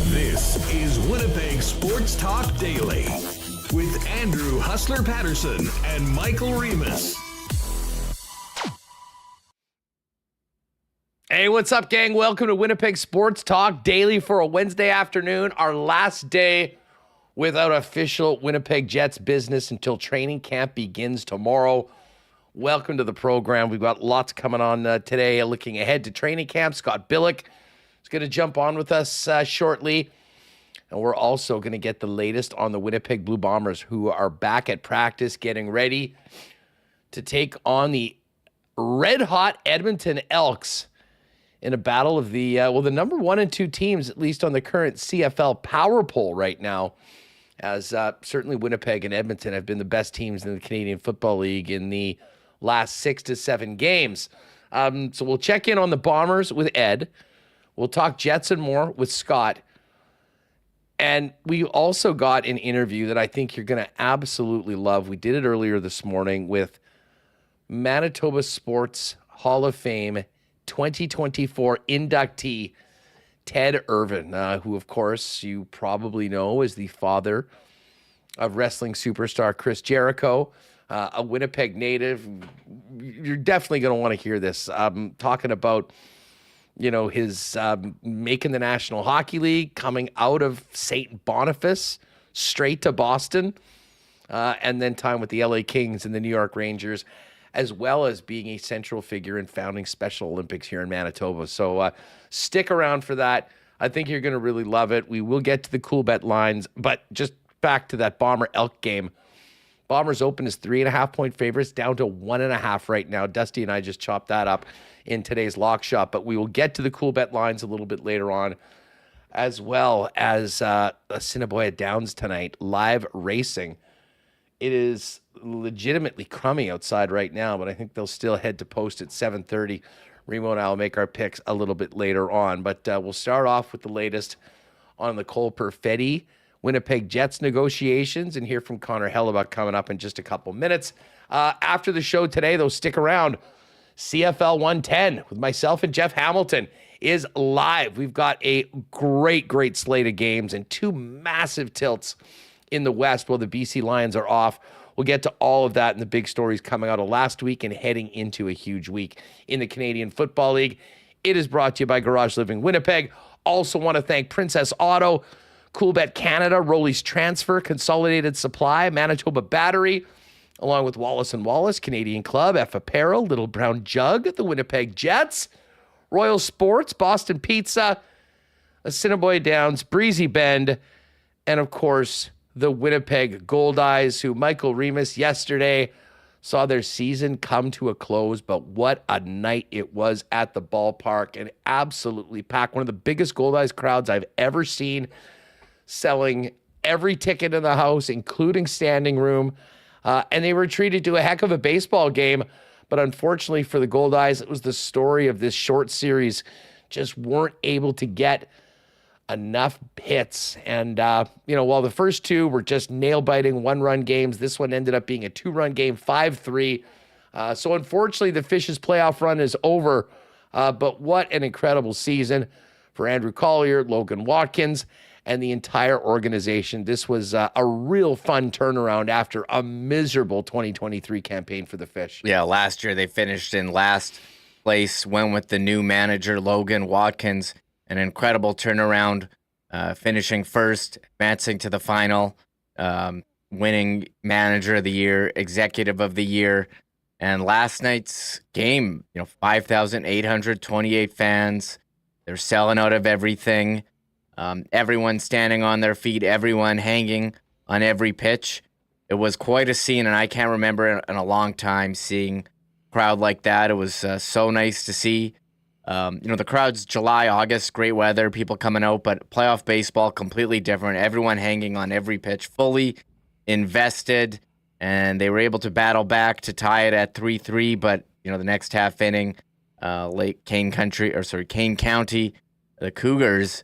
This is Winnipeg Sports Talk Daily with Andrew Hustler Paterson and Michael Remis. Hey, what's up, gang? Welcome to Winnipeg Sports Talk Daily for a Wednesday afternoon, our last day without official Winnipeg Jets business until training camp begins tomorrow. Welcome to the program. We've got lots coming on today. Looking ahead to training camp, Scott Billeck is going to jump on with us shortly. And we're also going to get the latest on the Winnipeg Blue Bombers, who are back at practice, getting ready to take on the red-hot Edmonton Elks in a battle of the number 1 and 2 teams, at least on the current CFL power poll right now, as certainly Winnipeg and Edmonton have been the best teams in the Canadian Football League in the last 6 to 7 games. So we'll check in on the Bombers with Ed. We'll talk Jets and more with Scott. And we also got an interview that I think you're going to absolutely love. We did it earlier this morning with Manitoba Sports Hall of Fame 2024 inductee Ted Irvine, who, of course, you probably know is the father of wrestling superstar Chris Jericho, a Winnipeg native. You're definitely going to want to hear this. Talking about, you know, his making the National Hockey League, coming out of St. Boniface straight to Boston, and then time with the LA Kings and the New York Rangers, as well as being a central figure in founding Special Olympics here in Manitoba. So stick around for that. I think you're going to really love it. We will get to the Coolbet Lines, but just back to that Bomber-Elk game. Bombers open as 3.5-point favorites, down to 1.5 right now. Dusty and I just chopped that up in today's lock shop, but we will get to the Coolbet Lines a little bit later on, as well as Assiniboia Downs tonight, live racing. It is legitimately crummy outside right now, but I think they'll still head to post at 7:30. Remo and I will make our picks a little bit later on, but we'll start off with the latest on the Cole Perfetti Winnipeg Jets negotiations and hear from Connor Hellebuyck coming up in just a couple minutes. After the show today, though, stick around. CFL 110 with myself and Jeff Hamilton is live. We've got a great slate of games and 2 massive tilts in the West while the BC Lions are off. We'll get to all of that and the big stories coming out of last week and heading into a huge week in the Canadian Football League. It is brought to you by Garage Living Winnipeg. Also want to thank Princess Auto, Coolbet Canada, Rolly's Transfer, Consolidated Supply, Manitoba Battery, along with Wallace & Wallace, Canadian Club, F Apparel, Little Brown Jug, the Winnipeg Jets, Royal Sports, Boston Pizza, Assiniboia Downs, Breezy Bend, and, of course, the Winnipeg Goldeyes, who Michael Remis yesterday saw their season come to a close, but what a night it was at the ballpark, and absolutely packed. One of the biggest Goldeyes crowds I've ever seen, selling every ticket in the house, including standing room. And they were treated to a heck of a baseball game. But unfortunately for the Goldeyes, it was the story of this short series. Just weren't able to get enough hits. And, while the first 2 were just nail-biting 1-run games, this one ended up being a 2-run game, 5-3. So unfortunately, the Fish's playoff run is over. But what an incredible season for Andrew Collier, Logan Watkins, and the entire organization. This was a real fun turnaround after a miserable 2023 campaign for the Fish. Yeah, last year they finished in last place, went with the new manager, Logan Watkins. An incredible turnaround, finishing first, advancing to the final, winning manager of the year, executive of the year. And last night's game, 5,828 fans. They're selling out of everything. Everyone standing on their feet, everyone hanging on every pitch. It was quite a scene, and I can't remember in a long time seeing a crowd like that. It was so nice to see. The crowd's July, August, great weather, people coming out, but playoff baseball, completely different. Everyone hanging on every pitch, fully invested, and they were able to battle back to tie it at 3-3, but, the next half inning, Kane County, the Cougars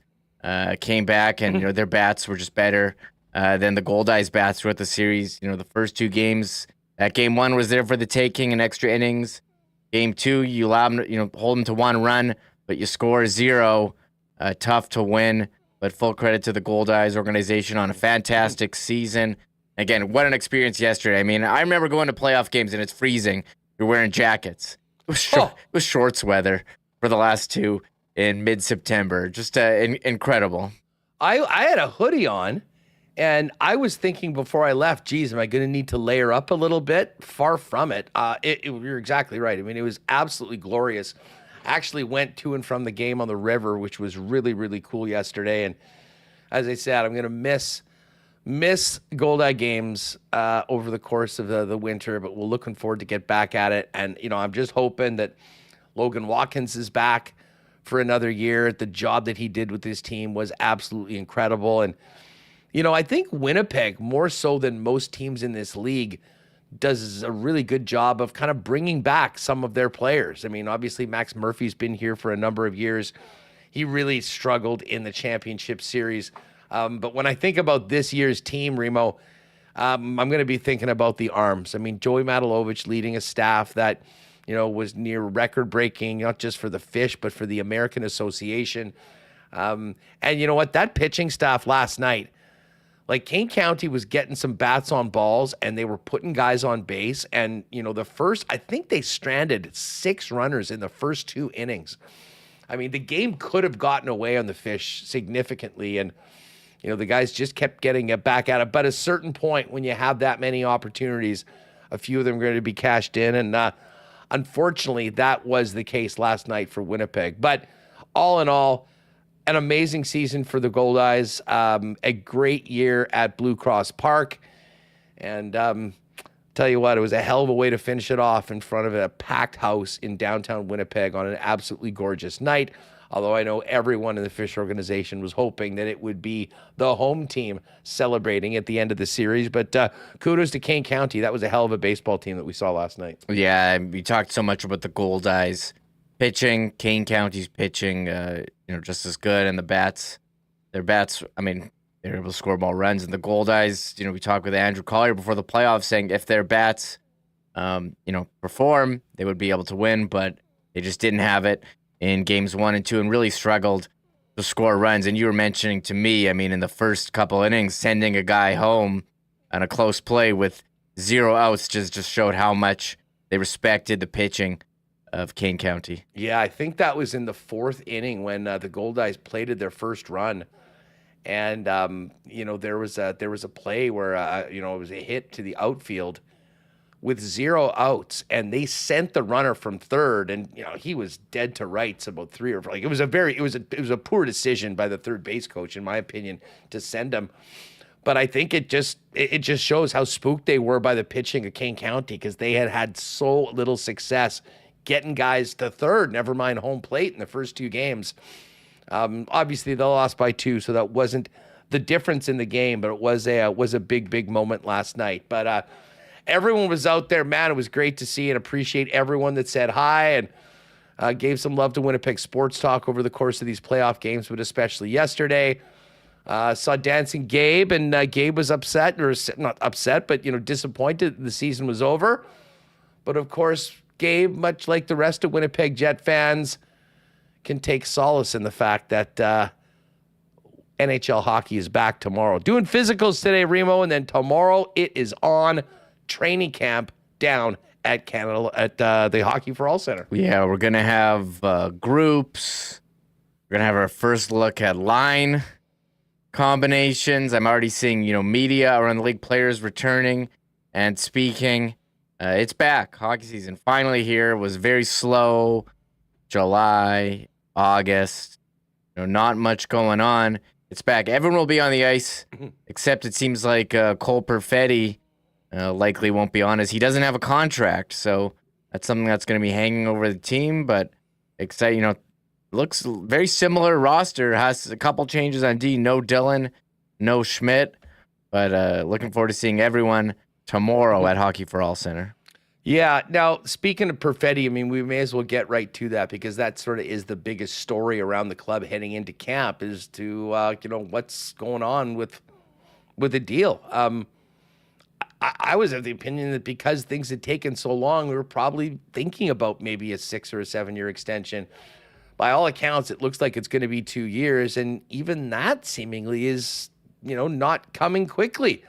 came back, and, their bats were just better than the Goldeyes bats throughout the series. The first two games, that game one was there for the taking in extra innings. Game two, you allow them, hold them to one run, but you score 0. Tough to win, but full credit to the Goldeyes organization on a fantastic season. Again, what an experience yesterday. I mean, I remember going to playoff games and it's freezing. You're wearing jackets. It was shorts weather for the last two in mid-September. Just incredible. I had a hoodie on. And I was thinking before I left, geez, am I going to need to layer up a little bit? Far from it. You're exactly right. I mean, it was absolutely glorious. I actually went to and from the game on the river, which was really, really cool yesterday. And as I said, I'm going to miss Goldeye games over the course of the winter, but we're looking forward to get back at it. And, I'm just hoping that Logan Watkins is back for another year. The job that he did with his team was absolutely incredible. And I think Winnipeg, more so than most teams in this league, does a really good job of kind of bringing back some of their players. I mean, obviously, Max Murphy's been here for a number of years. He really struggled in the championship series. But when I think about this year's team, Remo, I'm going to be thinking about the arms. I mean, Joey Matalovich leading a staff that, was near record-breaking, not just for the Fish, but for the American Association. And you know what? That pitching staff last night, like Kane County was getting some bats on balls and they were putting guys on base. And, I think they stranded 6 runners in the first 2 innings. I mean, the game could have gotten away on the Fish significantly. And, the guys just kept getting it back at it. But at a certain point, when you have that many opportunities, a few of them are going to be cashed in. And unfortunately, that was the case last night for Winnipeg. But all in all, an amazing season for the Goldeyes, a great year at Blue Cross Park. And tell you what, it was a hell of a way to finish it off in front of a packed house in downtown Winnipeg on an absolutely gorgeous night. Although I know everyone in the Fish organization was hoping that it would be the home team celebrating at the end of the series. But kudos to Kane County. That was a hell of a baseball team that we saw last night. Yeah, we talked so much about the Goldeyes pitching. Kane County's pitching, just as good. And their bats, I mean, they're able to score more runs. And the Goldeyes, we talked with Andrew Collier before the playoffs saying if their bats, perform, they would be able to win. But they just didn't have it in games 1 and 2 and really struggled to score runs. And you were mentioning to me, I mean, in the first couple innings, sending a guy home on a close play with 0 outs just showed how much they respected the pitching of Kane County. Yeah, I think that was in the 4th inning when the Goldeyes plated their first run. And, there was a play where, it was a hit to the outfield with 0 outs, and they sent the runner from third, and he was dead to rights about 3 or it was a poor decision by the third base coach, in my opinion, to send him. But I think it just shows how spooked they were by the pitching of Kane County because they had so little success getting guys to third, never mind home plate in the first 2 games. Obviously, they lost by 2, so that wasn't the difference in the game, but it was a big moment last night. But everyone was out there, man. It was great to see and appreciate everyone that said hi and gave some love to Winnipeg Sports Talk over the course of these playoff games, but especially yesterday. Saw Dancing Gabe, and Gabe was upset, or not upset, but disappointed the season was over. But of course, Gabe, much like the rest of Winnipeg Jet fans, can take solace in the fact that NHL hockey is back tomorrow. Doing physicals today, Remo, and then tomorrow it is on training camp down at Canada at the Hockey for All Center. Yeah, we're gonna have groups. We're gonna have our first look at line combinations. I'm already seeing media around the league, players returning and speaking. It's back. Hockey season finally here. It was very slow. July, August, not much going on. it's back. Everyone will be on the ice, except it seems like Cole Perfetti likely won't be on, as he doesn't have a contract. So that's something that's going to be hanging over the team. But exciting, looks very similar roster. Has a couple changes on D. No Dillon, no Schmidt. But looking forward to seeing everyone tomorrow at Hockey for All Center. Yeah. Now, speaking of Perfetti, I mean, we may as well get right to that, because that sort of is the biggest story around the club heading into camp, is to, what's going on with the deal. I was of the opinion that because things had taken so long, we were probably thinking about maybe a 6 or a 7 year extension. By all accounts, it looks like it's going to be 2 years. And even that seemingly is, not coming quickly.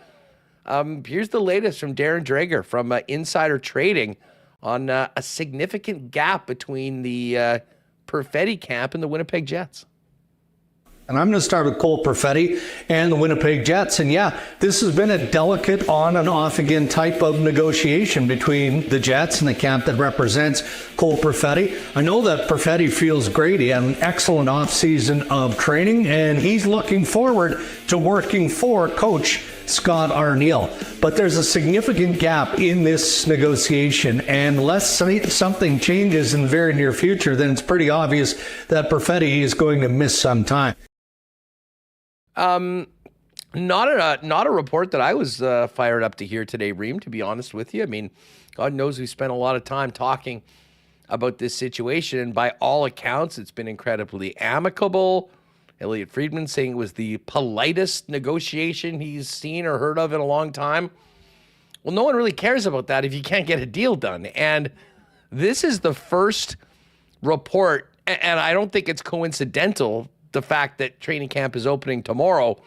Here's the latest from Darren Dreger from Insider Trading on a significant gap between the Perfetti camp and the Winnipeg Jets. And I'm going to start with Cole Perfetti and the Winnipeg Jets. And yeah, this has been a delicate on and off again type of negotiation between the Jets and the camp that represents Cole Perfetti. I know that Perfetti feels great. He had an excellent offseason of training, and he's looking forward to working for Coach Scott Arniel. But there's a significant gap in this negotiation, and unless something changes in the very near future, then it's pretty obvious that Perfetti is going to miss some time. Not a report that I was fired up to hear today, Reem, to be honest with you. I mean, God knows we spent a lot of time talking about this situation, and by all accounts, it's been incredibly amicable. Elliot Friedman saying it was the politest negotiation he's seen or heard of in a long time. Well, no one really cares about that if you can't get a deal done. And this is the first report, and I don't think it's coincidental, the fact that training camp is opening tomorrow,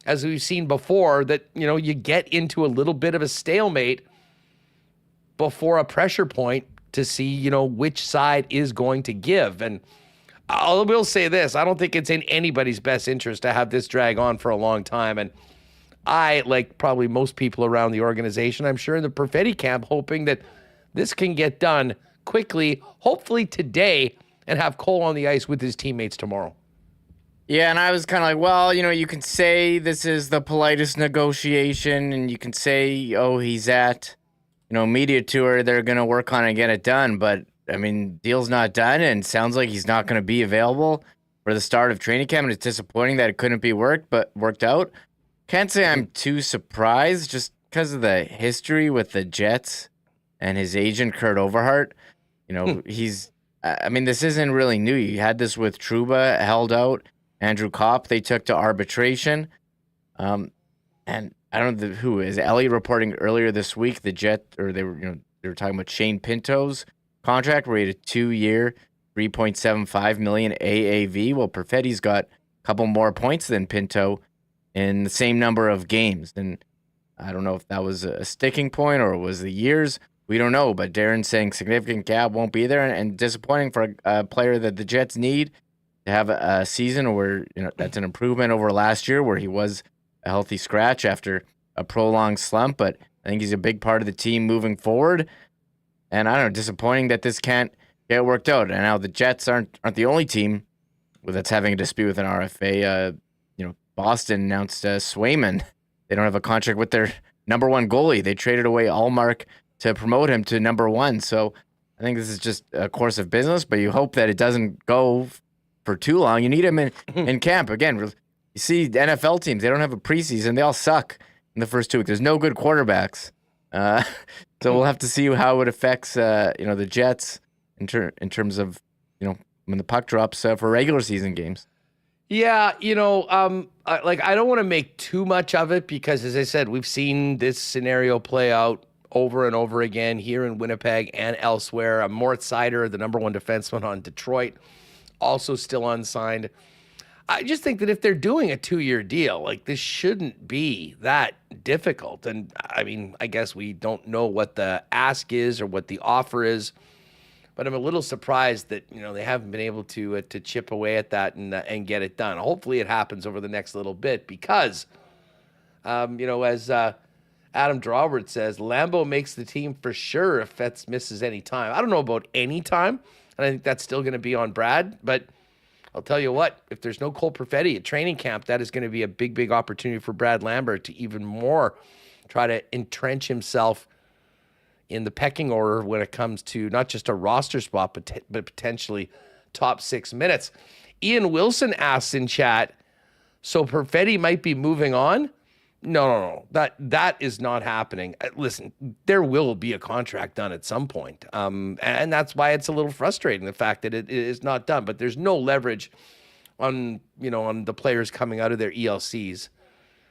as we've seen before, that, you get into a little bit of a stalemate before a pressure point to see, which side is going to give. And I will say this, I don't think it's in anybody's best interest to have this drag on for a long time. And I, like probably most people around the organization, I'm sure in the Perfetti camp, hoping that this can get done quickly, hopefully today, and have Cole on the ice with his teammates tomorrow. Yeah, and I was kind of like, well, you can say this is the politest negotiation, and you can say, oh, he's at, media tour, they're going to work on it and get it done. But, I mean, deal's not done, and sounds like he's not going to be available for the start of training camp, and it's disappointing that it couldn't be worked out. Can't say I'm too surprised, just because of the history with the Jets and his agent, Kurt Overhart. He's, this isn't really new. You had this with Trouba, held out. Andrew Kopp, they took to arbitration. And I don't know who is Elliot reporting earlier this week, the Jet, or they were talking about Shane Pinto's contract, where he had a 2-year, $3.75 million AAV. Well, Perfetti's got a couple more points than Pinto in the same number of games. And I don't know if that was a sticking point or it was the years. We don't know, but Darren's saying significant gap won't be there, and disappointing for a player that the Jets need to have a season where, that's an improvement over last year, where he was a healthy scratch after a prolonged slump. But I think he's a big part of the team moving forward. And I don't know, disappointing that this can't get worked out. And now the Jets aren't the only team that's having a dispute with an RFA. Boston announced Swayman. They don't have a contract with their number one goalie. They traded away Allmark to promote him to number one. So I think this is just a course of business, but you hope that it doesn't go for too long. You need him in camp. Again, you see the NFL teams, they don't have a preseason. They all suck in the first 2 weeks. There's no good quarterbacks. So we'll have to see how it affects, the Jets in terms of, when the puck drops for regular season games. Yeah, I don't want to make too much of it, because, as I said, we've seen this scenario play out over and over again here in Winnipeg and elsewhere. Moritz Seider, the number one defenseman on Detroit, also still unsigned. I just think that if they're doing a 2-year deal, this shouldn't be that difficult. And I guess we don't know what the ask is or what the offer is, but I'm a little surprised that, they haven't been able to chip away at that and get it done. Hopefully it happens over the next little bit, because, as Adam Drawbert says, Lambeau makes the team for sure if Fetz misses any time. I don't know about any time, and I think that's still going to be on Brad, but I'll tell you what, if there's no Cole Perfetti at training camp, that is going to be a big, big opportunity for Brad Lambert to even more try to entrench himself in the pecking order when it comes to not just a roster spot, but potentially top 6 minutes. Ian Wilson asks in chat, so Perfetti might be moving on? No. That is not happening. Listen, there will be a contract done at some point. And that's why it's a little frustrating, the fact that it is not done. But there's no leverage on the players coming out of their ELCs.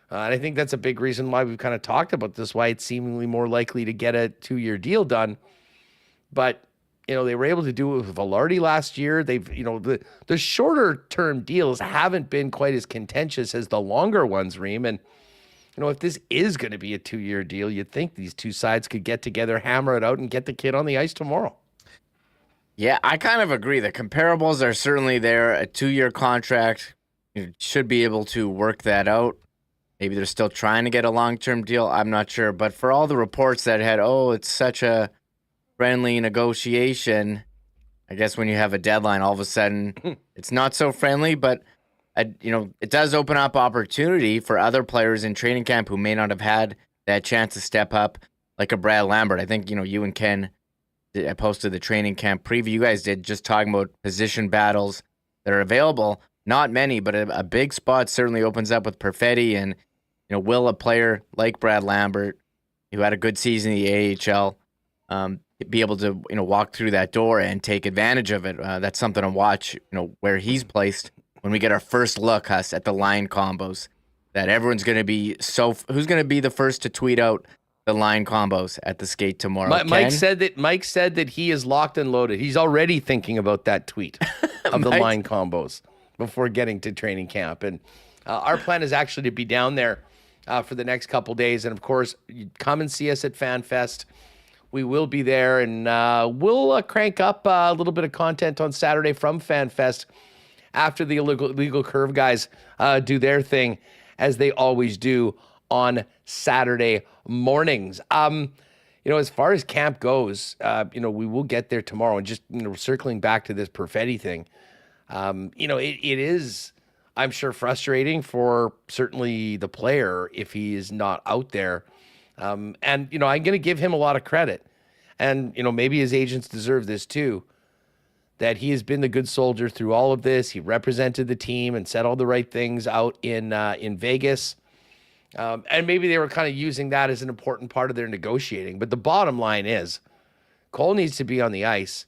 And I think that's a big reason why we've kind of talked about this, why it's seemingly more likely to get a 2-year deal done. But, they were able to do it with Vilardi last year. They've, the shorter term deals haven't been quite as contentious as the longer ones, Reem. And, if this is going to be a 2-year deal, you'd think these two sides could get together, hammer it out, and get the kid on the ice tomorrow. Yeah, I kind of agree. The comparables are certainly there. A 2-year contract, you should be able to work that out. Maybe they're still trying to get a long-term deal. I'm not sure. But for all the reports that had, it's such a friendly negotiation, I guess when you have a deadline, all of a sudden it's not so friendly. But, it does open up opportunity for other players in training camp who may not have had that chance to step up, like a Brad Lambert. I think, you and Ken, I posted the training camp preview you guys did, just talking about position battles that are available. Not many, but a big spot certainly opens up with Perfetti. And, will a player like Brad Lambert, who had a good season in the AHL, be able to, walk through that door and take advantage of it? That's something to watch, where he's placed when we get our first look, Huss, at the line combos. That everyone's going to be who's going to be the first to tweet out the line combos at the skate tomorrow? Mike said that he is locked and loaded. He's already thinking about that tweet of the line combos before getting to training camp. And our plan is actually to be down there for the next couple days. And, of course, you come and see us at FanFest. We will be there, and we'll crank up a little bit of content on Saturday from FanFest after the illegal curve guys do their thing, as they always do on Saturday mornings. As far as camp goes, we will get there tomorrow. And just, circling back to this Perfetti thing, it is, I'm sure, frustrating for certainly the player if he is not out there. I'm going to give him a lot of credit. And, maybe his agents deserve this too, that he has been the good soldier through all of this. He represented the team and said all the right things out in Vegas. And maybe they were kind of using that as an important part of their negotiating. But the bottom line is Cole needs to be on the ice.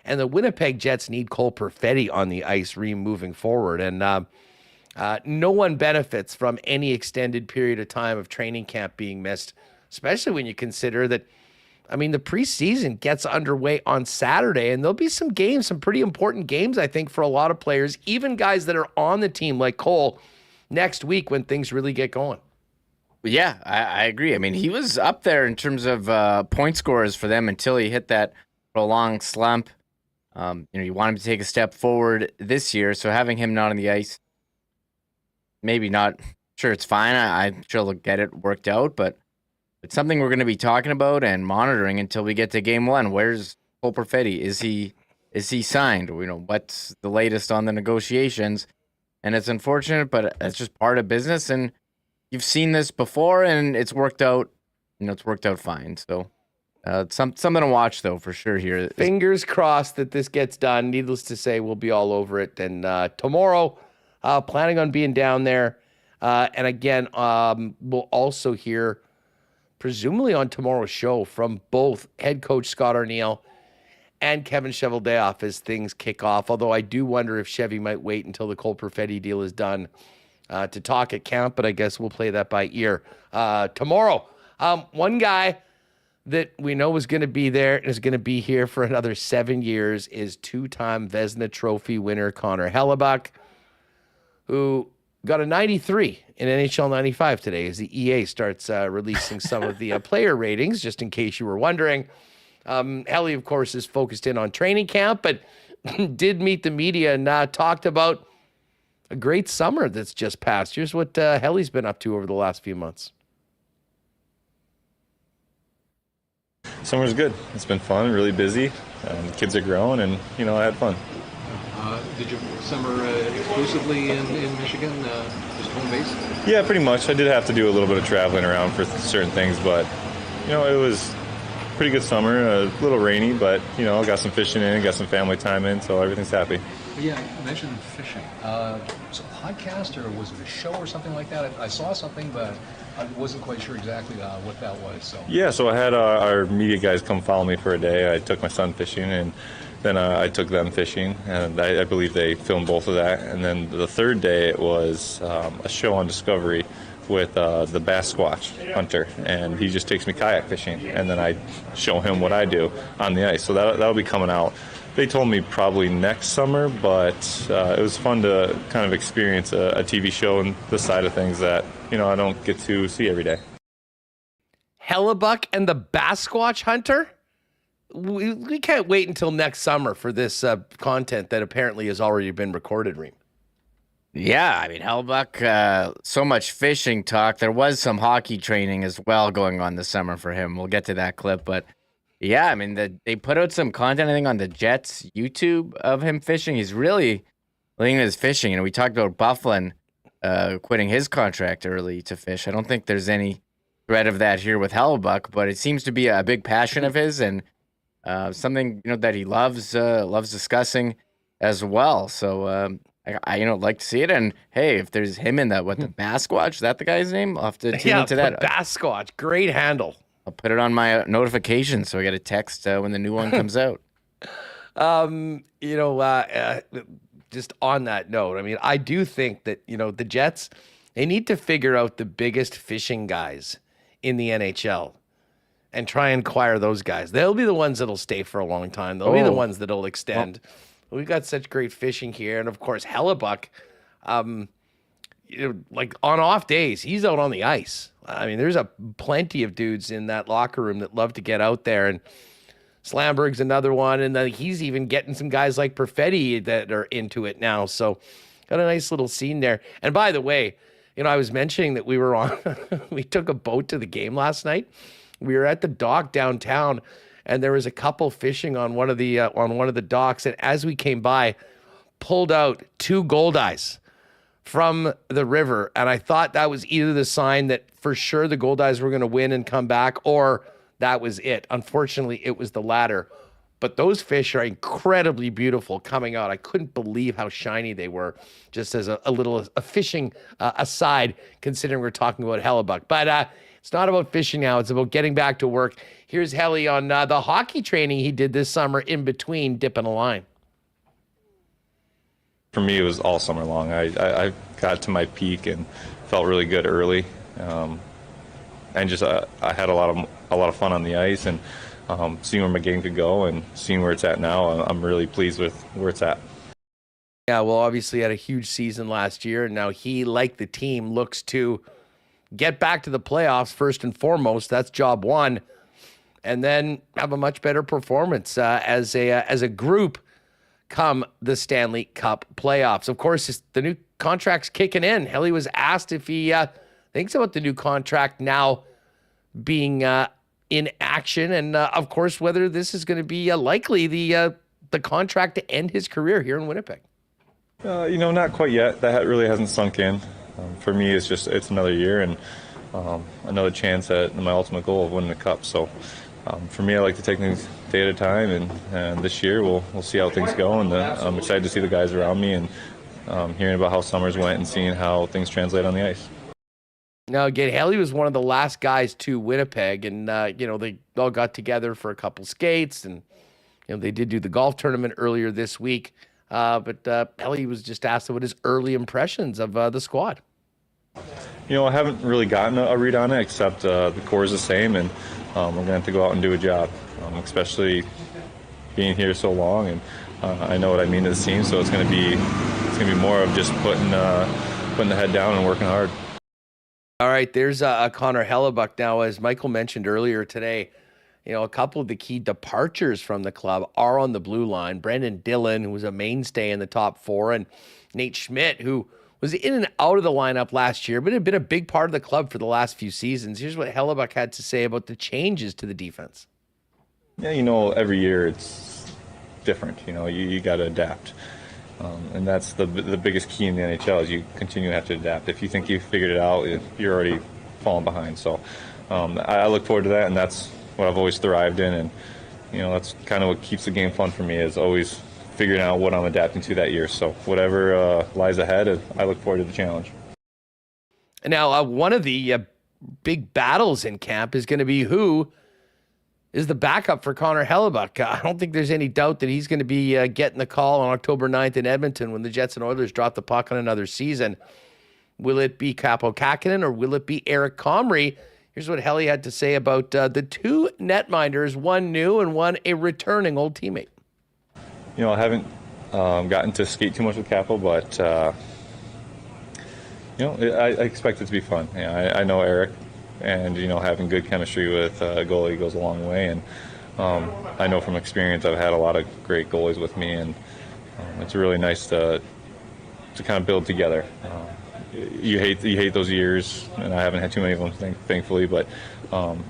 And the Winnipeg Jets need Cole Perfetti on the ice moving forward. And no one benefits from any extended period of time of training camp being missed, especially when you consider that, the preseason gets underway on Saturday, and there'll be some games, some pretty important games, I think, for a lot of players, even guys that are on the team like Cole, next week when things really get going. Yeah, I agree. He was up there in terms of point scorers for them until he hit that prolonged slump. You want him to take a step forward this year, so having him not on the ice, maybe not. Sure, it's fine. I'm sure they'll get it worked out, but it's something we're going to be talking about and monitoring until we get to game one. Where's Cole Perfetti? Is he signed? What's the latest on the negotiations? And it's unfortunate, but it's just part of business. And you've seen this before, and it's worked out. It's worked out fine. So something to watch, though, for sure here. Fingers crossed that this gets done. Needless to say, we'll be all over it. And tomorrow, planning on being down there. And again, we'll also hear, presumably on tomorrow's show, from both head coach Scott Arniel and Kevin Cheveldayoff as things kick off. Although I do wonder if Chevy might wait until the Cole Perfetti deal is done to talk at camp, but I guess we'll play that by ear tomorrow. One guy that we know is going to be there and is going to be here for another 7 years is two-time Vezina Trophy winner Connor Hellebuyck, who got a 93 in NHL 95 today as the EA starts releasing some of the player ratings, just in case you were wondering. Helly, of course, is focused in on training camp, but did meet the media and talked about a great summer that's just passed. Here's what Helly's been up to over the last few months. Summer's good. It's been fun, really busy. The kids are growing, and, I had fun. Did you summer exclusively in Michigan, just home base? Yeah, pretty much. I did have to do a little bit of traveling around for certain things, but it was a pretty good summer. A little rainy, but I got some fishing in, got some family time in, so everything's happy. Yeah, you mentioned fishing. Was it a podcast or was it a show or something like that? I saw something, but I wasn't quite sure exactly what that was. So I had our media guys come follow me for a day. I took my son fishing, and then I took them fishing, and I believe they filmed both of that. And then the third day it was a show on Discovery with the bass squatch hunter, and he just takes me kayak fishing, and then I show him what I do on the ice. So that'll be coming out. They told me probably next summer, but it was fun to kind of experience a TV show and the side of things that I don't get to see every day. Hellebuyck and the bass squatch hunter? We can't wait until next summer for this content that apparently has already been recorded, Reem. Yeah, I mean, Hellebuyck, so much fishing talk. There was some hockey training as well going on this summer for him. We'll get to that clip, but yeah, I mean, they put out some content, I think, on the Jets YouTube of him fishing. He's really leaning his fishing. We talked about Bufflin quitting his contract early to fish. I don't think there's any threat of that here with Hellebuyck, but it seems to be a big passion of his and something that he loves discussing as well. So I like to see it. And hey, if there's him in that, the Bass Squatch, is that the guy's name? I'll have to tune into that. Bass Squatch, great handle. I'll put it on my notification so I get a text when the new one comes out. Just on that note, I mean, I do think that, the Jets, they need to figure out the biggest fishing guys in the NHL and try and acquire those guys. They'll be the ones that'll stay for a long time. They'll be the ones that'll extend. We've got such great fishing here. And of course, Hellebuyck, like on off days, he's out on the ice. I mean, there's plenty of dudes in that locker room that love to get out there, and Slamberg's another one, and then he's even getting some guys like Perfetti that are into it now. So got a nice little scene there. And by the way, I was mentioning that we were on, we took a boat to the game last night. We were at the dock downtown, and there was a couple fishing on one of the docks, and as we came by, pulled out 2 Goldeyes from the river, and I thought that was either the sign that for sure the Goldeyes were going to win and come back, or that was it. Unfortunately, it was the latter. But those fish are incredibly beautiful coming out. I couldn't believe how shiny they were, just as a little fishing aside, considering we're talking about Hellebuyck. But it's not about fishing now. It's about getting back to work. Here's Helly on the hockey training he did this summer in between dipping a line. For me, it was all summer long. I got to my peak and felt really good early, and just I had a lot of fun on the ice, and seeing where my game could go and seeing where it's at now, I'm really pleased with where it's at. Yeah, well, obviously had a huge season last year, and now he, like the team, looks to get back to the playoffs first and foremost. That's job one, and then have a much better performance as a group come the Stanley Cup playoffs. Of course, the new contract's kicking in. Helly was asked if he thinks about the new contract now being in action, and of course, whether this is going to be likely the contract to end his career here in Winnipeg. Not quite yet. That really hasn't sunk in. For me, it's another year and another chance at my ultimate goal of winning the Cup. So for me, I like to take things day at a time, and this year we'll see how things go, and I'm excited to see the guys around me and hearing about how summers went and seeing how things translate on the ice. Now, again, Helly was one of the last guys to Winnipeg, and they all got together for a couple skates, and they did do the golf tournament earlier this week. But Helly was just asked about his early impressions of the squad. I haven't really gotten a read on it, except the core is the same, and we're going to have to go out and do a job, especially being here so long, and I know what I mean to the team. So it's going to be more of just putting the head down and working hard. All right, there's Connor Hellebuyck. Now, as Michael mentioned earlier today, a couple of the key departures from the club are on the blue line. Brendan Dillon, who was a mainstay in the top 4, and Nate Schmidt, who was in and out of the lineup last year, but had been a big part of the club for the last few seasons. Here's what Hellebuyck had to say about the changes to the defense. Yeah, every year it's different. You got to adapt. And that's the biggest key in the NHL is you continue to have to adapt. If you think you've figured it out, you're already falling behind. So I look forward to that, and that's what I've always thrived in. And, that's kind of what keeps the game fun for me is always figuring out what I'm adapting to that year. So whatever lies ahead, I look forward to the challenge. Now, one of the big battles in camp is going to be who is the backup for Connor Hellebuyck. I don't think there's any doubt that he's going to be getting the call on October 9th in Edmonton when the Jets and Oilers drop the puck on another season. Will it be Kaapo Kähkönen or will it be Eric Comrie? Here's what Helly had to say about the two netminders, one new and one a returning old teammate. I haven't gotten to skate too much with Kaapo, but I expect it to be fun. I know Eric, and having good chemistry with a goalie goes a long way. And I know from experience I've had a lot of great goalies with me, and it's really nice to kind of build together. You hate those years, and I haven't had too many of them, thankfully. But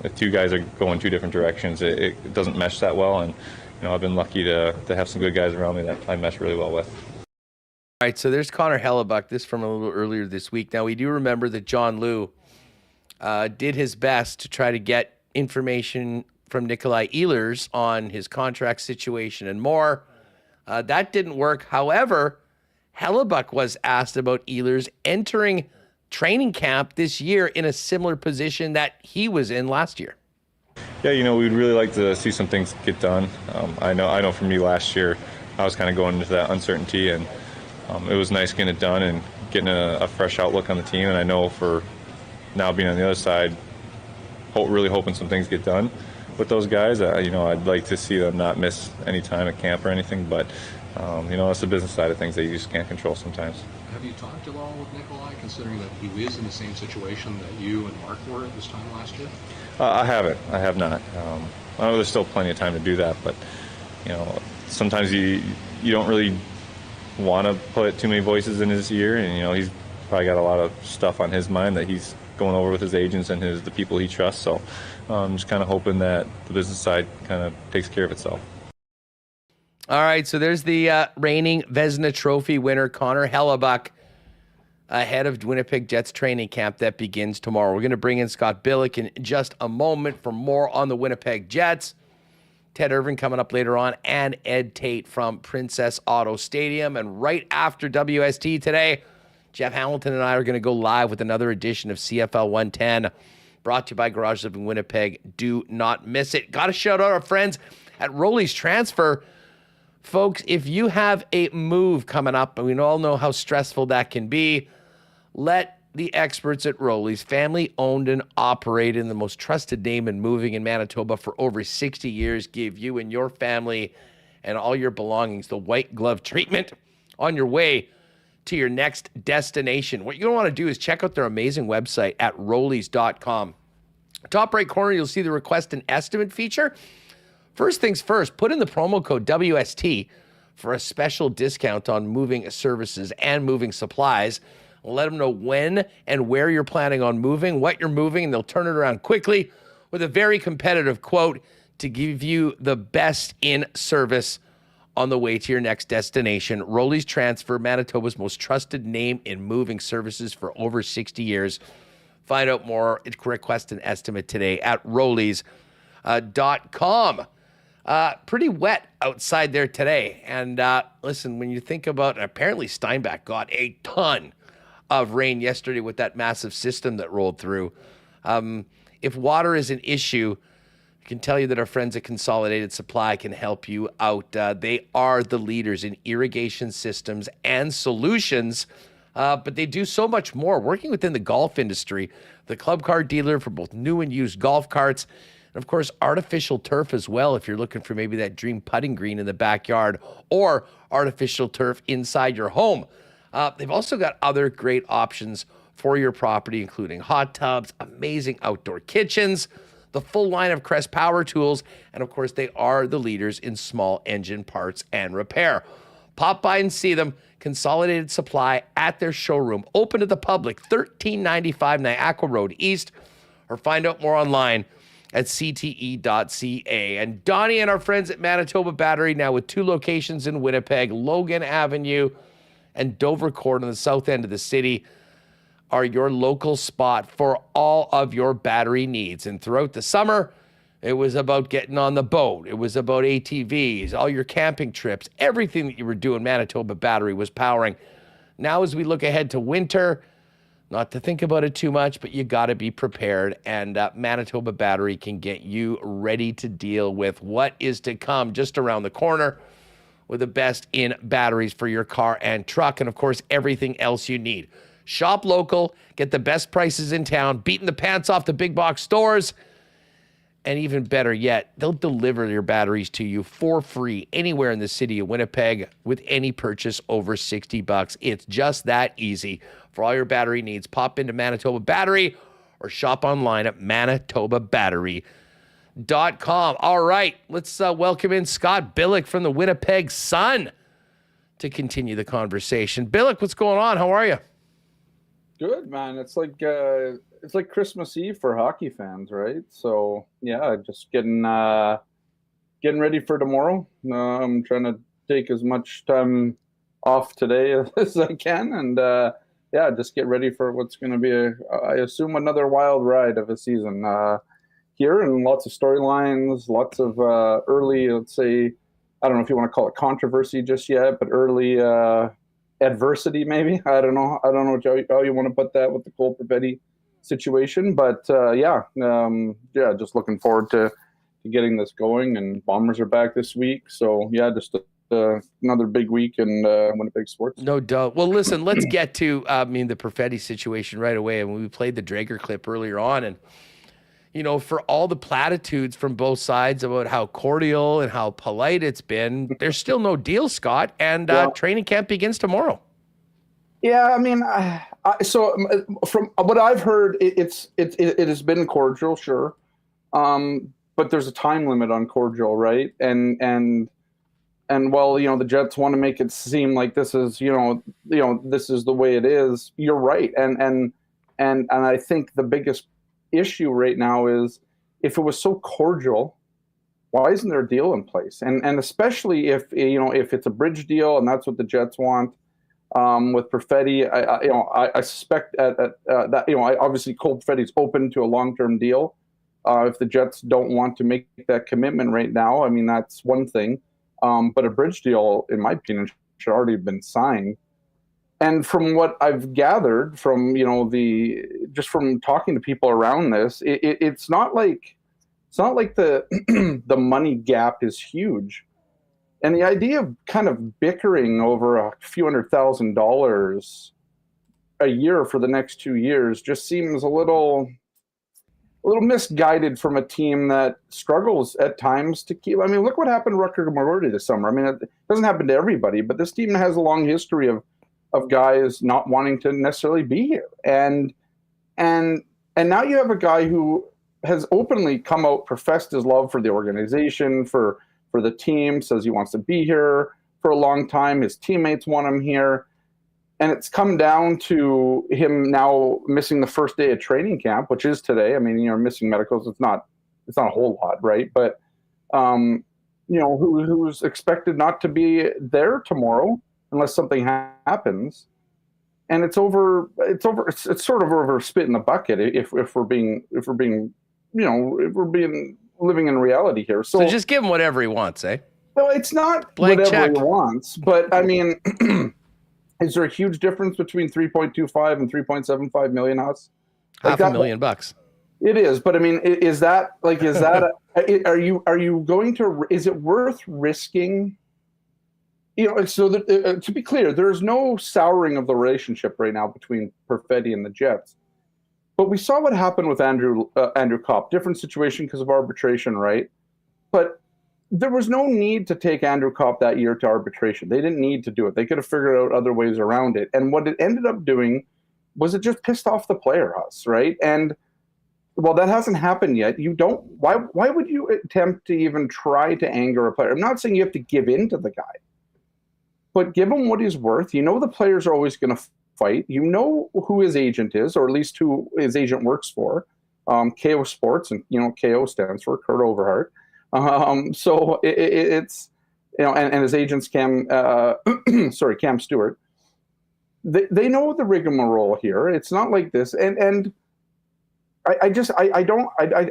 if two guys are going two different directions, it doesn't mesh that well. And I've been lucky to have some good guys around me that I mesh really well with. All right, so there's Connor Hellebuyck. This from a little earlier this week. Now we do remember that John Liu did his best to try to get information from Nikolai Ehlers on his contract situation and more. That didn't work. However, Hellebuyck was asked about Ehlers entering training camp this year in a similar position that he was in last year. Yeah, we'd really like to see some things get done. I know for me last year, I was kind of going into that uncertainty, and it was nice getting it done and getting a fresh outlook on the team. And I know for now being on the other side, really hoping some things get done with those guys. I'd like to see them not miss any time at camp or anything, but it's the business side of things that you just can't control sometimes. Have you talked at all with Nikolai, considering that he is in the same situation that you and Mark were at this time last year? I haven't. I have not. I know there's still plenty of time to do that, but sometimes you don't really want to put too many voices in his ear, and he's probably got a lot of stuff on his mind that he's going over with his agents and the people he trusts. So I'm just kind of hoping that the business side kind of takes care of itself. All right, so there's the reigning Vezina Trophy winner, Connor Hellebuyck, ahead of Winnipeg Jets training camp that begins tomorrow. We're going to bring in Scott Billeck in just a moment for more on the Winnipeg Jets. Ted Irvine coming up later on, and Ed Tait from Princess Auto Stadium. And right after WST today, Jeff Hamilton and I are going to go live with another edition of CFL 110, brought to you by Garage Living Winnipeg. Do not miss it. Got to shout out our friends at Roley's Transfer. Folks, if you have a move coming up, and we all know how stressful that can be, let the experts at Roley's, family owned and operated, and the most trusted name in moving in Manitoba for over 60 years, give you and your family and all your belongings the white glove treatment on your way to your next destination. What you're going to want to do is check out their amazing website at roleys.com. Top right corner, you'll see the request an estimate feature. First things first, put in the promo code WST for a special discount on moving services and moving supplies. Let them know when and where you're planning on moving, what you're moving, and they'll turn it around quickly with a very competitive quote to give you the best in service on the way to your next destination. Roley's Transfer, Manitoba's most trusted name in moving services for over 60 years. Find out more. Request an estimate today at roleys.com. Pretty wet outside there today. And listen, when you think about, apparently Steinbach got a ton of rain yesterday with that massive system that rolled through. If water is an issue, I can tell you that our friends at Consolidated Supply can help you out. They are the leaders in irrigation systems and solutions, but they do so much more. Working within the golf industry, the club car dealer for both new and used golf carts, and of course, artificial turf as well if you're looking for maybe that dream putting green in the backyard or artificial turf inside your home. They've also got other great options for your property, including hot tubs, amazing outdoor kitchens, the full line of Crest power tools, and of course, they are the leaders in small engine parts and repair. Pop by and see them. Consolidated Supply at their showroom, open to the public, 1395 Niagara Road East, or find out more online at cte.ca. And Donnie and our friends at Manitoba Battery, now with 2 locations in Winnipeg, Logan Avenue and Dover Court on the south end of the city, are your local spot for all of your battery needs. And throughout the summer, it was about getting on the boat. It was about ATVs, all your camping trips, everything that you were doing, Manitoba Battery was powering. Now, as we look ahead to winter, not to think about it too much, but you got to be prepared. And Manitoba Battery can get you ready to deal with what is to come just around the corner with the best in batteries for your car and truck. And of course, everything else you need. Shop local, get the best prices in town, beating the pants off the big box stores. And even better yet, they'll deliver your batteries to you for free anywhere in the city of Winnipeg with any purchase over $60. It's just that easy. For all your battery needs, pop into Manitoba Battery or shop online at manitobabattery.com. All right, let's welcome in Scott Billeck from the Winnipeg Sun to continue the conversation. Billeck, what's going on? How are you? Good, man. It's like Christmas Eve for hockey fans, right? So yeah, just getting ready for tomorrow. I'm trying to take as much time off today as I can, and yeah, just get ready for what's going to be I assume another wild ride of a season here, and lots of storylines, lots of early, let's say, I don't know if you want to call it controversy just yet, but early adversity, maybe. I don't know how you want to put that with the Cole Perfetti situation, but yeah, just looking forward to getting this going. And Bombers are back this week, so yeah, just another big week in Winnipeg sports. No doubt. Well, listen, let's get to the Perfetti situation right away. And we played the Drager clip earlier on, and for all the platitudes from both sides about how cordial and how polite it's been, there's still no deal, Scott, and training camp begins tomorrow. Yeah, I mean, so from what I've heard, it has been cordial, sure, but there's a time limit on cordial, right? And while the Jets want to make it seem like this is this is the way it is, you're right, and I think the biggest issue right now is, if it was so cordial, why isn't there a deal in place? And especially if it's a bridge deal and that's what the Jets want with Perfetti, I suspect that obviously Cole Perfetti's open to a long-term deal. If the Jets don't want to make that commitment right now, I mean, that's one thing. But a bridge deal, in my opinion, should already have been signed. And from what I've gathered from just from talking to people around this, it's not like the the money gap is huge, and the idea of kind of bickering over a few $100,000 a year for the next 2 years just seems a little misguided from a team that struggles at times to keep. I mean, look what happened to Rutger McGroarty this summer. I mean, it doesn't happen to everybody, but this team has a long history of guys not wanting to necessarily be here. And now you have a guy who has openly come out, professed his love for the organization, for the team, says he wants to be here for a long time. His teammates want him here. And it's come down to him now missing the first day of training camp, which is today. I mean, missing medicals. It's not a whole lot, right? But, who's expected not to be there tomorrow unless something happens, and it's sort of over spit in the bucket if we're being living in reality here. So just give him whatever he wants, eh? Well, it's not blank whatever check. he wants, but I mean, is there a huge difference between 3.25 and 3.75 million us? $500,000. It is, but I mean, is that are you going to? Is it worth risking? So that, to be clear, there's no souring of the relationship right now between Perfetti and the Jets. But we saw what happened with Andrew Kopp. Different situation because of arbitration, right? But there was no need to take Andrew Kopp that year to arbitration. They didn't need to do it. They could have figured out other ways around it. And what it ended up doing was it just pissed off the player, Huss, right? And well, that hasn't happened yet. Why would you attempt to even try to anger a player? I'm not saying you have to give in to the guy, but give him what he's worth. The players are always going to fight. Who his agent is, or at least who his agent works for. KO Sports, and KO stands for Kurt Overhart. So it's and his agents Cam Stewart. They know the rigmarole here. It's not like this, and I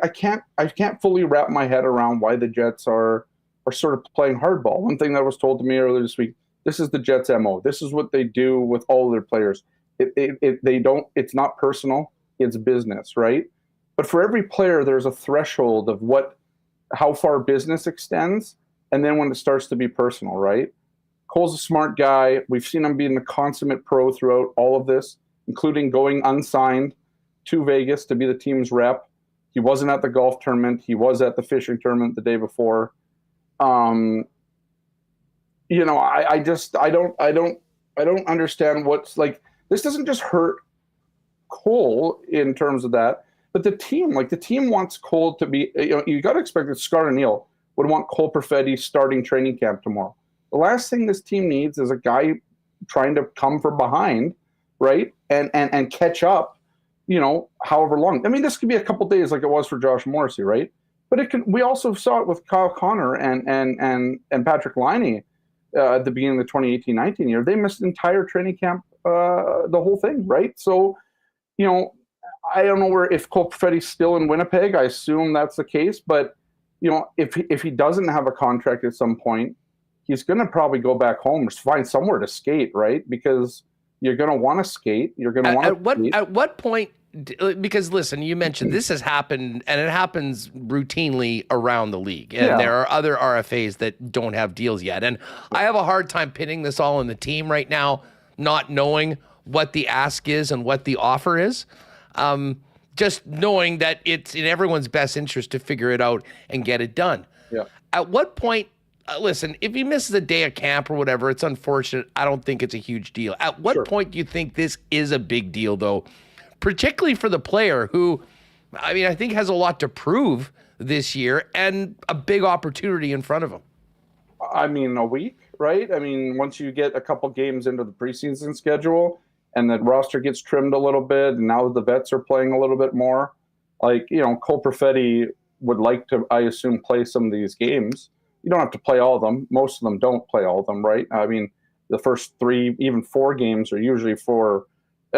can't fully wrap my head around why the Jets are sort of playing hardball. One thing that was told to me earlier this week: this is the Jets' MO. This is what they do with all of their players. It's not personal. It's business, right? But for every player, there's a threshold of how far business extends, and then when it starts to be personal, right? Cole's a smart guy. We've seen him being the consummate pro throughout all of this, including going unsigned to Vegas to be the team's rep. He wasn't at the golf tournament. He was at the fishing tournament the day before. I don't understand what's like. This doesn't just hurt Cole in terms of that, but the team wants Cole to be. You got to expect that Scott O'Neill would want Cole Perfetti starting training camp tomorrow. The last thing this team needs is a guy trying to come from behind, right, and catch up. However long. I mean, this could be a couple days like it was for Josh Morrissey, right? But it could. We also saw it with Kyle Connor and Patrick Laine at the beginning of the 2018-19 year. They missed entire training camp, the whole thing, right? So, I don't know if Cole Perfetti's still in Winnipeg. I assume that's the case, but if he doesn't have a contract at some point, he's going to probably go back home or find somewhere to skate, right? Because you're going to want to skate. You're going to want to skate. At what point? Because listen, you mentioned this has happened, and it happens routinely around the league. And there are other RFAs that don't have deals yet. And I have a hard time pinning this all on the team right now, not knowing what the ask is and what the offer is. Just knowing that it's in everyone's best interest to figure it out and get it done. Yeah. At what point? Listen, if he misses a day of camp or whatever, it's unfortunate. I don't think it's a huge deal. At what point do you think this is a big deal, though, particularly for the player who, I think has a lot to prove this year and a big opportunity in front of him? A week, right? Once you get a couple games into the preseason schedule and the roster gets trimmed a little bit, and now the vets are playing a little bit more, Cole Perfetti would like to, I assume, play some of these games. You don't have to play all of them. Most of them don't play all of them, right? The first 3, even 4 games are usually for,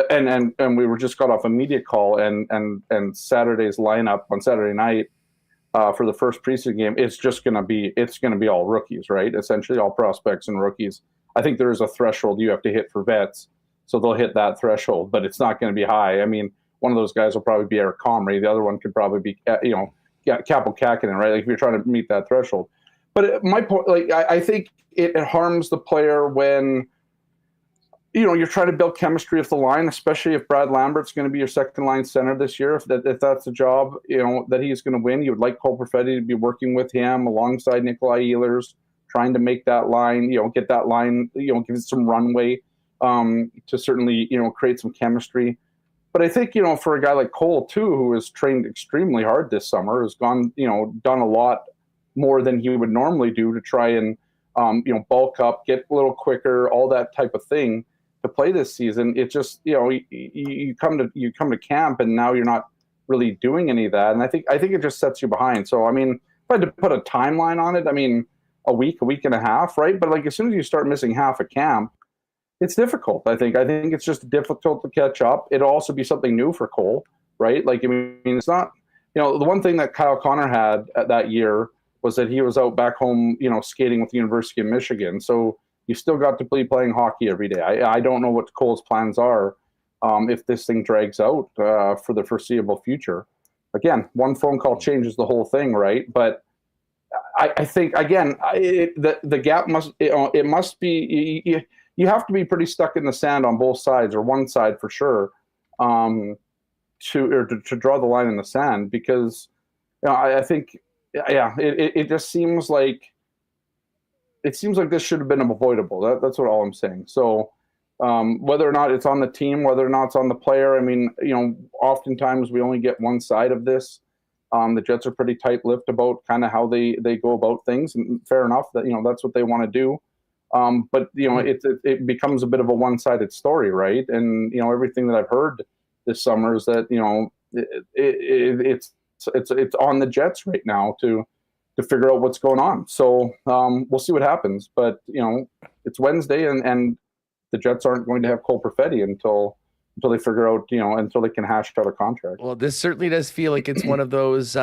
and we were just got off a media call, and Saturday's lineup on Saturday night for the first preseason game, it's going to be all rookies, right? Essentially all prospects and rookies. I think there is a threshold you have to hit for vets, so they'll hit that threshold, but it's not going to be high. One of those guys will probably be Eric Comrie. The other one could probably be, Capo Kakinen, right? Like if you're trying to meet that threshold. But my point, I think it harms the player when, you're trying to build chemistry with the line, especially if Brad Lambert's going to be your second line center this year. If that's the job, that he's going to win, you would like Cole Perfetti to be working with him alongside Nikolai Ehlers, trying to make that line, get that line, give it some runway to certainly, create some chemistry. But I think, for a guy like Cole too, who has trained extremely hard this summer, has gone, done a lot more than he would normally do to try and, bulk up, get a little quicker, all that type of thing to play this season. It just, you come to camp and now you're not really doing any of that. And I think it just sets you behind. So, if I had to put a timeline on it, a week and a half, right? But as soon as you start missing half a camp, it's difficult. I think it's just difficult to catch up. It'll also be something new for Cole, right? It's not, the one thing that Kyle Connor had that year was that he was out back home, skating with the University of Michigan. So you still got to be playing hockey every day. I don't know what Cole's plans are if this thing drags out for the foreseeable future. Again, one phone call changes the whole thing, right? But I think, again, the gap it must be, you have to be pretty stuck in the sand on both sides, or one side for sure, to draw the line in the sand, because I think, it just seems like this should have been avoidable. That's what all I'm saying. So whether or not it's on the team, whether or not it's on the player, oftentimes we only get one side of this. The Jets are pretty tight-lipped about kind of how they go about things, and fair enough that that's what they want to do. But it becomes a bit of a one-sided story, right? And everything that I've heard this summer is that it's on the Jets right now to figure out what's going on. So we'll see what happens. But it's Wednesday, and the Jets aren't going to have Cole Perfetti until they figure out, until they can hash out a contract. Well, this certainly does feel like it's one of those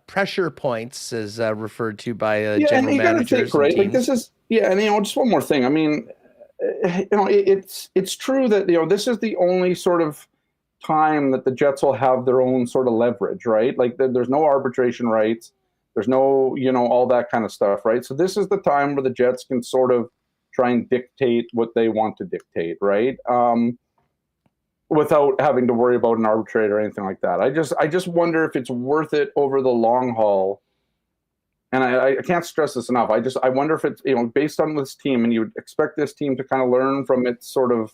pressure points, as referred to by general managers. Right? Like this is, and just one more thing. I mean, it's true that this is the only sort of time that the Jets will have their own sort of leverage, right? Like there's no arbitration rights, there's no all that kind of stuff, right? So this is the time where the Jets can sort of try and dictate what they want to dictate, right? Without having to worry about an arbitrator or anything like that. I just wonder if it's worth it over the long haul. And I can't stress this enough. I wonder if it's, based on this team, and you would expect this team to kind of learn from its sort of,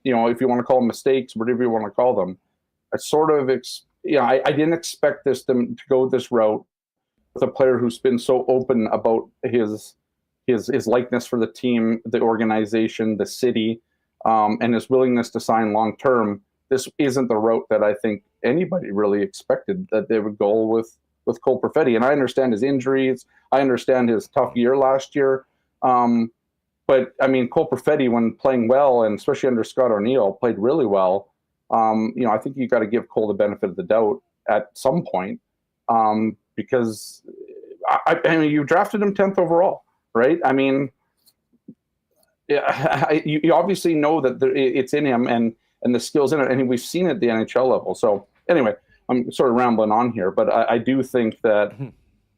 if you want to call them mistakes, whatever you want to call them. I sort of, I didn't expect this to go this route with a player who's been so open about his likeness for the team, the organization, the city, and his willingness to sign long term. This isn't the route that I think anybody really expected that they would go with Cole Perfetti. And I understand his injuries. I understand his tough year last year. But I mean, Cole Perfetti, when playing well, and especially under Scott O'Neill, played really well. I think you got to give Cole the benefit of the doubt at some point, because I mean, you drafted him 10th overall, right? I mean, you obviously know that it's in him and the skills in it, and we've seen it at the NHL level. So anyway, I'm sort of rambling on here, but I do think that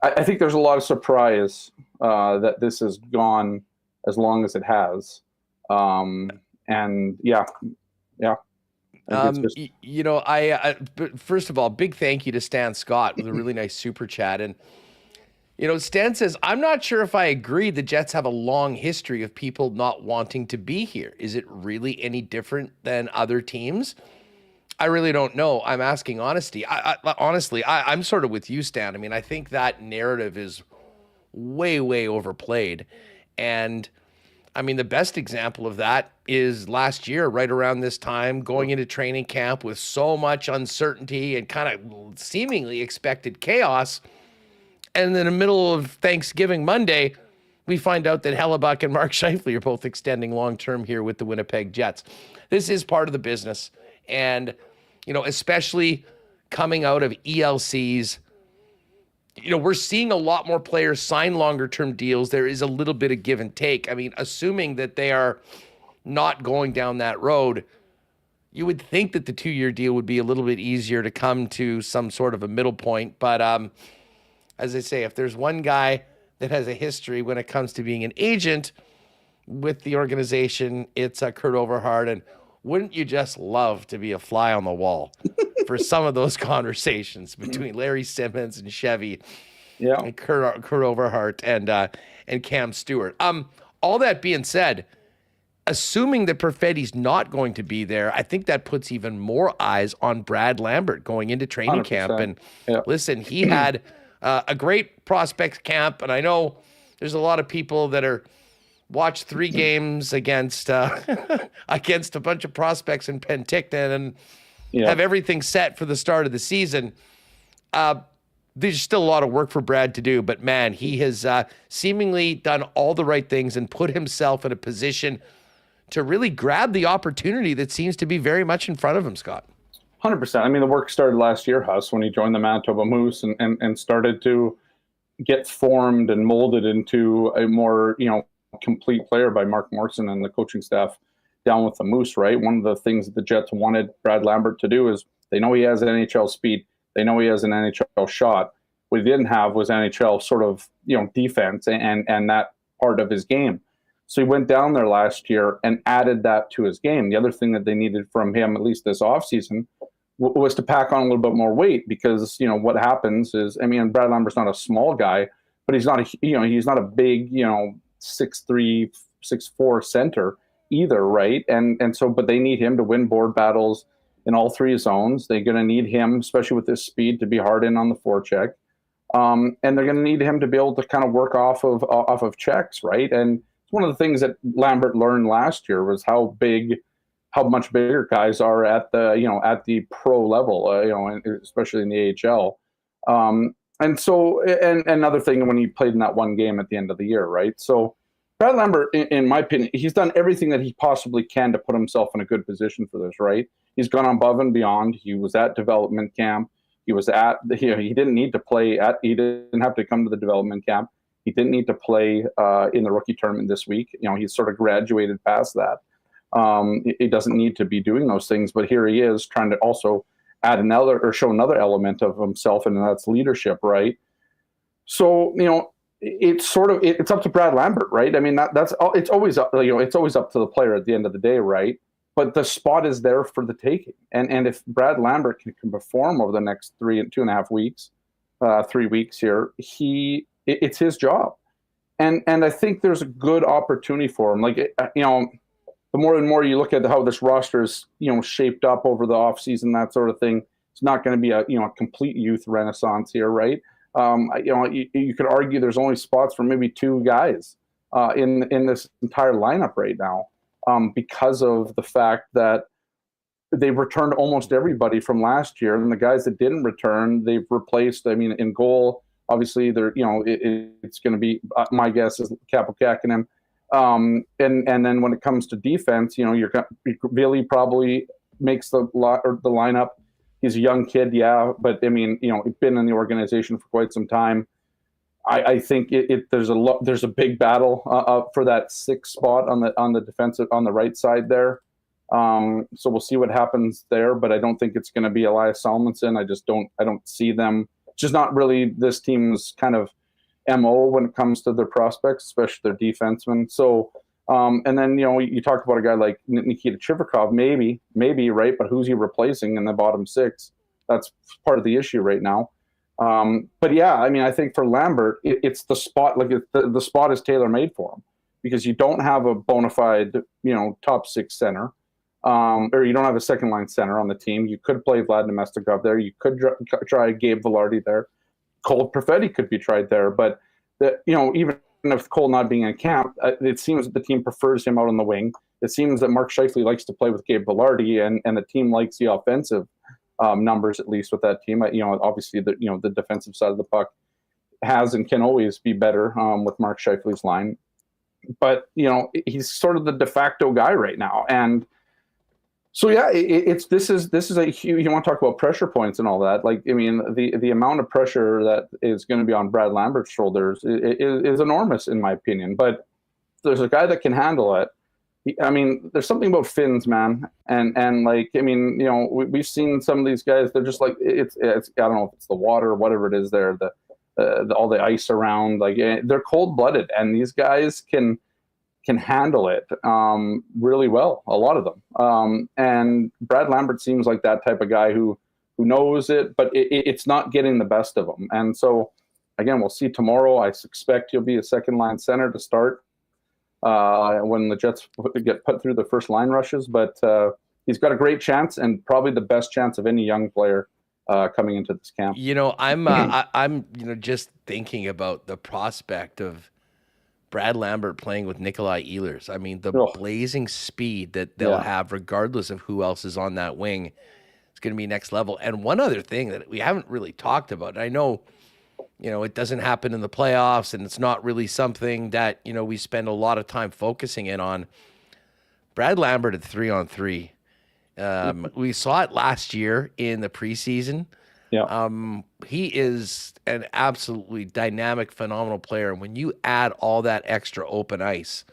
I think there's a lot of surprise that this has gone as long as it has. And yeah. But first of all, big thank you to Stan Scott with a really nice super chat. And, Stan says, I'm not sure if I agree the Jets have a long history of people not wanting to be here. Is it really any different than other teams? I really don't know. I'm asking honesty. Honestly, I'm sort of with you, Stan. I mean, I think that narrative is way, way overplayed. And I mean, the best example of that is last year, right around this time, going into training camp with so much uncertainty and kind of seemingly expected chaos. And in the middle of Thanksgiving Monday, we find out that Hellebuyck and Mark Scheifele are both extending long-term here with the Winnipeg Jets. This is part of the business. And, especially coming out of ELCs, we're seeing a lot more players sign longer-term deals. There is a little bit of give and take. I mean, assuming that they are not going down that road, you would think that the 2-year deal would be a little bit easier to come to some sort of a middle point. But as I say, if there's one guy that has a history when it comes to being an agent with the organization, it's Kurt Overhart. And wouldn't you just love to be a fly on the wall for some of those conversations between Larry Simmons and Chevy, and Kurt Overhart and Cam Stewart? All that being said, assuming that Perfetti's not going to be there, I think that puts even more eyes on Brad Lambert going into training 100%. Camp. And listen, he had a great prospects camp, and I know there's a lot of people that are watched 3 games against against a bunch of prospects in Penticton and have everything set for the start of the season. There's still a lot of work for Brad to do, but man, he has seemingly done all the right things and put himself in a position to really grab the opportunity that seems to be very much in front of him, Scott. 100%. I mean, the work started last year, Huss, when he joined the Manitoba Moose and started to get formed and molded into a more, complete player by Mark Morrison and the coaching staff down with the Moose, right? One of the things that the Jets wanted Brad Lambert to do is they know he has NHL speed. They know he has an NHL shot. What he didn't have was NHL sort of, defense and that part of his game. So he went down there last year and added that to his game. The other thing that they needed from him, at least this offseason, was to pack on a little bit more weight because, what happens is, I mean, Brad Lambert's not a small guy, but he's not a big, 6'3", 6'4" center either, right? And so, but they need him to win board battles in all 3 zones. They're going to need him, especially with his speed, to be hard in on the forecheck. And they're going to need him to be able to kind of work off of checks, right? And it's one of the things that Lambert learned last year was how big how much bigger guys are at the pro level, and especially in the AHL. And so, and another thing, when he played in that one game at the end of the year, right? So Brad Lambert, in my opinion, he's done everything that he possibly can to put himself in a good position for this, right? He's gone above and beyond. He was at development camp. He didn't need to play he didn't have to come to the development camp. He didn't need to play in the rookie tournament this week. He's sort of graduated past that. He doesn't need to be doing those things, but here he is trying to also add show another element of himself, and that's leadership, right? So, it's up to Brad Lambert, right? I mean, it's always up to the player at the end of the day, right? But the spot is there for the taking, and if Brad Lambert can perform over the next 2.5 weeks, 3 weeks here, it's his job, and I think there's a good opportunity for him. The more and more you look at how this roster is, shaped up over the offseason, that sort of thing, it's not going to be a complete youth renaissance here, right? You could argue there's only spots for maybe 2 guys in this entire lineup right now, because of the fact that they've returned almost everybody from last year, and the guys that didn't return, they've replaced. I mean, in goal, obviously, it's going to be, my guess is Capo Kakinen. And then when it comes to defense, Billy probably makes the lineup. He's a young kid, yeah, but I mean, he's been in the organization for quite some time. I think there's a big battle for that 6th spot on the defensive, on the right side there. So we'll see what happens there, but I don't think it's going to be Elias Salmonson. I don't see them. It's just not really this team's kind of MO when it comes to their prospects, especially their defensemen. So, and then, you talk about a guy like Nikita Chivrikov, maybe, right? But who's he replacing in the bottom 6? That's part of the issue right now. But yeah, I mean, I think for Lambert, it's the spot, the spot is tailor-made for him, because you don't have a bona fide, top 6 center, or you don't have a second-line center on the team. You could play Vlad Nemestikov there. You could try Gabe Vilardi there. Cole Perfetti could be tried there, but even if Cole not being in camp, it seems that the team prefers him out on the wing. It seems that Mark Scheifele likes to play with Gabe Vilardi, and the team likes the offensive numbers, at least with that team. Obviously the defensive side of the puck has and can always be better with Mark Scheifele's line, but he's sort of the de facto guy right now, and. So yeah, this is a huge. You want to talk about pressure points and all that? Like, I mean, the amount of pressure that is going to be on Brad Lambert's shoulders is enormous, in my opinion. But there's a guy that can handle it. I mean, there's something about Finns, man, and like, I mean, we've seen some of these guys. They're just like it's I don't know if it's the water or whatever it is there, all the ice around. Like, they're cold-blooded, and these guys can handle it really well, a lot of them. And Brad Lambert seems like that type of guy who knows it, but it's not getting the best of him. And so, again, we'll see tomorrow. I suspect he'll be a second-line center to start when the Jets get put through the first line rushes. But he's got a great chance, and probably the best chance of any young player coming into this camp. I'm just thinking about the prospect of Brad Lambert playing with Nikolai Ehlers. I mean, the blazing speed that they'll have, regardless of who else is on that wing, is going to be next level. And one other thing that we haven't really talked about, and I know, it doesn't happen in the playoffs, and it's not really something that, we spend a lot of time focusing in on. Brad Lambert at 3-on-3. We saw it last year in the preseason. Yeah. He is an absolutely dynamic, phenomenal player. And when you add all that extra open ice,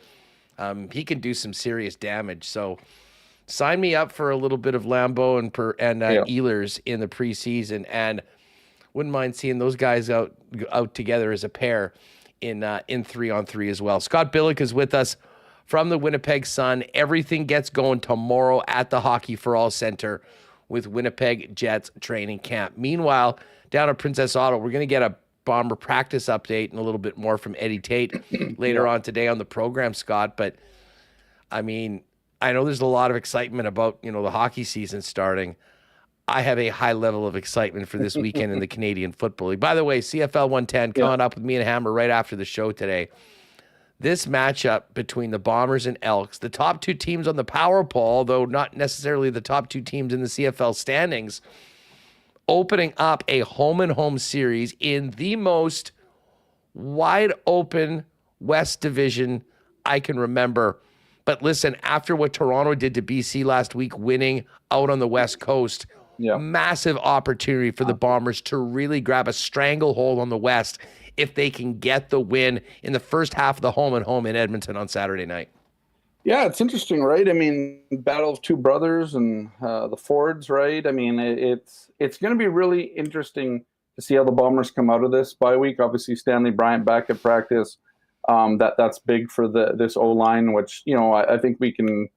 he can do some serious damage. So sign me up for a little bit of Lambeau and Ehlers in the preseason, and wouldn't mind seeing those guys out together as a pair in 3-on-3 as well. Scott Billeck is with us from the Winnipeg Sun. Everything gets going tomorrow at the Hockey for All Center with Winnipeg Jets training camp. Meanwhile, down at Princess Auto, we're going to get a Bomber practice update and a little bit more from Eddie Tait later on today on the program, Scott. But, I mean, I know there's a lot of excitement about, the hockey season starting. I have a high level of excitement for this weekend in the Canadian Football League. By the way, CFL 110 coming up with me and Hammer right after the show today. this matchup between the Bombers and Elks, the top two teams on the power poll, though not necessarily the top two teams in the CFL standings, opening up a home-and-home series in the most wide-open West Division I can remember. But listen, after what Toronto did to BC last week, winning out on the West Coast, massive opportunity for the Bombers to really grab a stranglehold on the West if they can get the win in the first half of the home-and-home in Edmonton on Saturday night. Yeah, it's interesting, right? I mean, battle of two brothers and the Fords, right? I mean, it's going to be really interesting to see how the Bombers come out of this bye week. Obviously, Stanley Bryant back at practice. That's big for this O-line, which, I think we can,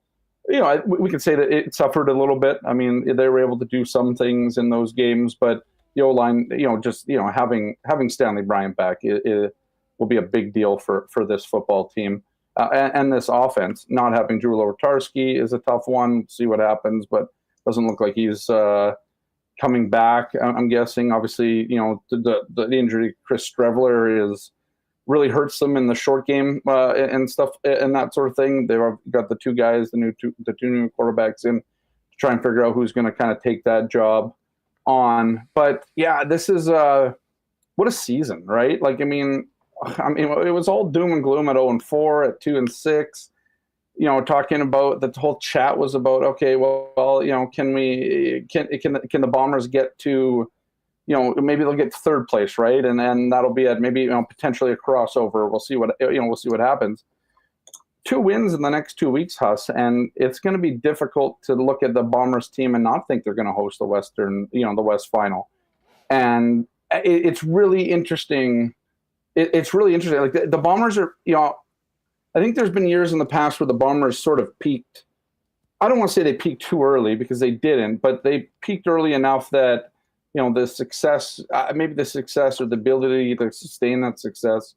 we can say that it suffered a little bit. I mean, they were able to do some things in those games, but the O-line, having Stanley Bryant back, it will be a big deal for this football team. And this offense, not having Drew Lotarski is a tough one. See what happens, but doesn't look like he's coming back. I'm guessing, obviously, the injury to Chris Streveler really hurts them in the short game and stuff and that sort of thing. They've got the two guys, the two new quarterbacks in to try and figure out who's going to kind of take that job on. But yeah, this is what a season, right? Like, I mean, it was all doom and gloom at 0-4, at 2-6. Talking about the whole chat was about, okay, well, can the Bombers get to, maybe they'll get to third place, right? And then that'll be at maybe potentially a crossover. We'll see what happens. 2 wins in the next 2 weeks, Huss, and it's going to be difficult to look at the Bombers team and not think they're going to host the the West Final. And it's really interesting. It's really interesting. Like the Bombers are, I think there's been years in the past where the Bombers sort of peaked. I don't want to say they peaked too early because they didn't, but they peaked early enough that, the success, maybe the success or the ability to sustain that success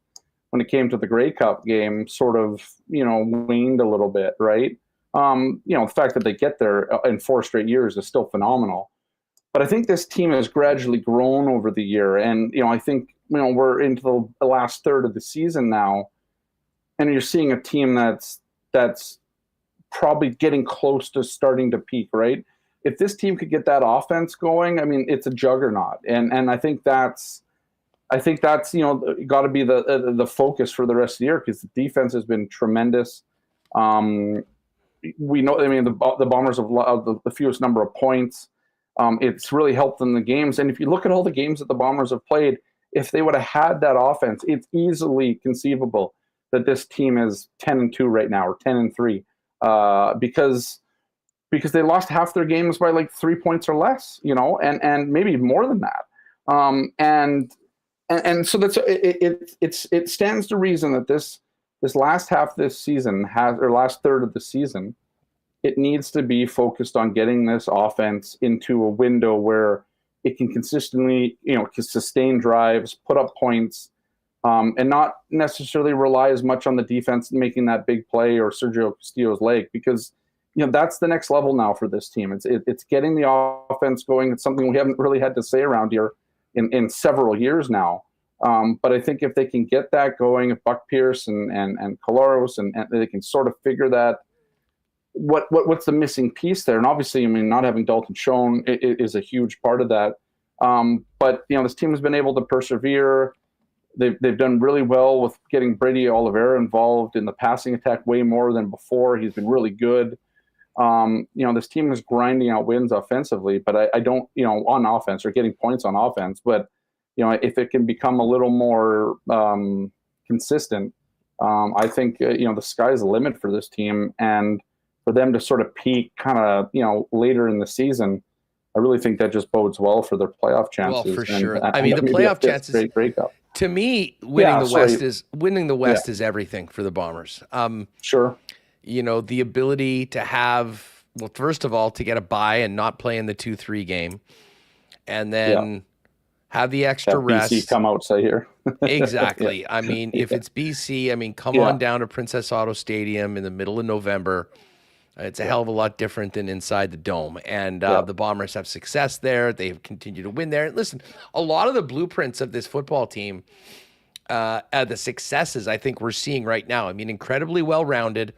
when it came to the Grey Cup game sort of, waned a little bit, right? The fact that they get there in 4 straight years is still phenomenal. But I think this team has gradually grown over the year. And, I think, we're into the last third of the season now, and you're seeing a team that's probably getting close to starting to peak, right? If this team could get that offense going, I mean, it's a juggernaut. And I think that's got to be the focus for the rest of the year, because the defense has been tremendous. We know, I mean, the Bombers have the fewest number of points. It's really helped them in the games. And if you look at all the games that the Bombers have played, if they would have had that offense, it's easily conceivable that this team is 10-2 right now, or 10-3, because they lost half their games by like 3 points or less, and maybe more than that. And so that's it stands to reason that this last half of this season last third of the season, it needs to be focused on getting this offense into a window where it can consistently, sustain drives, put up points, and not necessarily rely as much on the defense making that big play or Sergio Castillo's leg, because that's the next level now for this team. It's getting the offense going. It's something we haven't really had to say around here in several years now. But I think if they can get that going, if Buck Pierce and Coloros and they can sort of figure that, what's the missing piece there? And obviously, I mean, not having Dalton Schoen is a huge part of that. But this team has been able to persevere. They've done really well with getting Brady Oliveira involved in the passing attack way more than before. He's been really good. This team is grinding out wins offensively, but I don't, on offense, or getting points on offense. But, if it can become a little more consistent, I think, the sky's the limit for this team. And for them to sort of peak kind of, later in the season, I really think that just bodes well for their playoff chances. Well, for sure. I mean, the playoff chances, great cup. To me, winning the West is everything for the Bombers. Sure. The ability to have, well, first of all, to get a bye and not play in the 2-3 game, and then have the extra rest. BC come out, say here. Exactly. I mean, if it's BC, I mean, come on down to Princess Auto Stadium in the middle of November. It's a hell of a lot different than inside the Dome. And the Bombers have success there. They've continued to win there. And listen, a lot of the blueprints of this football team the successes I think we're seeing right now. I mean, incredibly well-rounded.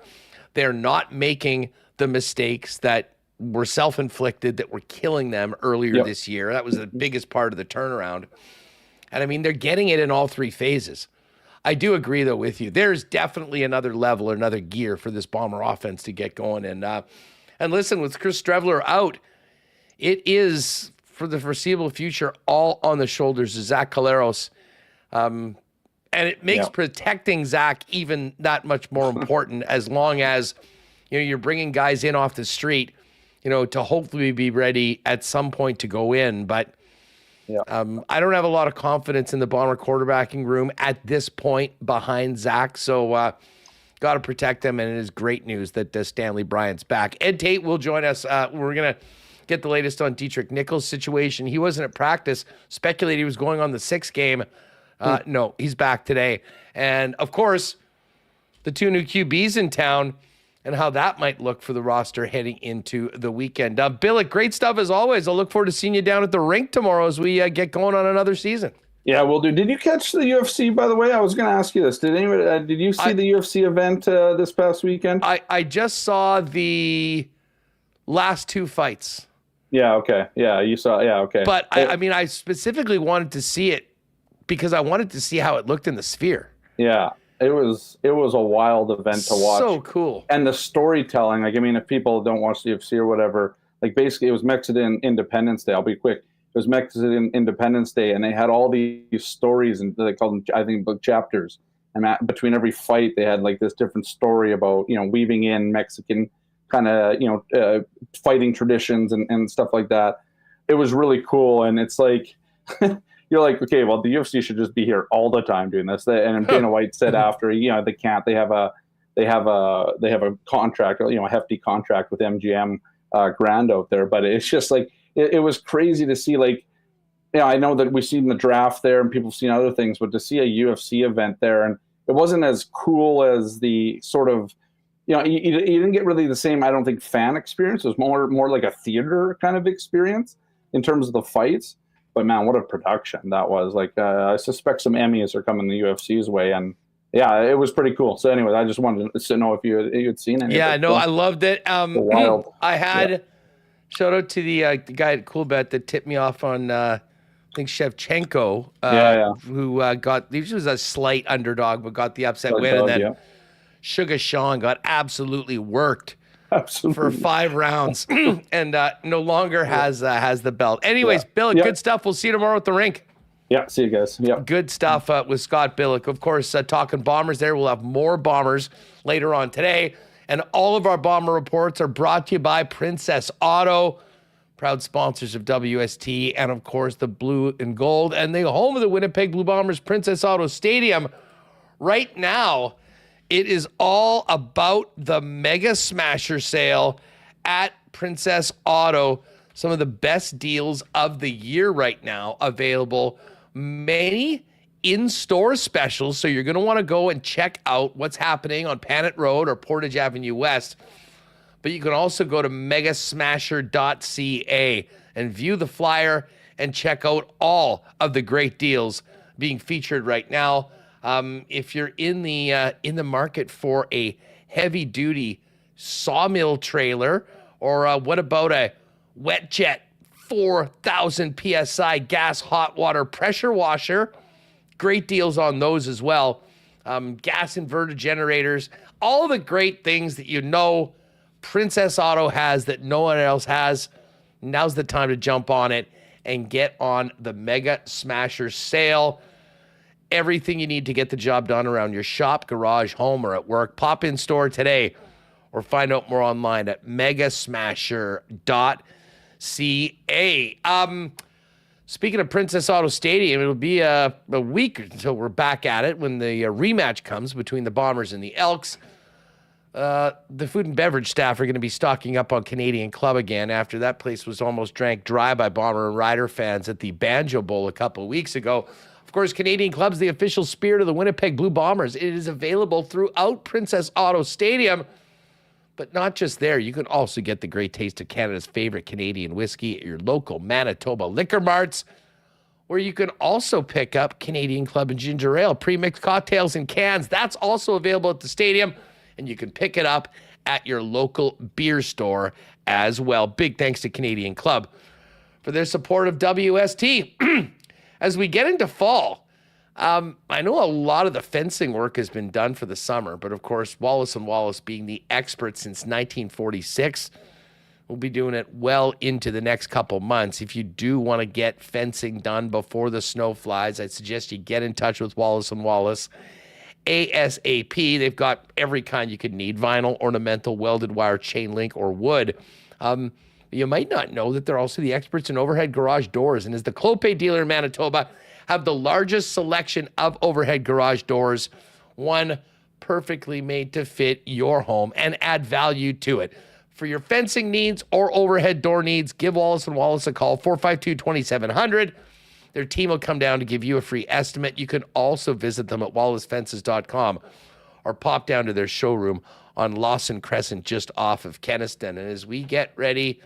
They're not making the mistakes that were self-inflicted that were killing them earlier this year. That was the biggest part of the turnaround. And I mean, they're getting it in all three phases. I do agree, though, with you. There's definitely another level or another gear for this Bomber offense to get going. And listen, with Chris Streveler out, it is, for the foreseeable future, all on the shoulders of Zach Collaros. And it makes protecting Zach even that much more important, as long as you're bringing guys in off the street, to hopefully be ready at some point to go in. But I don't have a lot of confidence in the Bomber quarterbacking room at this point behind Zach. So got to protect them. And it is great news that Stanley Bryant's back. Ed Tait will join us. We're going to get the latest on Dietrich Nichols' situation. He wasn't at practice. Speculated he was going on the 6th game. No, he's back today. And, of course, the 2 new QBs in town and how that might look for the roster heading into the weekend. Billeck, great stuff as always. I'll look forward to seeing you down at the rink tomorrow as we get going on another season. Yeah, we'll do. Did you catch the UFC, by the way? I was going to ask you this. Did you see the UFC event this past weekend? I just saw the last 2 fights. Yeah, okay. Yeah, you saw. Yeah, okay. But, I specifically wanted to see it because I wanted to see how it looked in the Sphere. Yeah. It was a wild event to watch. So cool. And the storytelling, if people don't watch the UFC or whatever, basically it was Mexican Independence Day. I'll be quick. It was Mexican Independence Day, and they had all these stories, and they called them, I think, book chapters. And between every fight, they had this different story about, weaving in Mexican kind of, fighting traditions and stuff like that. It was really cool. And it's like, you're like, okay, well, the UFC should just be here all the time doing this. And Dana White said after, they can't. They have a contract, a hefty contract with MGM Grand out there. But it's just it was crazy to see. I know that we've seen the draft there and people have seen other things, but to see a UFC event there, and it wasn't as cool as the sort of, you didn't get really the same, I don't think, fan experience. It was more like a theater kind of experience in terms of the fights. But man, what a production that was! I suspect some Emmys are coming the UFC's way, and yeah, it was pretty cool. So, anyways, I just wanted to know if you'd seen it. Yeah, no, I loved it. Wild. I had shout out to the guy at Coolbet that tipped me off on I think Shevchenko, who got, he was a slight underdog, but got the upset win, and then Sugar Sean got absolutely worked. For 5 rounds and no longer has the belt. Anyways, Billeck, good stuff. We'll see you tomorrow at the rink. Yeah, see you guys. Yeah, good stuff with Scott Billeck. Of course, talking Bombers there. We'll have more Bombers later on today. And all of our Bomber reports are brought to you by Princess Auto, proud sponsors of WST and, of course, the Blue and Gold. And the home of the Winnipeg Blue Bombers, Princess Auto Stadium. Right now, it is all about the Mega Smasher sale at Princess Auto. Some of the best deals of the year right now available. Many in-store specials, so you're going to want to go and check out what's happening on Panet Road or Portage Avenue West. But you can also go to megasmasher.ca and view the flyer and check out all of the great deals being featured right now. If you're in the market for a heavy duty sawmill trailer, or what about a wet jet 4,000 PSI gas hot water pressure washer? Great deals on those as well. Gas inverter generators, all the great things that Princess Auto has that no one else has. Now's the time to jump on it and get on the Mega Smasher sale. Everything you need to get the job done around your shop, garage, home, or at work. Pop in store today or find out more online at megasmasher.ca. Speaking of Princess Auto Stadium, it'll be a week until we're back at it when the rematch comes between the Bombers and the Elks. The food and beverage staff are going to be stocking up on Canadian Club again after that place was almost drank dry by Bomber and Rider fans at the Banjo Bowl a couple of weeks ago. Of course, Canadian Club's the official spirit of the Winnipeg Blue Bombers. It is available throughout Princess Auto Stadium, but not just there. You can also get the great taste of Canada's favorite Canadian whiskey at your local Manitoba liquor marts. where you can also pick up Canadian Club and Ginger Ale, pre-mixed cocktails in cans. That's also available at the stadium, and you can pick it up at your local beer store as well. Big thanks to Canadian Club for their support of WST. As we get into fall, I know a lot of the fencing work has been done for the summer, but of course, Wallace & Wallace being the experts since 1946, will be doing it well into the next couple months. If you do want to get fencing done before the snow flies, I'd suggest you get in touch with Wallace & Wallace ASAP. They've got every kind you could need: vinyl, ornamental, welded wire, chain link, or wood. You might not know that they're also the experts in overhead garage doors, and as the Clopay dealer in Manitoba, have the largest selection of overhead garage doors, one perfectly made to fit your home and add value to it. For your fencing needs or overhead door needs, give Wallace & Wallace a call, 452-2700. Their team will come down to give you a free estimate. You can also visit them at wallacefences.com or pop down to their showroom on Lawson Crescent just off of Kenniston. And as we get ready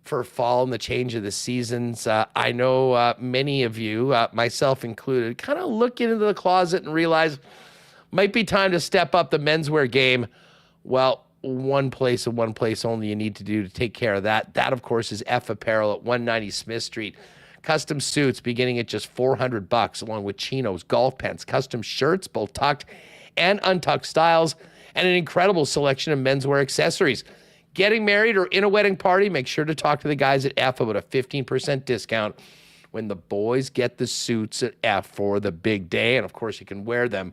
for fall and the change of the seasons, I know many of you, myself included, kind of look into the closet and realize might be time to step up the menswear game. Well, one place and one place only you need to do to take care of that. That, of course, is F Apparel at 190 Smith Street. Custom suits beginning at just $400, along with chinos, golf pants, custom shirts, both tucked and untucked styles, and an incredible selection of menswear accessories. Getting married or in a wedding party, make sure to talk to the guys at F about a 15% discount when the boys get the suits at F for the big day. And, of course, you can wear them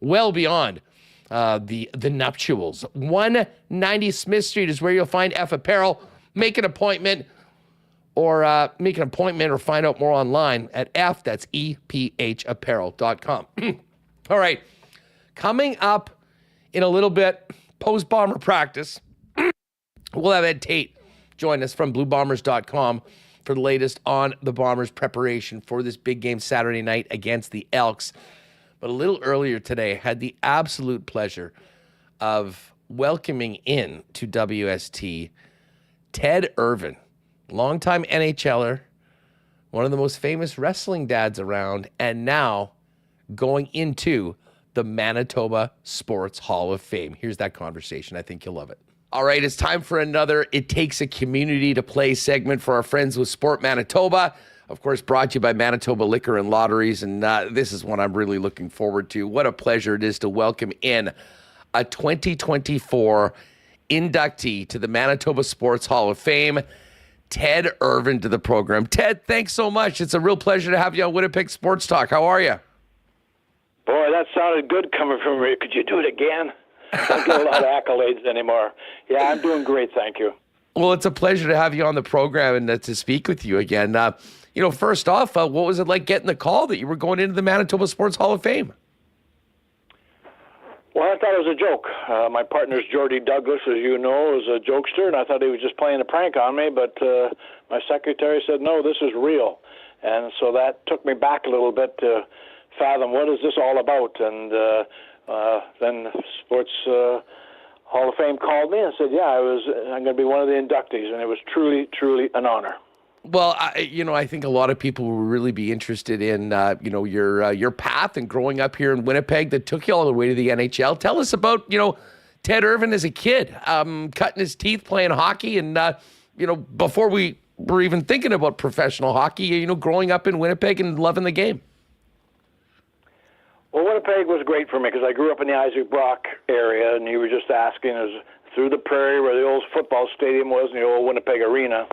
well beyond the nuptials. 190 Smith Street is where you'll find F Apparel. Make an appointment or find out more online at F, that's EPHapparel.com. All right, coming up in a little bit, post-Bomber practice, we'll have Ed Tait join us from BlueBombers.com for the latest on the Bombers' preparation for this big game Saturday night against the Elks. But a little earlier today, I had the absolute pleasure of welcoming in to WST Ted Irvine, longtime NHLer, one of the most famous wrestling dads around, and now going into the Manitoba Sports Hall of Fame. Here's that conversation. I think you'll love it. All right, it's time for another It Takes a Community to Play segment for our friends with Sport Manitoba. Of course, brought to you by Manitoba Liquor and Lotteries, and this is one I'm really looking forward to. What a pleasure it is to welcome in a 2024 inductee to the Manitoba Sports Hall of Fame, Ted Irvine, to the program. Ted, thanks so much. It's a real pleasure to have you on Winnipeg Sports Talk. How are you? Boy, that sounded good coming from me. Could you do it again? I don't get a lot of accolades anymore. Yeah, I'm doing great, thank you. Well, it's a pleasure to have you on the program and to speak with you again. First off, what was it like getting the call that you were going into the Manitoba Sports Hall of Fame? Well, I thought it was a joke. My partner's Jordy Douglas, as you know, is a jokester, and I thought he was just playing a prank on me, but my secretary said, no, this is real. And so that took me back a little bit to fathom what is this all about. And then the Sports Hall of Fame called me and said, I'm going to be one of the inductees, and it was truly, truly an honor. Well, I think a lot of people will really be interested in, your path and growing up here in Winnipeg that took you all the way to the NHL. Tell us about, Ted Irvine as a kid, cutting his teeth playing hockey, and before we were even thinking about professional hockey, growing up in Winnipeg and loving the game. Well, Winnipeg was great for me because I grew up in the Isaac Brock area, and you were just asking, it was through the prairie where the old football stadium was in the old Winnipeg Arena.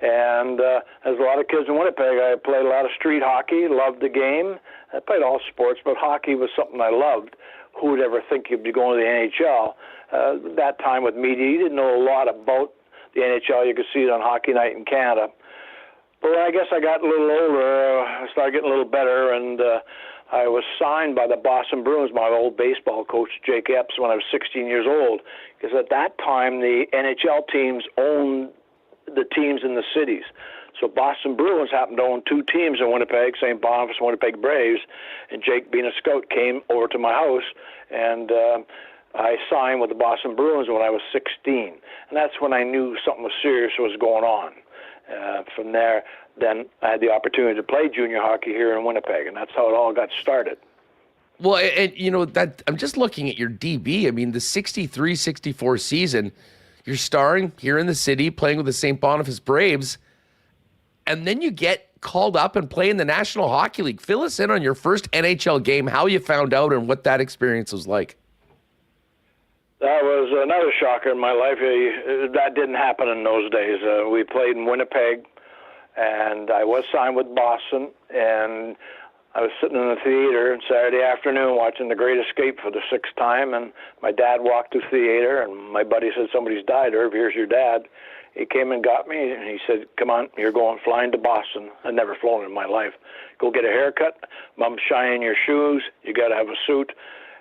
And as a lot of kids in Winnipeg, I played a lot of street hockey, loved the game. I played all sports, but hockey was something I loved. Who would ever think you'd be going to the NHL? That time with media, you didn't know a lot about the NHL. You could see it on Hockey Night in Canada. But I guess I got a little older. I started getting a little better, and I was signed by the Boston Bruins, my old baseball coach, Jake Epps, when I was 16 years old. Because at that time, the NHL teams owned the teams in the cities. So Boston Bruins happened to own two teams in Winnipeg, St. Boniface and Winnipeg Braves, and Jake, being a scout, came over to my house, and I signed with the Boston Bruins when I was 16. And that's when I knew something was serious was going on. From there, then I had the opportunity to play junior hockey here in Winnipeg, and that's how it all got started. Well, and that I'm just looking at your DB. I mean, the 63-64 season, you're starring here in the city, playing with the St. Boniface Braves, and then you get called up and play in the National Hockey League. Fill us in on your first NHL game, how you found out, and what that experience was like. That was another shocker in my life. That didn't happen in those days. We played in Winnipeg, and I was signed with Boston, and I was sitting in the theater Saturday afternoon watching The Great Escape for the 6th time, and my dad walked through the theater, and my buddy said, "Somebody's died, Irv, here's your dad." He came and got me, and he said, "Come on, you're going flying to Boston." I'd never flown in my life. "Go get a haircut. Mom's shining your shoes. You got to have a suit."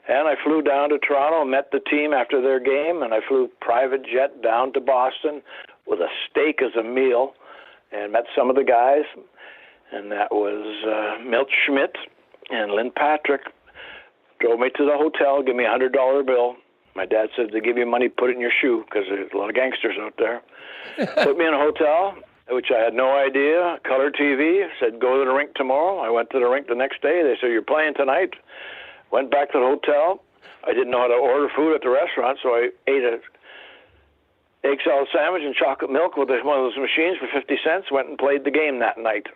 And I flew down to Toronto and met the team after their game, and I flew private jet down to Boston with a steak as a meal and met some of the guys. And that was Milt Schmidt and Lynn Patrick. Drove me to the hotel, give me a $100 bill. My dad said, "They give you money, put it in your shoe," because there's a lot of gangsters out there. Put me in a hotel, which I had no idea. Color TV, said, "Go to the rink tomorrow." I went to the rink the next day. They said, "You're playing tonight." Went back to the hotel. I didn't know how to order food at the restaurant, so I ate a egg salad sandwich and chocolate milk with one of those machines for 50 cents. Went and played the game that night.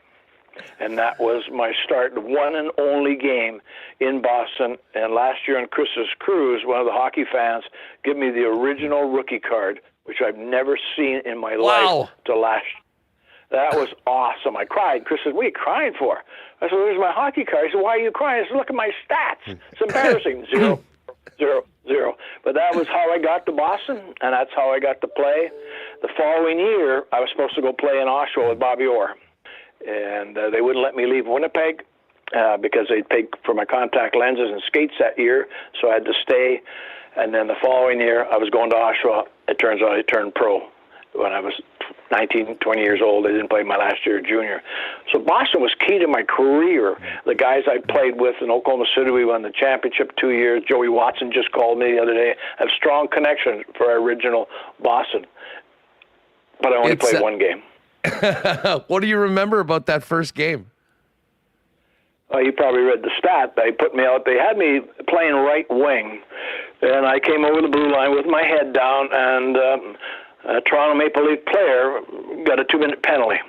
And that was my start, the one and only game in Boston. And last year on Chris's cruise, one of the hockey fans gave me the original rookie card, which I've never seen in my life till last year. That was awesome. I cried. Chris said, "What are you crying for?" I said, "Where's my hockey card?" He said, "Why are you crying?" I said, "Look at my stats. It's embarrassing." 0, 0, 0. But that was how I got to Boston, and that's how I got to play. The following year, I was supposed to go play in Oshawa with Bobby Orr. And they wouldn't let me leave Winnipeg because they'd paid for my contact lenses and skates that year, so I had to stay. And then the following year, I was going to Oshawa. It turns out I turned pro when I was 19, 20 years old. I didn't play my last year junior. So Boston was key to my career. The guys I played with in Oklahoma City, we won the championship 2 years. Joey Watson just called me the other day. I have strong connection for our original Boston. But I only played one game. What do you remember about that first game? You probably read the stat. They put me out. They had me playing right wing, and I came over the blue line with my head down, and a Toronto Maple Leaf player got a 2-minute penalty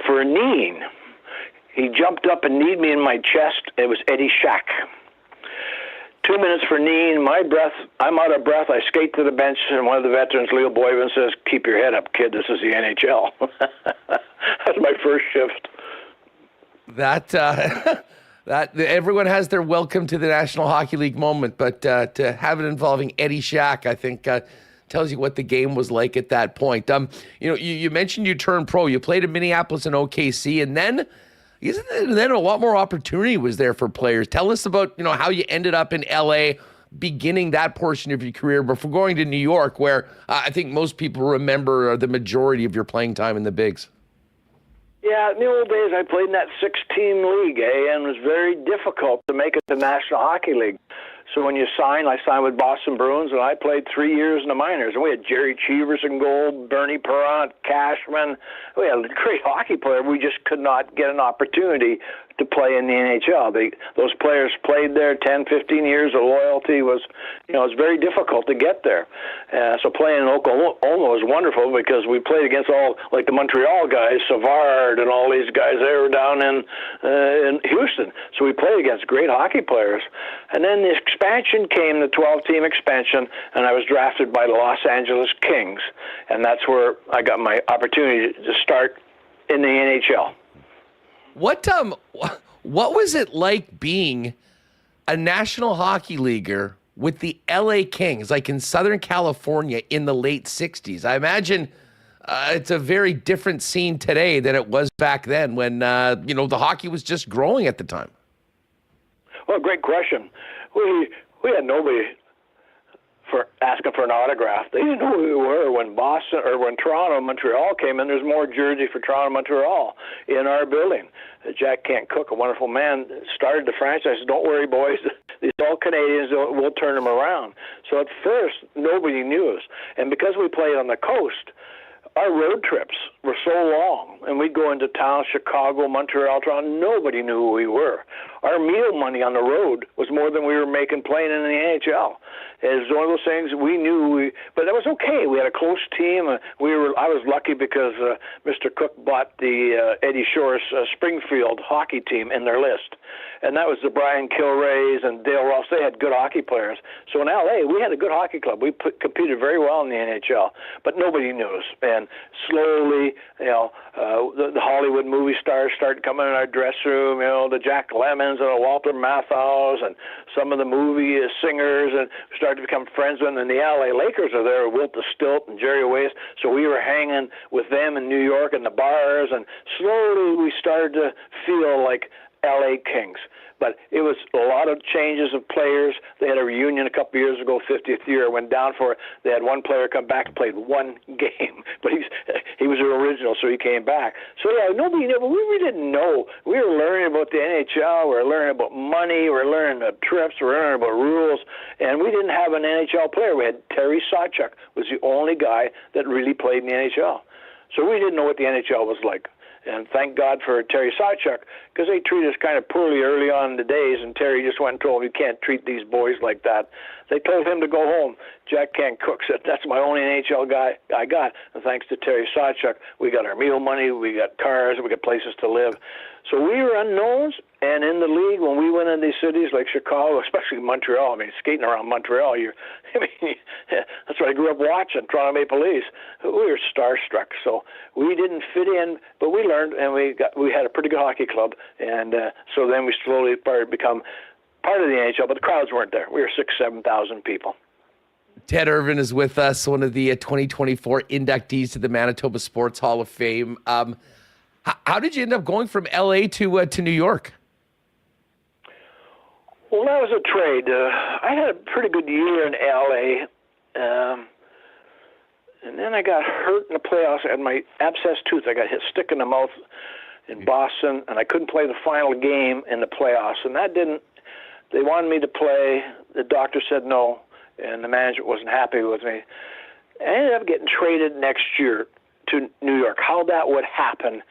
for a kneeing. He jumped up and kneed me in my chest. It was Eddie Shack. 2 minutes for kneeing, my breath, I'm out of breath. I skate to the bench, and one of the veterans, Leo Boyven, says, "Keep your head up, kid. This is the NHL." That's my first shift. That everyone has their welcome to the National Hockey League moment, but to have it involving Eddie Shack, I think tells you what the game was like at that point. You mentioned you turned pro. You played in Minneapolis and OKC, and then a lot more opportunity was there for players. Tell us about how you ended up in LA, beginning that portion of your career before going to New York, where I think most people remember the majority of your playing time in the bigs. Yeah, in the old days, I played in that 6-team league, and it was very difficult to make it to the National Hockey League. So when I signed with Boston Bruins, and I played 3 years in the minors. And we had Jerry Cheevers in goal, Bernie Perrant, Cashman. We had a great hockey player. We just could not get an opportunity to play in the NHL. Those players played there 10, 15 years. The loyalty was, it's very difficult to get there. So playing in Oklahoma was wonderful because we played against all, like the Montreal guys, Savard and all these guys. They were down in Houston. So we played against great hockey players. And then the expansion came, the 12-team expansion, and I was drafted by the Los Angeles Kings. And that's where I got my opportunity to start in the NHL. What was it like being a National Hockey Leaguer with the LA Kings, like in Southern California in the late 60s? I imagine it's a very different scene today than it was back then when, the hockey was just growing at the time. Well, great question. We had nobody for asking for an autograph. They didn't know who we were when Toronto and Montreal came in. There's more jersey for Toronto and Montreal in our building. Jack Kent Cook, a wonderful man, started the franchise. Don't worry, boys. These are all Canadians. We'll turn them around. So at first, nobody knew us. And because we played on the coast, our road trips were so long, and we'd go into town, Chicago, Montreal, Toronto. Nobody knew who we were. Our meal money on the road was more than we were making playing in the NHL. It was one of those things we knew, but that was okay. We had a close team. I was lucky because Mr. Cook bought the Eddie Shore's Springfield hockey team in their list. And that was the Brian Kilrays and Dale Ross. They had good hockey players. So in L.A., we had a good hockey club. We competed very well in the NHL, but nobody knew us. And slowly, the Hollywood movie stars started coming in our dressing room, the Jack Lemmons and the Walter Matthau's and some of the movie singers, and we started to become friends with them. And the L.A. Lakers are there, Wilt the Stilt and Jerry Ways. So we were hanging with them in New York in the bars, and slowly we started to feel like L.A. Kings. But it was a lot of changes of players. They had a reunion a couple years ago, 50th year. I went down for it. They had one player come back and played one game, but he was an original, so he came back. So yeah, nobody knew, but we really didn't know. We were learning about the NHL. We were learning about money. We were learning about trips. We were learning about rules, and we didn't have an NHL player. We had Terry Sawchuk was the only guy that really played in the NHL. So we didn't know what the NHL was like. And thank God for Terry Sawchuk, because they treated us kind of poorly early on in the days, and Terry just went and told him, you can't treat these boys like that. They told him to go home. Jack Kent Cook said, that's my only NHL guy I got. And thanks to Terry Sawchuk, we got our meal money, we got cars, we got places to live. So we were unknowns, and in the league, when we went in these cities like Chicago, especially Montreal, I mean, skating around Montreal, that's what I grew up watching, Toronto Maple Leafs. We were starstruck, so we didn't fit in, but we learned, and we had a pretty good hockey club, and so then we slowly started to become part of the NHL, but the crowds weren't there. We were 7,000 people. Ted Irvine is with us, one of the 2024 inductees to the Manitoba Sports Hall of Fame. How did you end up going from L.A. to New York? Well, that was a trade. I had a pretty good year in L.A., and then I got hurt in the playoffs. I had my abscess tooth. I got hit stick in the mouth in Boston, and I couldn't play the final game in the playoffs. And they wanted me to play. The doctor said no, and the management wasn't happy with me. I ended up getting traded next year to New York. How that would happen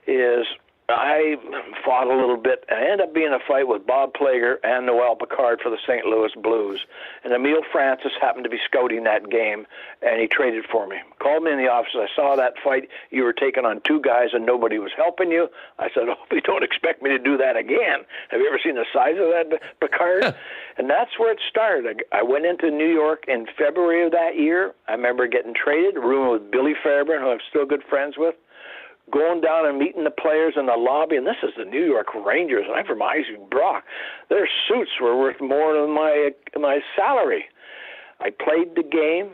is I fought a little bit, and I ended up being in a fight with Bob Plager and Noel Picard for the St. Louis Blues. And Emile Francis happened to be scouting that game, and he traded for me. Called me in the office. I saw that fight. You were taking on two guys, and nobody was helping you. I said, oh, you don't expect me to do that again. Have you ever seen the size of that Picard? And that's where it started. I went into New York in February of that year. I remember getting traded, rooming with Billy Fairbairn, who I'm still good friends with, going down and meeting the players in the lobby, and this is the New York Rangers, and I'm from Isaac Brock. Their suits were worth more than my salary. I played the game,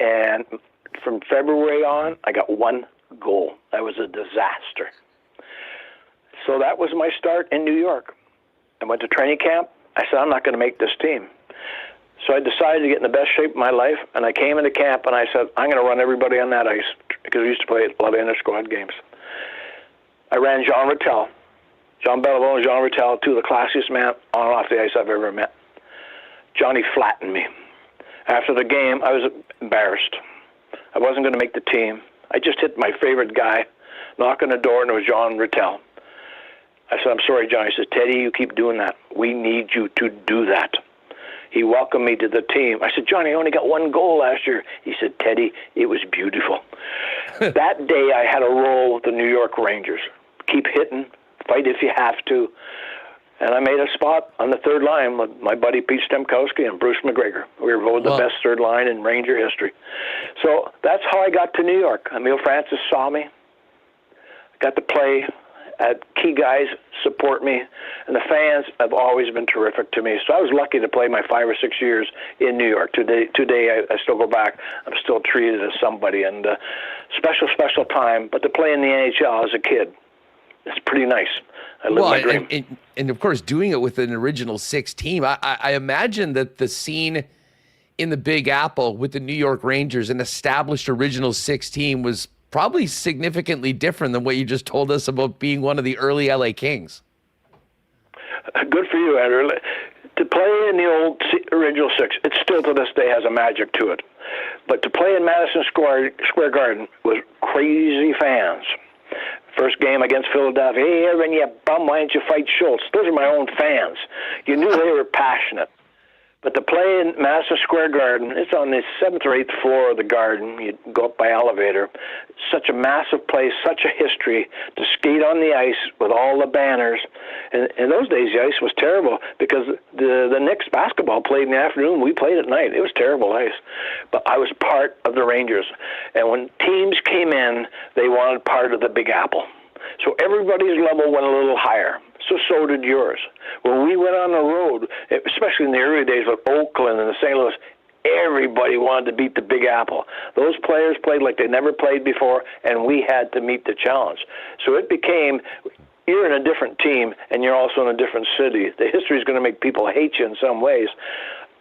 and from February on, I got one goal. That was a disaster. So that was my start in New York. I went to training camp. I said, I'm not going to make this team. So I decided to get in the best shape of my life, and I came into camp, and I said, I'm going to run everybody on that ice, because we used to play a lot of inter-squad games. I ran Jean Rattel, John Belleville and Jean Rattel, two of the classiest men on and off the ice I've ever met. Johnny flattened me. After the game, I was embarrassed. I wasn't going to make the team. I just hit my favorite guy, knocked on the door, and it was Jean Rattel. I said, I'm sorry, Johnny. He said, Teddy, you keep doing that. We need you to do that. He welcomed me to the team. I said, Johnny, I only got one goal last year. He said, Teddy, it was beautiful. That day I had a role with the New York Rangers. Keep hitting, fight if you have to. And I made a spot on the third line with my buddy Pete Stemkowski and Bruce McGregor. We were voted the best third line in Ranger history. So that's how I got to New York. Emile Francis saw me. Got to play. Had key guys support me, and the fans have always been terrific to me. So I was lucky to play my 5 or 6 years in New York. Today I still go back. I'm still treated as somebody, and special time. But to play in the NHL as a kid, it's pretty nice. I live my dream. And of course, doing it with an original six team, I imagine that the scene in the Big Apple with the New York Rangers, an established original six team, was probably significantly different than what you just told us about being one of the early LA Kings. Good for you, Andrew. To play in the old original six, it still to this day has a magic to it. But to play in Madison Square Garden was crazy fans. First game against Philadelphia, hey, Irvine, you bum, why don't you fight Schultz? Those are my own fans. You knew they were passionate. But to play in Madison Square Garden, it's on the 7th or 8th floor of the Garden. You go up by elevator. Such a massive place, such a history. To skate on the ice with all the banners. And in those days, the ice was terrible because the Knicks basketball played in the afternoon. We played at night. It was terrible ice. But I was part of the Rangers. And when teams came in, they wanted part of the Big Apple. So everybody's level went a little higher. So did yours. When we went on the road, especially in the early days with Oakland and the St. Louis, everybody wanted to beat the Big Apple. Those players played like they never played before, and we had to meet the challenge. So it became, you're in a different team, and you're also in a different city. The history is going to make people hate you in some ways.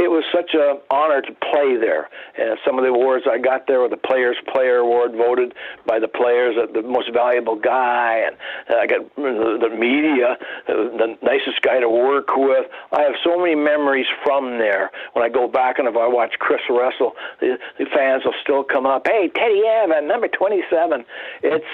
It was such an honor to play there. And some of the awards I got there were the Players' Player Award, voted by the players as the most valuable guy. And I got the media, the nicest guy to work with. I have so many memories from there. When I go back and if I watch Chris Russell, the fans will still come up, hey, Teddy Irvine, number 27. That's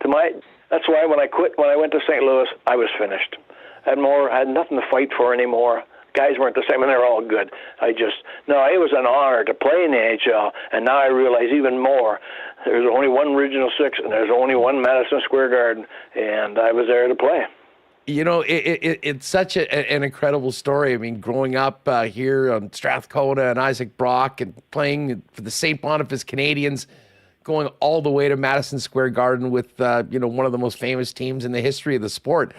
why when I went to St. Louis, I was finished. I had nothing to fight for anymore. Guys weren't the same, and they're all good. It was an honor to play in the NHL, and now I realize even more. There's only one Original Six, and there's only one Madison Square Garden, and I was there to play. You know, it's such an incredible story. I mean, growing up here on Strathcona and Isaac Brock and playing for the St. Boniface Canadiens, going all the way to Madison Square Garden with, one of the most famous teams in the history of the sport.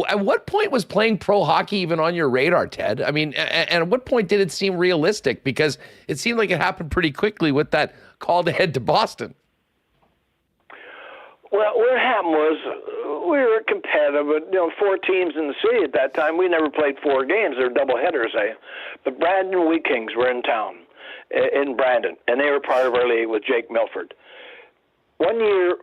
At what point was playing pro hockey even on your radar, Ted? I mean, and at what point did it seem realistic? Because it seemed like it happened pretty quickly with that call to head to Boston. Well, what happened was we were competitive, but 4 teams in the city at that time. We never played 4 games. They were double headers, But Brandon Wheat Kings were in town, in Brandon, and they were part of our league with Jake Milford. One year,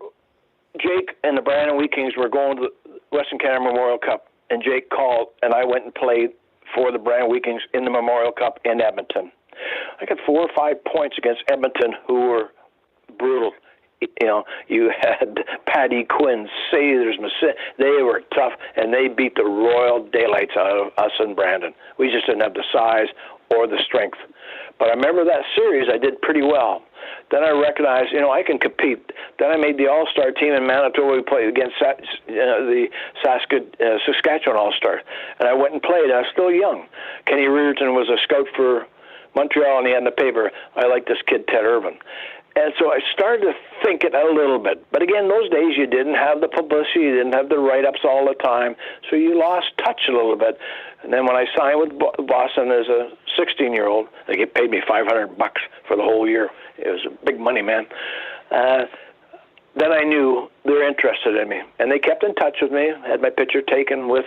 Jake and the Brandon Wheat Kings were going to the Western Canada Memorial Cup, and Jake called, and I went and played for the Brandon Wheat Kings in the Memorial Cup in Edmonton. I got 4 or 5 points against Edmonton, who were brutal. You had Paddy Quinn, Sathers, they were tough, and they beat the royal daylights out of us in Brandon. We just didn't have the size or the strength. But I remember that series, I did pretty well. Then I recognized, I can compete. Then I made the All-Star team in Manitoba. We played against the Saskatchewan All-Star. And I went and played. I was still young. Kenny Reardon was a scout for Montreal, and he had in the paper, I like this kid, Ted Irvine. And so I started to think it a little bit. But again, those days you didn't have the publicity, you didn't have the write-ups all the time, so you lost touch a little bit. And then when I signed with Boston as a 16-year-old, they paid me $500 for the whole year. It was big money, man. Then I knew they were interested in me, and they kept in touch with me. I had my picture taken with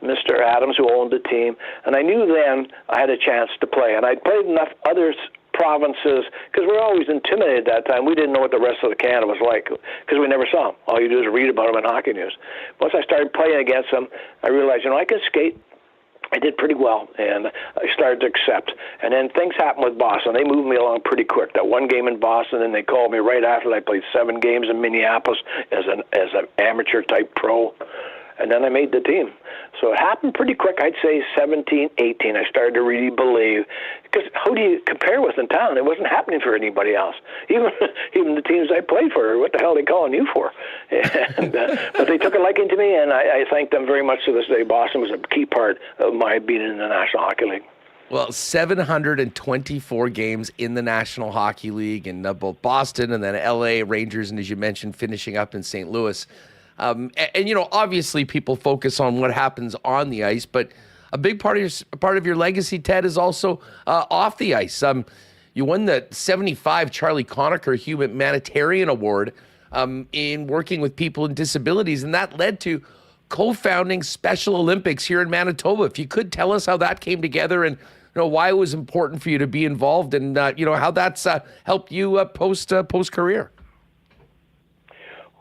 Mr. Adams, who owned the team, and I knew then I had a chance to play. And I'd played enough other provinces, because we were always intimidated at that time. We didn't know what the rest of the Canada was like, because we never saw them. All you do is read about them in hockey news. Once I started playing against them, I realized, I can skate. I did pretty well, and I started to accept. And then things happened with Boston. They moved me along pretty quick. That one game in Boston, and they called me right after that. I played 7 games in Minneapolis as an amateur-type pro, and then I made the team. So it happened pretty quick. I'd say 17, 18, I started to really believe. Because who do you compare with in town? It wasn't happening for anybody else. Even the teams I played for, what the hell are they calling you for? And, but they took a liking to me, and I thank them very much to this day. Boston was a key part of my being in the National Hockey League. Well, 724 games in the National Hockey League in both Boston and then LA Rangers, and as you mentioned, finishing up in St. Louis. And obviously people focus on what happens on the ice, but a big part of your legacy, Ted, is also off the ice. You won the 75 Charlie Conacher Humanitarian Award in working with people with disabilities, and that led to co-founding Special Olympics here in Manitoba. If you could tell us how that came together and why it was important for you to be involved, and how that's helped you post-career.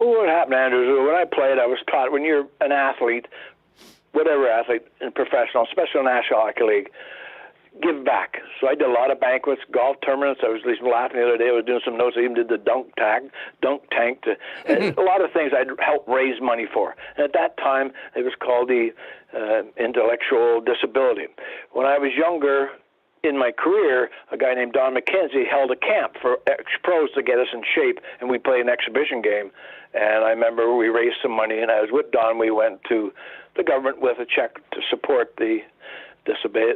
Well, what happened, Andrew, is when I played, I was taught when you're an athlete, whatever athlete in professional, especially National Hockey League, give back. So I did a lot of banquets, golf tournaments. I was at least laughing the other day. I was doing some notes. I even did the dunk tank, and a lot of things I'd help raise money for. And at that time, it was called the intellectual disability. When I was younger in my career, a guy named Don McKenzie held a camp for ex-pros to get us in shape, and we played an exhibition game. And I remember we raised some money, and I was with Don. We went to the government with a check to support the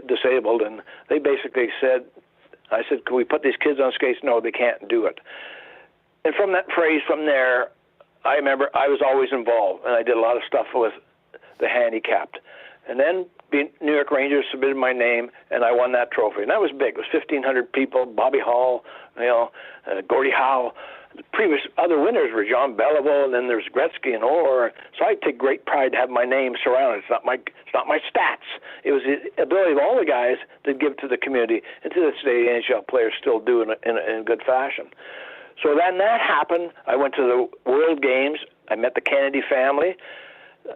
disabled, and they basically said, I said, can we put these kids on skates? No, they can't do it. And from that phrase, from there, I remember I was always involved, and I did a lot of stuff with the handicapped. And then New York Rangers submitted my name, and I won that trophy. And that was big. It was 1,500 people, Bobby Hall, Gordie Howe. The previous other winners were John Beliveau, and then there's Gretzky and Orr. So I take great pride to have my name surrounded. It's not my stats. It was the ability of all the guys to give to the community, and to this day, NHL players still do in a good fashion. So then that happened. I went to the World Games. I met the Kennedy family.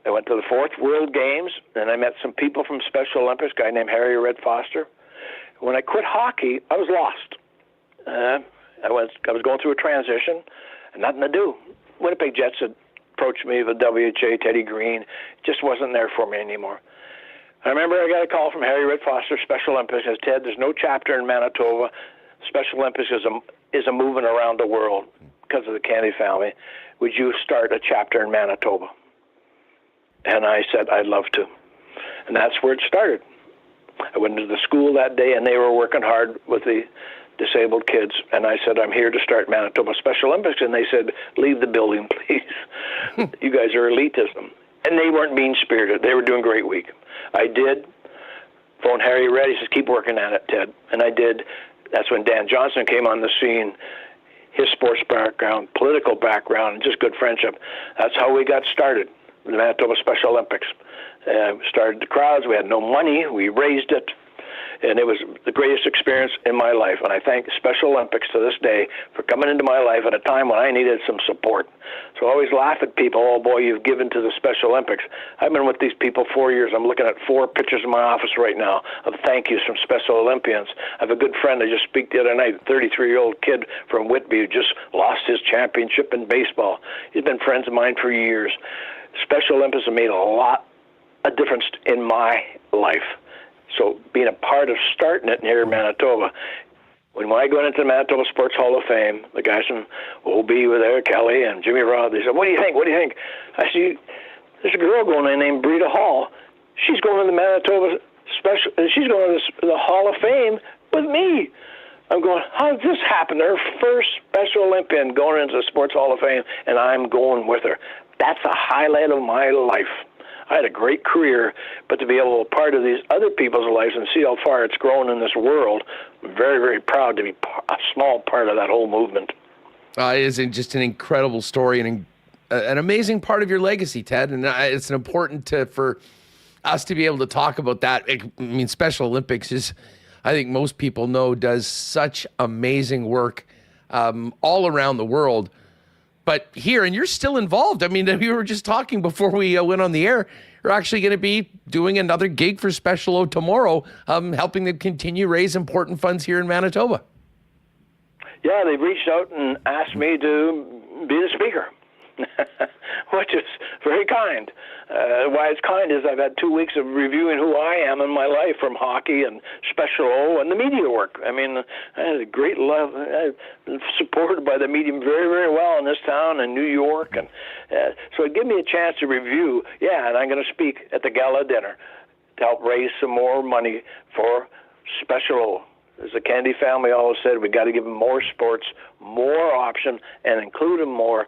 I went to the 4th World Games, and I met some people from Special Olympics, a guy named Harry Red Foster. When I quit hockey, I was lost. I was going through a transition, and nothing to do. Winnipeg Jets had approached me with WHA, Teddy Green. It just wasn't there for me anymore. I remember I got a call from Harry Red Foster, Special Olympics, says, Ted, there's no chapter in Manitoba. Special Olympics is a movement around the world because of the Kennedy family. Would you start a chapter in Manitoba? And I said, I'd love to. And that's where it started. I went to the school that day, and they were working hard with the disabled kids. And I said, I'm here to start Manitoba Special Olympics. And they said, leave the building, please. You guys are elitism. And they weren't mean-spirited. They were doing great week. I did. Phone Harry Red. He says, keep working at it, Ted. And I did. That's when Dan Johnson came on the scene. His sports background, political background, and just good friendship. That's how we got started. The Manitoba Special Olympics. Started the crowds. We had no money. We raised it. And it was the greatest experience in my life. And I thank Special Olympics to this day for coming into my life at a time when I needed some support. So I always laugh at people, oh boy, you've given to the Special Olympics. I've been with these people 4 years. I'm looking at 4 pictures in my office right now of thank yous from Special Olympians. I have a good friend I just speak the other night, a 33-year-old kid from Whitby who just lost his championship in baseball. He's been friends of mine for years. Special Olympics have made a difference in my life. So being a part of starting it here in Manitoba, when I went into the Manitoba Sports Hall of Fame, the guys from OB were there, Kelly and Jimmy Rod, they said, what do you think? What do you think? I said, there's a girl going in named Brita Hall. She's going to the Manitoba Special, she's going to the Hall of Fame with me. I'm going, how did this happen? Her first Special Olympian going into the Sports Hall of Fame, and I'm going with her. That's a highlight of my life. I had a great career, but to be able to be part of these other people's lives and see how far it's grown in this world, I'm very, very proud to be a small part of that whole movement. It is just an incredible story and an amazing part of your legacy, Ted. And it's important for us to be able to talk about that. I mean, Special Olympics is, I think most people know, does such amazing work all around the world. But here, and you're still involved. I mean, we were just talking before we went on the air. You're actually going to be doing another gig for Special O tomorrow, helping them continue raise important funds here in Manitoba. Yeah, they reached out and asked me to be the speaker, which is very kind. Why it's kind is I've had 2 weeks of reviewing who I am in my life from hockey and Special O and the media work. I mean, I had a great love. I've been supported by the media very, very well in this town and New York. And so it gave me a chance to review. Yeah, and I'm going to speak at the gala dinner to help raise some more money for Special O. As the Kennedy family always said, we got to give them more sports, more option, and include them more.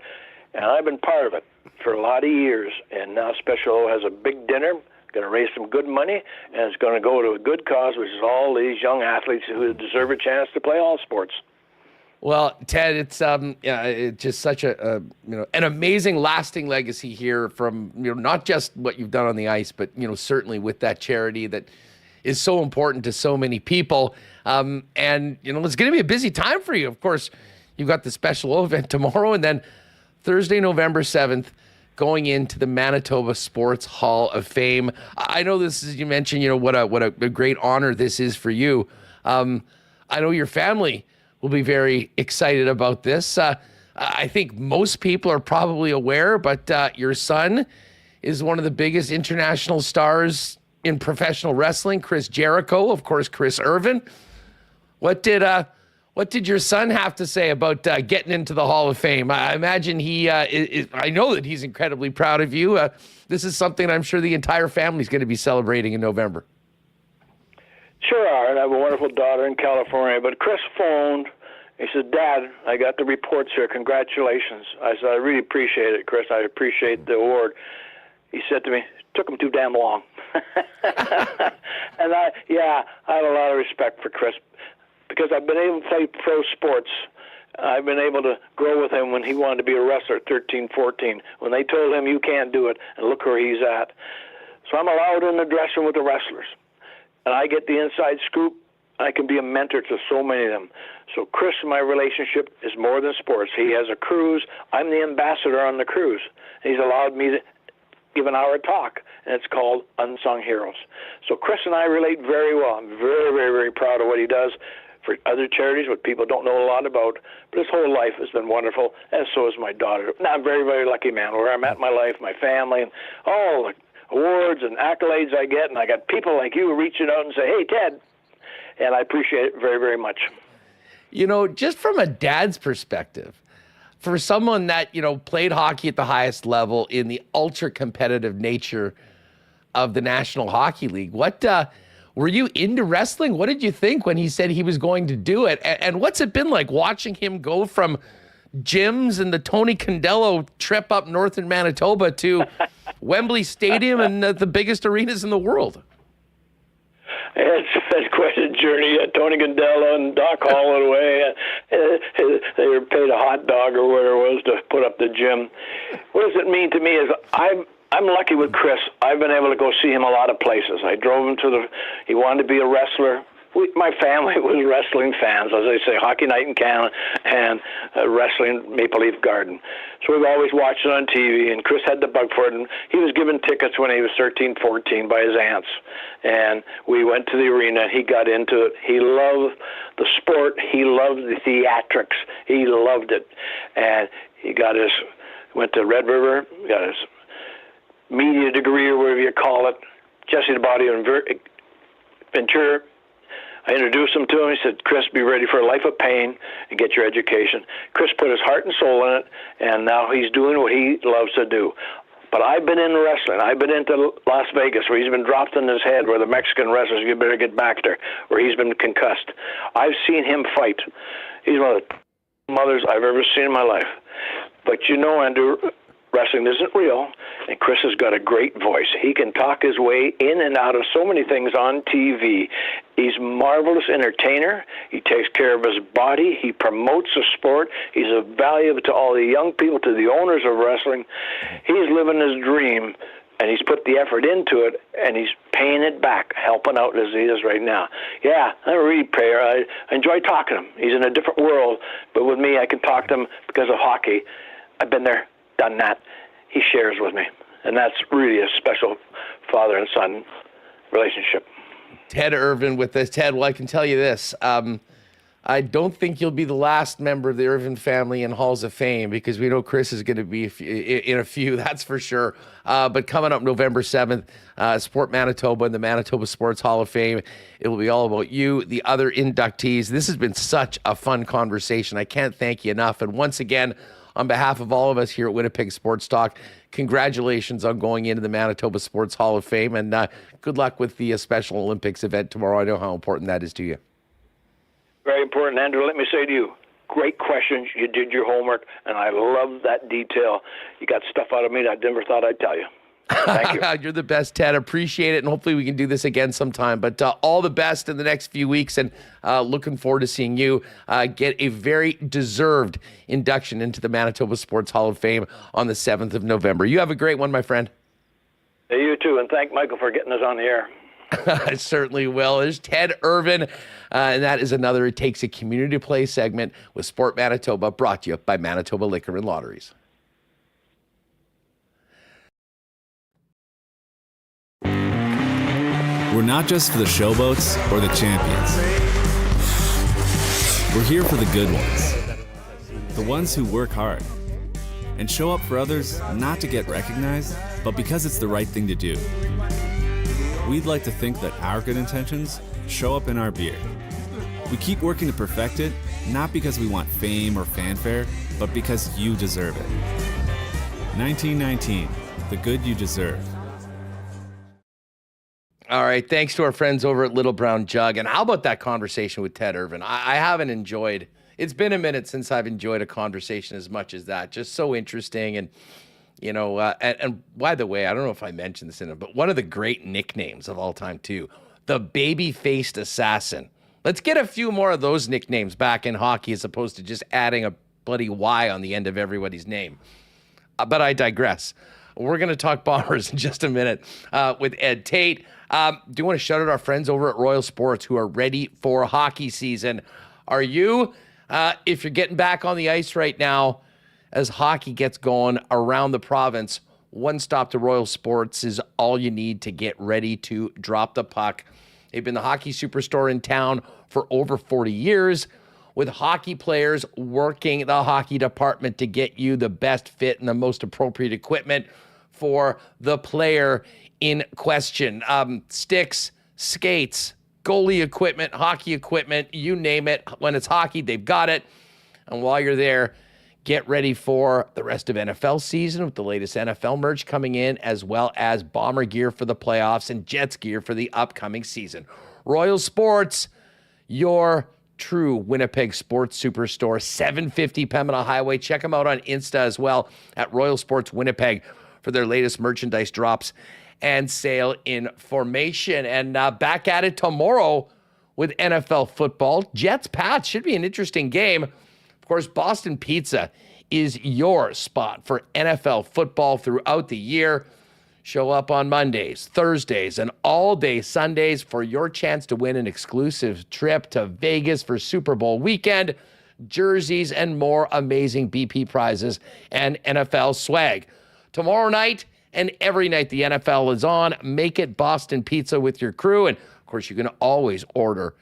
And I've been part of it for a lot of years. And now Special O has a big dinner, going to raise some good money, and it's going to go to a good cause, which is all these young athletes who deserve a chance to play all sports. Well, Ted, it's it's just such an amazing, lasting legacy here from not just what you've done on the ice, but certainly with that charity that is so important to so many people. And it's going to be a busy time for you. Of course, you've got the Special O event tomorrow, and then Thursday, November 7th, going into the Manitoba Sports Hall of Fame. I know this is, you mentioned, what a great honor this is for you. I know your family will be very excited about this. I think most people are probably aware, but your son is one of the biggest international stars in professional wrestling, Chris Jericho, of course, Chris Irvine. What did your son have to say about getting into the Hall of Fame? I imagine I know that he's incredibly proud of you. This is something I'm sure the entire family is going to be celebrating in November. Sure are, and I have a wonderful daughter in California. But Chris phoned. He said, "Dad, I got the reports here. Congratulations." I said, "I really appreciate it, Chris. I appreciate the award." He said to me, "Took him too damn long." And I have a lot of respect for Chris because I've been able to play pro sports. I've been able to grow with him when he wanted to be a wrestler at 13, 14, when they told him you can't do it, and look where he's at. So I'm allowed in the dressing room with the wrestlers, and I get the inside scoop. I can be a mentor to so many of them. So Chris and my relationship is more than sports. He has a cruise. I'm the ambassador on the cruise. He's allowed me to give an hour talk, and it's called Unsung Heroes. So Chris and I relate very well. I'm very, very, very proud of what he does for other charities, what people don't know a lot about. But his whole life has been wonderful, and so is my daughter. Now, I'm a very, very lucky man where I'm at in my life, my family, and all the awards and accolades I get, and I got people like you reaching out and say, "Hey, Ted," and I appreciate it very, very much. Just from a dad's perspective, for someone that, played hockey at the highest level in the ultra competitive nature of the National Hockey League, were you into wrestling? What did you think when he said he was going to do it? And what's it been like watching him go from gyms and the Tony Condello trip up north in Manitoba to Wembley Stadium and the biggest arenas in the world? It's been quite a journey. Tony Condello and Doc Holloway, they were paid a hot dog or whatever it was to put up the gym. What does it mean to me is I'm lucky with Chris. I've been able to go see him a lot of places. I drove him he wanted to be a wrestler. My family was wrestling fans, as I say, Hockey Night in Canada and wrestling Maple Leaf Garden. So we've always watched it on TV, and Chris had the bug for it, and he was given tickets when he was 13, 14 by his aunts. And we went to the arena, and he got into it. He loved the sport. He loved the theatrics. He loved it. And he went to Red River, got his media degree or whatever you call it, Jesse the Body and Ventura. I introduced him to him. He said, "Chris, be ready for a life of pain and get your education." Chris put his heart and soul in it, and now he's doing what he loves to do. But I've been in wrestling. I've been into Las Vegas, where he's been dropped in his head, where the Mexican wrestlers, "You better get back there," where he's been concussed. I've seen him fight. He's one of the mothers I've ever seen in my life. But Andrew, wrestling isn't real, and Chris has got a great voice. He can talk his way in and out of so many things on TV. He's a marvelous entertainer. He takes care of his body. He promotes the sport. He's a value to all the young people, to the owners of wrestling. He's living his dream, and he's put the effort into it, and he's paying it back, helping out as he is right now. Yeah, I'm a real player. I enjoy talking to him. He's in a different world, but with me, I can talk to him because of hockey. I've been there, done that. He shares with me, and that's really a special father and son relationship. Ted Irvine with us. Ted, well, I can tell you this. I don't think you'll be the last member of the Irvine family in Halls of Fame, because we know Chris is going to be in a few, that's for sure. But coming up November 7th, Sport Manitoba and the Manitoba Sports Hall of Fame. It will be all about you, the other inductees. This has been such a fun conversation. I can't thank you enough. And once again, on behalf of all of us here at Winnipeg Sports Talk, congratulations on going into the Manitoba Sports Hall of Fame, and good luck with the Special Olympics event tomorrow. I know how important that is to you. Very important, Andrew. Let me say to you, great questions. You did your homework, and I love that detail. You got stuff out of me that I never thought I'd tell you. Thank you. You're the best, Ted. Appreciate it, and hopefully we can do this again sometime. But all the best in the next few weeks, and looking forward to seeing you get a very deserved induction into the Manitoba Sports Hall of Fame on the 7th of November. You have a great one, my friend. Hey, you too, and thank Michael for getting us on the air. I certainly will. There's Ted Irvine, and that is another It Takes a Community to Play segment with Sport Manitoba, brought to you by Manitoba Liquor and Lotteries. we're not just for the showboats or the champions. We're here for the good ones. The ones who work hard and show up for others not to get recognized, but because it's the right thing to do. We'd like to think that our good intentions show up in our beer. We keep working to perfect it, not because we want fame or fanfare, but because you deserve it. 1919, the good you deserve. All right, thanks to our friends over at Little Brown Jug. And how about that conversation with Ted Irvine? I haven't enjoyed, it's been a minute since I've enjoyed a conversation as much as that. Just so interesting. And, you know, and by the way, I don't know if I mentioned this in it, but one of the great nicknames of all time, too, the baby-faced assassin. Let's get a few more of those nicknames back in hockey as opposed to just adding a bloody Y on the end of everybody's name. But I digress. We're going to talk Bombers in just a minute with Ed Tait. Do you want to shout out our friends over at Royal Sports who are ready for hockey season? Are you? If you're getting back on the ice right now as hockey gets going around the province, one stop to Royal Sports is all you need to get ready to drop the puck. They've been the hockey superstore in town for over 40 years, with hockey players working the hockey department to get you the best fit and the most appropriate equipment for the player in question. Sticks, skates, goalie equipment, hockey equipment, you name it. When it's hockey, they've got it. And while you're there, get ready for the rest of NFL season with the latest NFL merch coming in, as well as Bomber gear for the playoffs and Jets gear for the upcoming season. Royal Sports, your true Winnipeg sports superstore, 750 Pembina Highway. Check them out on Insta as well at Royal Sports Winnipeg for their latest merchandise drops and sale information. And back at it tomorrow with NFL football. Jets Pats should be an interesting game. Of course, Boston Pizza is your spot for NFL football throughout the year. Show up on Mondays, Thursdays, and all day Sundays for your chance to win an exclusive trip to Vegas for Super Bowl weekend, jerseys, and more amazing BP prizes and NFL swag. Tomorrow night and every night the NFL is on. Make it Boston Pizza with your crew. And, of course, you can always order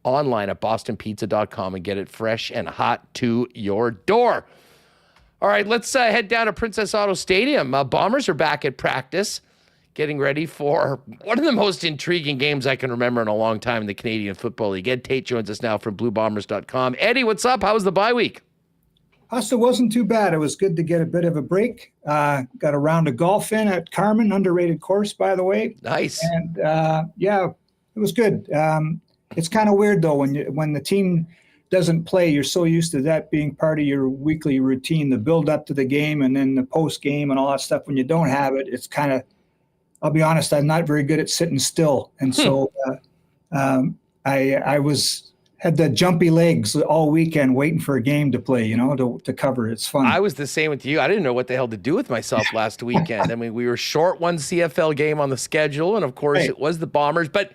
online at bostonpizza.com and get it fresh and hot to your door. All right, let's head down to Princess Auto Stadium. Bombers are back at practice, getting ready for one of the most intriguing games I can remember in a long time in the Canadian Football League. Ed Tait joins us now from BlueBombers.com. Eddie, what's up? How was the bye week? It wasn't too bad. It was good to get a bit of a break. Got a round of golf in at Carmen, underrated course, by the way. Nice. And, yeah, it was good. It's kind of weird, though, when the team doesn't play, you're so used to that being part of your weekly routine, the build up to the game and then the post game and all that stuff. When you don't have it, it's kind of, I'll be honest, I'm not very good at sitting still. And so I had the jumpy legs all weekend waiting for a game to play, to cover. It's fun. I was the same with you. I didn't know what the hell to do with myself last weekend. I mean, we were short one CFL game on the schedule, and of course It was the Bombers, but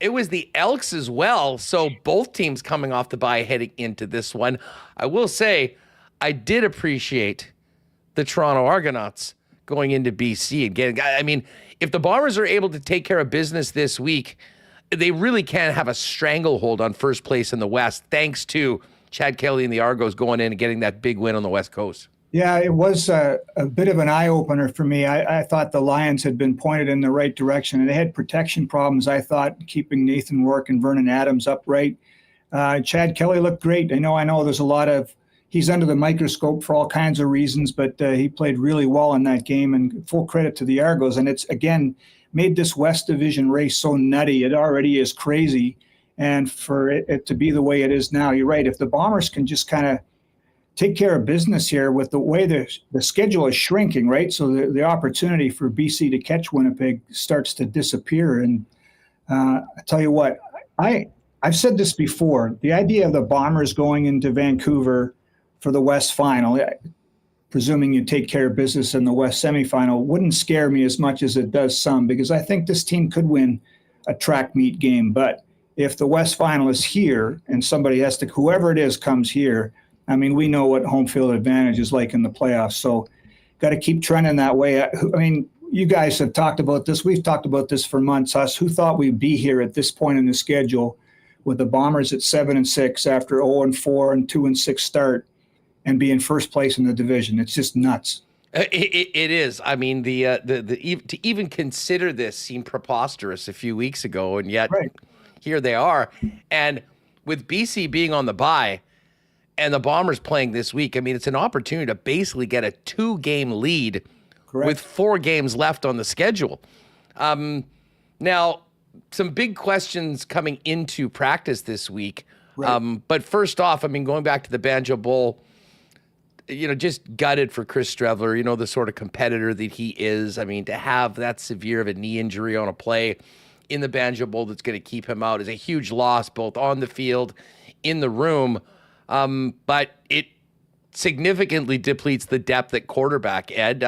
it was the Elks as well. So both teams coming off the bye heading into this one. I will say I did appreciate the Toronto Argonauts going into BC and getting, I mean, if the Bombers are able to take care of business this week, they really can have a stranglehold on first place in the West, thanks to Chad Kelly and the Argos going in and getting that big win on the West Coast. Yeah, it was a bit of an eye-opener for me. I thought the Lions had been pointed in the right direction, and they had protection problems, I thought, keeping Nathan Rourke and Vernon Adams upright. Chad Kelly looked great. I know there's a lot of – he's under the microscope for all kinds of reasons, but he played really well in that game, and full credit to the Argos. And it's, again, made this West Division race so nutty. It already is crazy, and for it to be the way it is now, you're right. If the Bombers can just kind of – take care of business here with the way the schedule is shrinking, right? So the opportunity for BC to catch Winnipeg starts to disappear. And I tell you what, I've said this before, the idea of the Bombers going into Vancouver for the West Final, presuming you take care of business in the West Semifinal, wouldn't scare me as much as it does some, because I think this team could win a track meet game. But if the West Final is here and somebody has to, whoever it is comes here, I mean, we know what home field advantage is like in the playoffs, so got to keep trending that way. I mean, you guys have talked about this. We've talked about this for months. Us, who thought we'd be here at this point in the schedule with the Bombers at 7-6 after 0-4 and 2-6 start and be in first place in the division? It's just nuts. It is. I mean, to even consider this seemed preposterous a few weeks ago, and yet here they are. And with BC being on the bye and the Bombers playing this week, I mean, it's an opportunity to basically get a 2-game lead with 4 games left on the schedule. Now, some big questions coming into practice this week. But first off, I mean, going back to the Banjo Bowl, just gutted for Chris Streveler, the sort of competitor that he is. I mean, to have that severe of a knee injury on a play in the Banjo Bowl that's going to keep him out is a huge loss, both on the field, in the room. But it significantly depletes the depth at quarterback. Ed,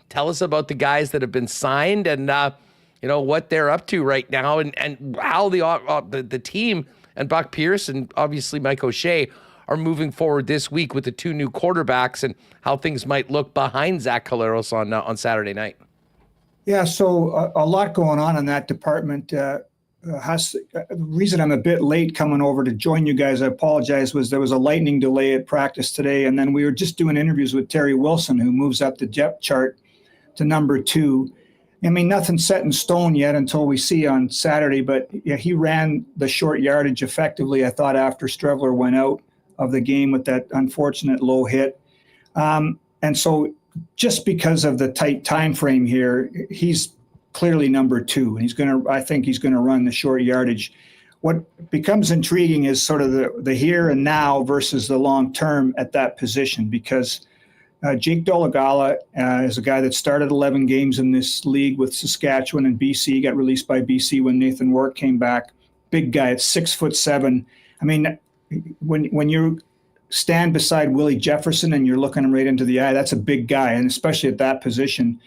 tell us about the guys that have been signed and, what they're up to right now and how the team and Buck Pierce and obviously Mike O'Shea are moving forward this week with the 2 new quarterbacks and how things might look behind Zach Collaros on Saturday night. Yeah, so a lot going on in that department. The reason I'm a bit late coming over to join you guys, I apologize, was there was a lightning delay at practice today, and then we were just doing interviews with Terry Wilson, who moves up the depth chart to number 2. I mean, nothing's set in stone yet until we see on Saturday, but yeah, he ran the short yardage effectively, I thought, after Streveler went out of the game with that unfortunate low hit. And so just because of the tight time frame here, he's clearly number 2, and I think he's going to run the short yardage. What becomes intriguing is sort of the here and now versus the long term at that position, because Jake Dolegala is a guy that started 11 games in this league with Saskatchewan and BC, got released by BC when Nathan Work came back. Big guy at 6'7". I mean, when you stand beside Willie Jefferson and you're looking him right into the eye, that's a big guy, and especially at that position.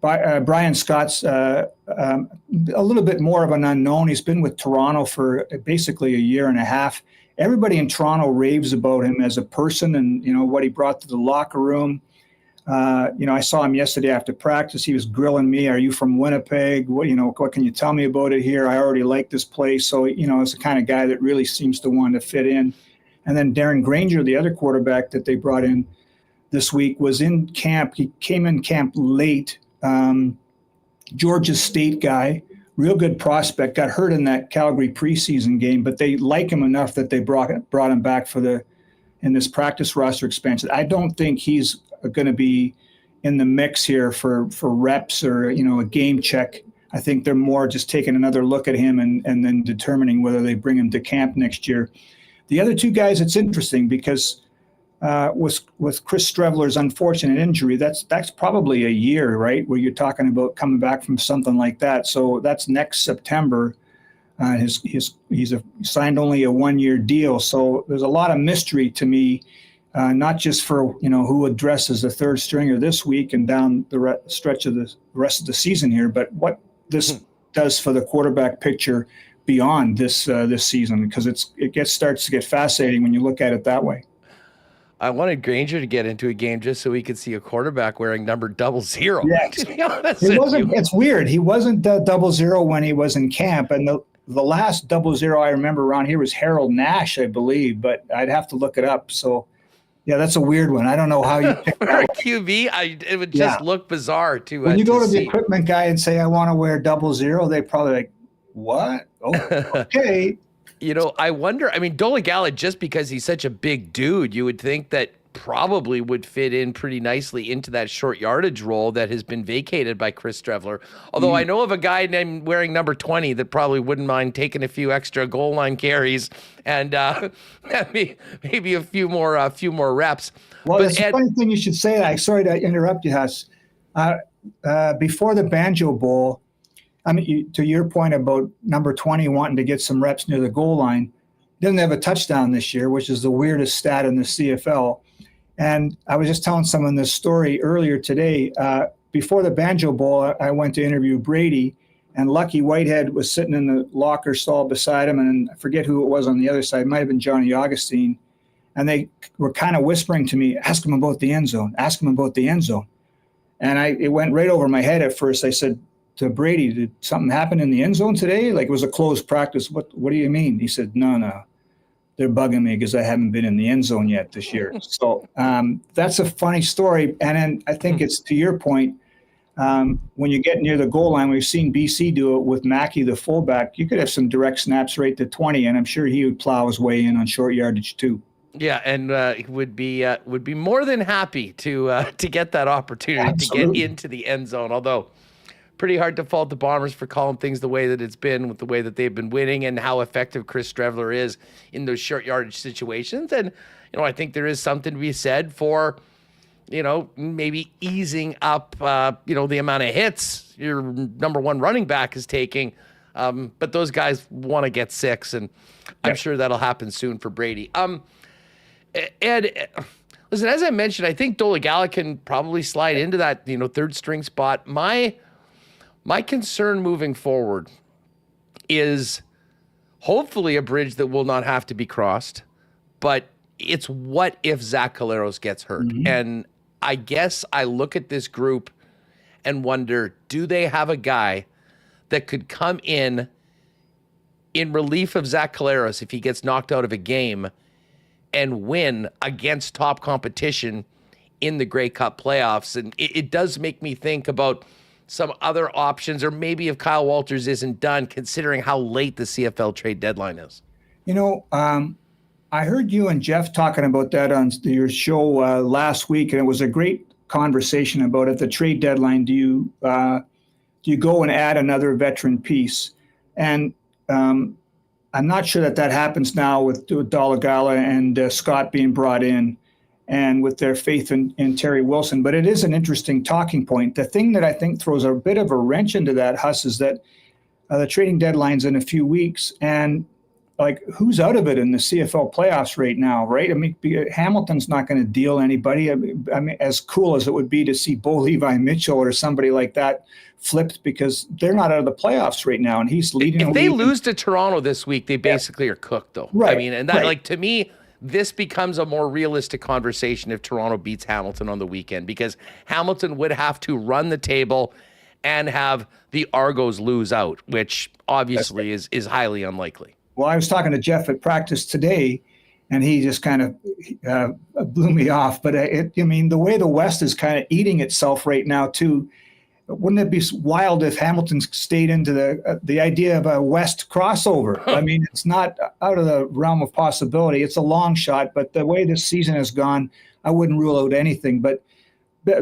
Brian Scott's a little bit more of an unknown. He's been with Toronto for basically a year and a half. Everybody in Toronto raves about him as a person and, what he brought to the locker room. I saw him yesterday after practice. He was grilling me. Are you from Winnipeg? What can you tell me about it here? I already like this place. So, it's the kind of guy that really seems to want to fit in. And then Darren Granger, the other quarterback that they brought in this week, was in camp. He came in camp late. Georgia State guy, real good prospect, got hurt in that Calgary preseason game, but they like him enough that they brought him back in this practice roster expansion. I don't think he's going to be in the mix here for reps or, a game check. I think they're more just taking another look at him and then determining whether they bring him to camp next year. The other 2 guys, it's interesting because with Chris Streveler's unfortunate injury, that's probably a year, right, where you're talking about coming back from something like that. So that's next September. He's signed only a 1-year deal. So there's a lot of mystery to me, not just for who addresses the third stringer this week and down the stretch of the rest of the season here, but what this does for the quarterback picture beyond this season, because it starts to get fascinating when you look at it that way. I wanted Granger to get into a game just so we could see a quarterback wearing number 00. Yeah, to be honest, it's weird. He wasn't 00 when he was in camp, and the last 00 I remember around here was Harold Nash, I believe, but I'd have to look it up. So, yeah, that's a weird one. I don't know how you pick for a QB. It would just look bizarre to when you go to the equipment guy and say I want to wear 00, they probably like, what? Oh, okay. I wonder, Dolegala, just because he's such a big dude, you would think that probably would fit in pretty nicely into that short yardage role that has been vacated by Chris Streveler. Although I know of a guy named wearing number 20 that probably wouldn't mind taking a few extra goal line carries and maybe a few more reps. Well, that's a funny thing you should say that. Sorry to interrupt you, Huss. Before the Banjo Bowl, to your point about number 20 wanting to get some reps near the goal line, didn't have a touchdown this year, which is the weirdest stat in the CFL. And I was just telling someone this story earlier today. Before the Banjo Bowl, I went to interview Brady, and Lucky Whitehead was sitting in the locker stall beside him, and I forget who it was on the other side. It might have been Johnny Augustine. And they were kind of whispering to me, ask him about the end zone, ask him about the end zone. And it went right over my head at first. I said to Brady, did something happen in the end zone today? Like, it was a closed practice. What do you mean? He said, no. They're bugging me because I haven't been in the end zone yet this year. So that's a funny story. And then I think it's to your point, when you get near the goal line, we've seen BC do it with Mackey, the fullback. You could have some direct snaps right to 20, and I'm sure he would plow his way in on short yardage too. Yeah, and he would be more than happy to get that opportunity Absolutely. to get into the end zone. Although, pretty hard to fault the Bombers for calling things the way that it's been, with the way that they've been winning and how effective Chris Streveler is in those short yardage situations. And I think there is something to be said for maybe easing up the amount of hits your number one running back is taking. But those guys want to get 6, and I'm sure that'll happen soon for Brady. Ed, listen, as I mentioned, I think Dolegala can probably slide into that, third string spot. My concern moving forward is hopefully a bridge that will not have to be crossed, but it's what if Zach Collaros gets hurt? Mm-hmm. And I guess I look at this group and wonder, do they have a guy that could come in relief of Zach Collaros if he gets knocked out of a game and win against top competition in the Grey Cup playoffs? And it does make me think about some other options, or maybe if Kyle Walters isn't done, considering how late the CFL trade deadline is. I heard you and Jeff talking about that on your show last week, and it was a great conversation about it. The trade deadline, do you go and add another veteran piece? And I'm not sure that happens now with Dolegala and Scott being brought in, and with their faith in Terry Wilson. But it is an interesting talking point. The thing that I think throws a bit of a wrench into that, Huss, is that the trading deadline's in a few weeks, and who's out of it in the CFL playoffs right now, right? I mean, Hamilton's not going to deal anybody. I mean, as cool as it would be to see Bo Levi Mitchell or somebody like that flipped, because they're not out of the playoffs right now, and he's leading. If they lose to Toronto this week, they basically are cooked, though. Right. I mean, and that, to me, this becomes a more realistic conversation if Toronto beats Hamilton on the weekend, because Hamilton would have to run the table and have the Argos lose out, which obviously is highly unlikely. Well, I was talking to Jeff at practice today, and he just kind of blew me off. But the way the West is kind of eating itself right now, too, wouldn't it be wild if Hamilton stayed into the idea of a West crossover? I mean, it's not out of the realm of possibility. It's a long shot, but the way this season has gone, I wouldn't rule out anything. But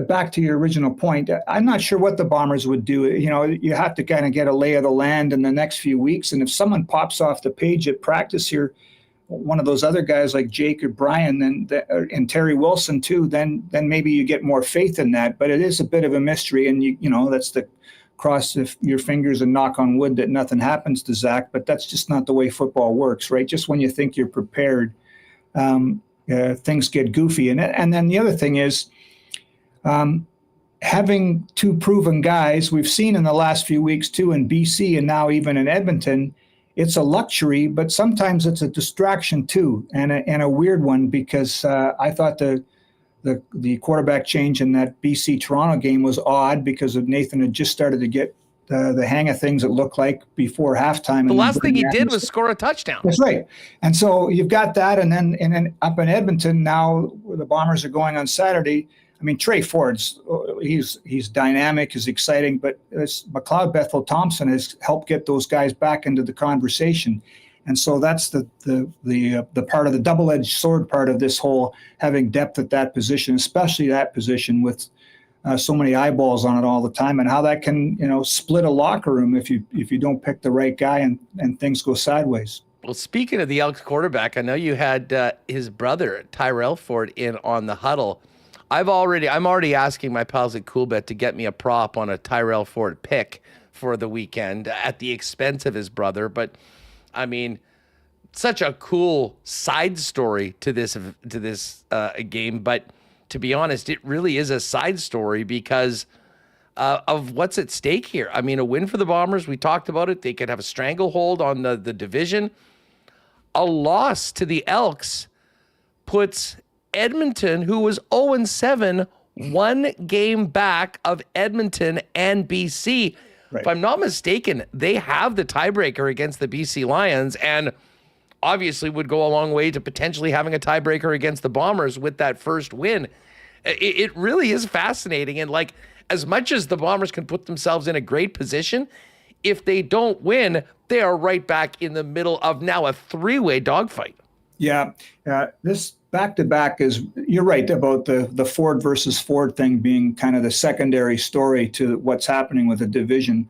back to your original point, I'm not sure what the Bombers would do. You have to kind of get a lay of the land in the next few weeks. And if someone pops off the page at practice here, one of those other guys like Jake or Brian, and Terry Wilson too, then maybe you get more faith in that. But it is a bit of a mystery, and that's the cross your fingers and knock on wood that nothing happens to Zach. But that's just not the way football works, right? Just when you think you're prepared, things get goofy. And then the other thing is, having two proven guys, we've seen in the last few weeks too in BC and now even in Edmonton, it's a luxury, but sometimes it's a distraction too, and a weird one, because I thought the quarterback change in that BC Toronto game was odd, because of Nathan had just started to get the hang of things, it looked like, before halftime. The last thing he did was score a touchdown. That's right. And so you've got that, and then up in Edmonton now, where the Bombers are going on Saturday. I mean, Trey Ford's he's dynamic, he's exciting, but McLeod Bethel-Thompson has helped get those guys back into the conversation, and so that's the part of the double-edged sword part of this whole having depth at that position, especially that position with so many eyeballs on it all the time, and how that can split a locker room if you don't pick the right guy and things go sideways. Well, speaking of the Elks quarterback, I know you had his brother Tyrell Ford in on the huddle. I'm already asking my pals at Coolbet to get me a prop on a Tyrell Ford pick for the weekend at the expense of his brother. But I mean, such a cool side story to this game. But to be honest, it really is a side story because of what's at stake here. I mean, a win for the Bombers, we talked about it. They could have a stranglehold on the division. A loss to the Elks puts Edmonton, who was 0-7, one game back of Edmonton and BC. Right. If I'm not mistaken, they have the tiebreaker against the BC Lions, and obviously would go a long way to potentially having a tiebreaker against the Bombers with that first win. It really is fascinating. And like, as much as the Bombers can put themselves in a great position, if they don't win, they are right back in the middle of now a three-way dogfight. Yeah, this back-to-back is, you're right about the Ford versus Ford thing being kind of the secondary story to what's happening with the division.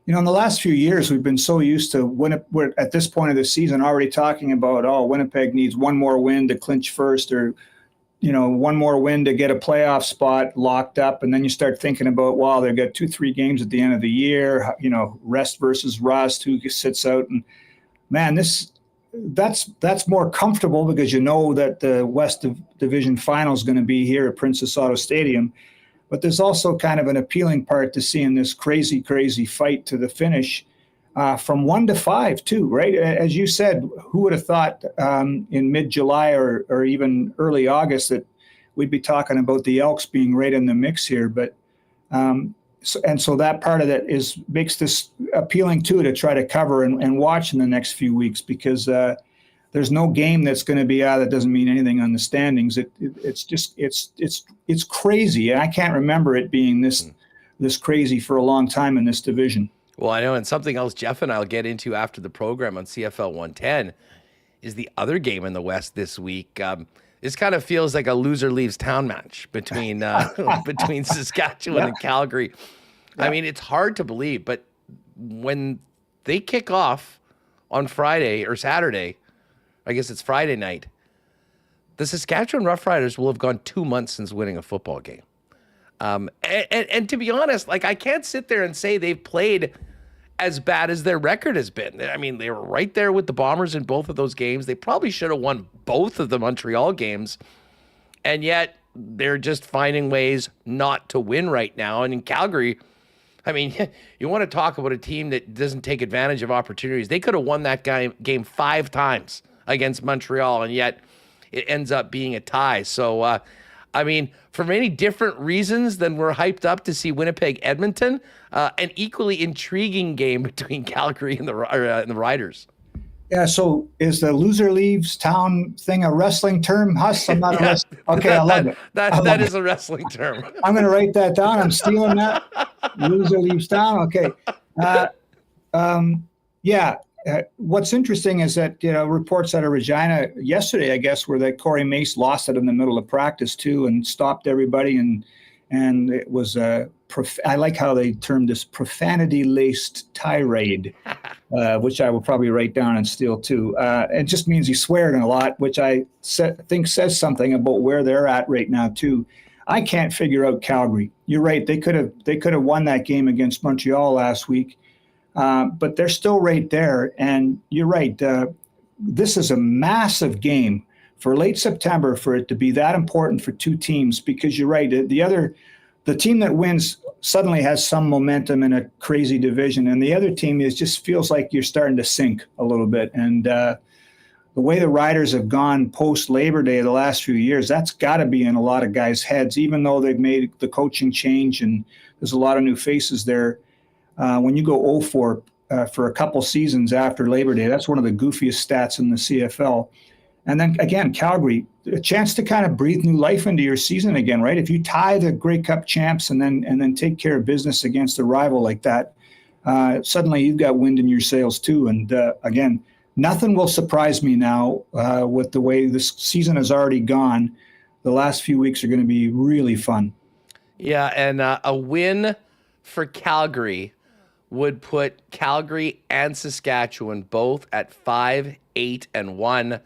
You know, in the last few years, we've been so used to we're at this point of the season already talking about, oh, Winnipeg needs one more win to clinch first, or, you know, one more win to get a playoff spot locked up. And then you start thinking about, well, they've got 2-3 games at the end of the year, you know, rest versus rust, who sits out. And man, that's more comfortable because you know that the West Division final is going to be here at Princess Auto Stadium. But there's also kind of an appealing part to seeing this crazy, crazy fight to the finish from 1 to 5 too, right? As you said, who would have thought in mid-July or even early August that we'd be talking about the Elks being right in the mix here? But so that part of that makes this appealing too, to try to cover and watch in the next few weeks, because there's no game that's going to be that doesn't mean anything on the standings. It's crazy, and I can't remember it being this crazy for a long time in this division. Well, I know, and something else Jeff and I'll get into after the program on CFL 110 is the other game in the West this week. This kind of feels like a loser leaves town match between between Saskatchewan and Calgary. Yeah. I mean, it's hard to believe, but when they kick off on Friday or Saturday, I guess it's Friday night, the Saskatchewan Roughriders will have gone 2 months since winning a football game. And to be honest, like, I can't sit there and say they've played as bad as their record has been. I mean, they were right there with the Bombers in both of those games. They probably should have won both of the Montreal games, and yet they're just finding ways not to win right now. And in Calgary, I mean, you want to talk about a team that doesn't take advantage of opportunities. They could have won that game 5 times against Montreal, and yet it ends up being a tie. So, I mean, for many different reasons than we're hyped up to see Winnipeg-Edmonton, an equally intriguing game between Calgary and the Riders. Yeah, so is the loser leaves town thing a wrestling term, Huss? I'm not a wrestler. Okay, I love it. That is a wrestling term. I'm going to write that down. I'm stealing that. Loser leaves town. Okay. What's interesting is that, you know, reports out of Regina yesterday, I guess, were that Corey Mace lost it in the middle of practice too and stopped everybody, and it was I like how they termed this profanity-laced tirade, which I will probably write down and steal too. It just means he sweared a lot, which I think says something about where they're at right now too. I can't figure out Calgary. You're right; they could have won that game against Montreal last week. But they're still right there. And you're right. This is a massive game for late September for it to be that important for two teams, because you're right. The team that wins suddenly has some momentum in a crazy division, and the other team just feels like you're starting to sink a little bit. And the way the Riders have gone post Labor Day the last few years, that's got to be in a lot of guys' heads, even though they've made the coaching change and there's a lot of new faces there. When you go 0-4 for a couple seasons after Labor Day, that's one of the goofiest stats in the CFL. And then again, Calgary, a chance to kind of breathe new life into your season again, right? If you tie the Grey Cup champs and then take care of business against a rival like that, suddenly you've got wind in your sails too. And again, nothing will surprise me now with the way this season has already gone. The last few weeks are going to be really fun. Yeah, and a win for Calgary would put Calgary and Saskatchewan both at 5-8-1.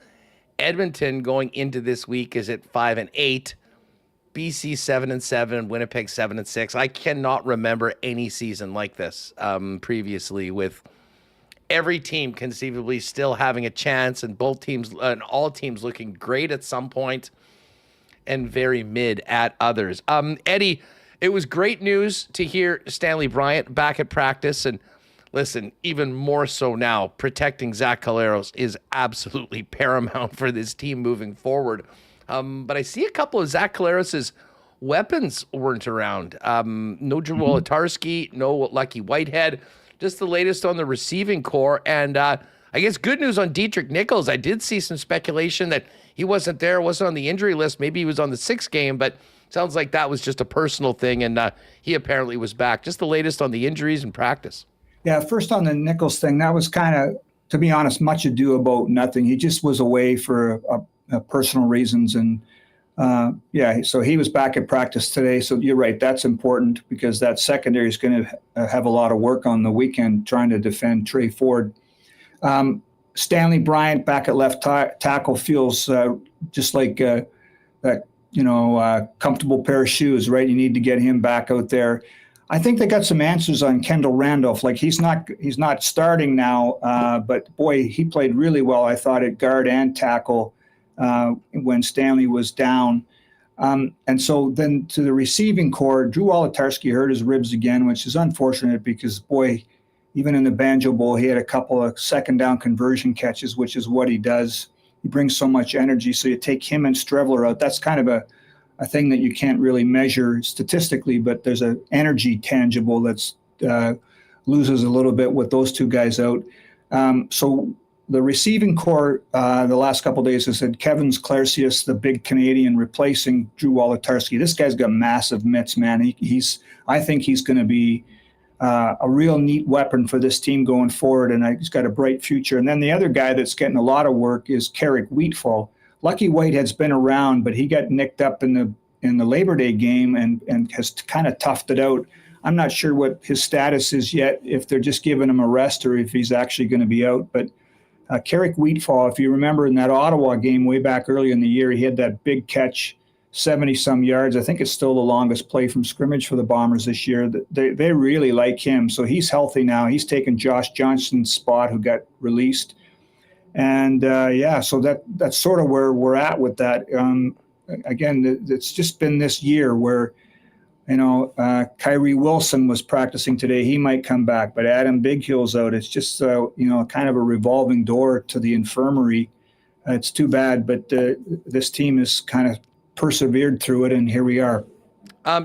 Edmonton going into this week is at 5-8. BC 7-7, Winnipeg 7-6. I cannot remember any season like this previously, with every team conceivably still having a chance, and both teams and all teams looking great at some point and very mid at others. Eddie, it was great news to hear Stanley Bryant back at practice. And listen, even more so now, protecting Zach Collaros is absolutely paramount for this team moving forward. But I see a couple of Zach Collaros' weapons weren't around. No Drew Wolitarsky, no Lucky Whitehead, just the latest on the receiving core. And I guess good news on Dietrich Nichols. I did see some speculation that he wasn't on the injury list. Maybe he was on the 6th game, but sounds like that was just a personal thing, and he apparently was back. Just the latest on the injuries and practice. Yeah, first on the Nichols thing, that was kind of, to be honest, much ado about nothing. He just was away for personal reasons, and so he was back at practice today. So you're right, that's important because that secondary is going to have a lot of work on the weekend trying to defend Trey Ford. Stanley Bryant back at left tackle feels just like that, comfortable pair of shoes, right? You need to get him back out there. I think they got some answers on Kendall Randolph. Like he's not starting now, but boy, he played really well, I thought, at guard and tackle when Stanley was down. And so then to the receiving core, Drew Wolitarsky hurt his ribs again, which is unfortunate because, boy, even in the Banjo Bowl, he had a couple of second down conversion catches, which is what he does. He brings so much energy. So you take him and Streveler out. That's kind of a thing that you can't really measure statistically, but there's an energy tangible that's loses a little bit with those two guys out. So the receiving core the last couple of days has said Kevin Clarcius, the big Canadian, replacing Drew Wolitarsky. This guy's got massive mitts, man. I think he's going to be a real neat weapon for this team going forward, and he's got a bright future. And then the other guy that's getting a lot of work is Carrick Wheatfall. Lucky Whitehead's been around, but he got nicked up in the Labor Day game and has kind of toughed it out. I'm not sure what his status is yet, if they're just giving him a rest or if he's actually going to be out. But Carrick Wheatfall, if you remember in that Ottawa game way back early in the year, he had that big catch, 70-some yards. I think it's still the longest play from scrimmage for the Bombers this year. They really like him. So he's healthy now. He's taken Josh Johnston's spot, who got released. And, so that's sort of where we're at with that. Again, it's just been this year where, Kyrie Wilson was practicing today. He might come back, but Adam Bighill's out. It's just, kind of a revolving door to the infirmary. It's too bad, but this team has kind of persevered through it, and here we are.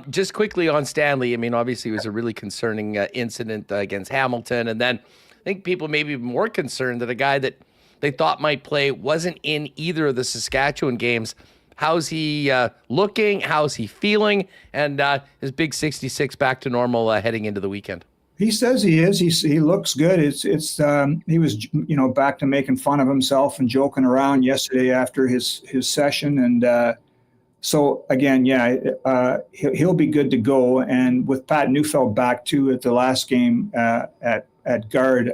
Just quickly on Stanley, I mean, obviously it was a really concerning incident against Hamilton, and then I think people may be more concerned that a guy that they thought might play wasn't in either of the Saskatchewan games. How's he looking? How's he feeling? And his big 66 back to normal heading into the weekend. He says he is. He looks good. He was back to making fun of himself and joking around yesterday after his session, and so again, he'll be good to go. And with Pat Neufeld back too at the last game at guard,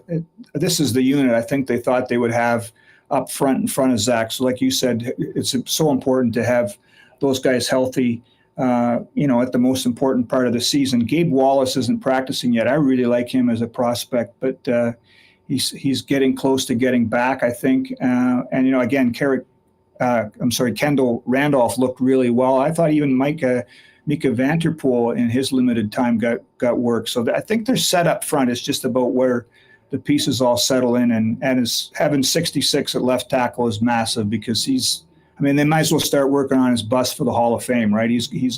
this is the unit I think they thought they would have up front in front of Zach. So like you said, it's so important to have those guys healthy, at the most important part of the season. Gabe Wallace isn't practicing yet. I really like him as a prospect, but he's getting close to getting back, I think. Again, Kendall Randolph looked really well. I thought even Mika Vanterpool in his limited time got work. So I think they're set up front. It's just about where the pieces all settle in, and having 66 at left tackle is massive because they might as well start working on his bust for the Hall of Fame, right? He's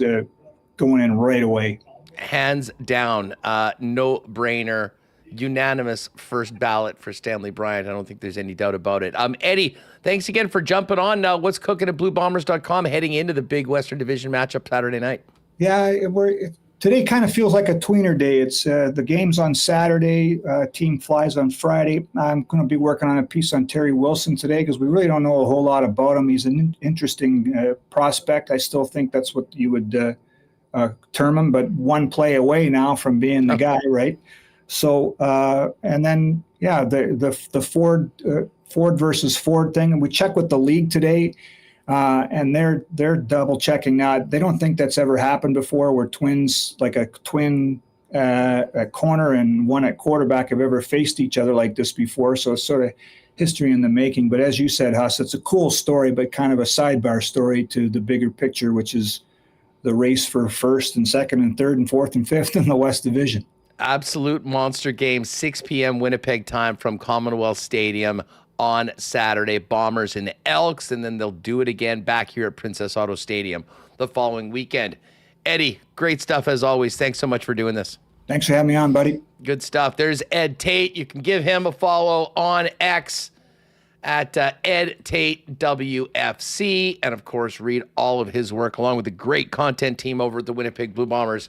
going in right away. Hands down, no brainer, unanimous first ballot for Stanley Bryant. I don't think there's any doubt about it. Eddie, thanks again for jumping on. What's cooking at BlueBombers.com heading into the big Western Division matchup Saturday night? Yeah, today kind of feels like a tweener day. It's the game's on Saturday. Team flies on Friday. I'm going to be working on a piece on Terry Wilson today because we really don't know a whole lot about him. He's an interesting prospect. I still think that's what you would term him, but one play away now from being the guy, right? So and then the Ford versus Ford thing, and we checked with the league today. And they're double checking now. They don't think that's ever happened before, where twins, like a twin at corner and one at quarterback, have ever faced each other like this before. So it's sort of history in the making. But as you said, Huss, it's a cool story, but kind of a sidebar story to the bigger picture, which is the race for first and second and third and fourth and fifth in the West Division. Absolute monster game, 6 p.m. Winnipeg time from Commonwealth Stadium on Saturday. Bombers and Elks, and then they'll do it again back here at Princess Auto Stadium the following weekend. Eddie, great stuff as always. Thanks so much for doing this. Thanks for having me on, buddy. Good stuff. There's Ed Tait. You can give him a follow on X at Ed Tait WFC. And, of course, read all of his work along with the great content team over at the Winnipeg Blue Bombers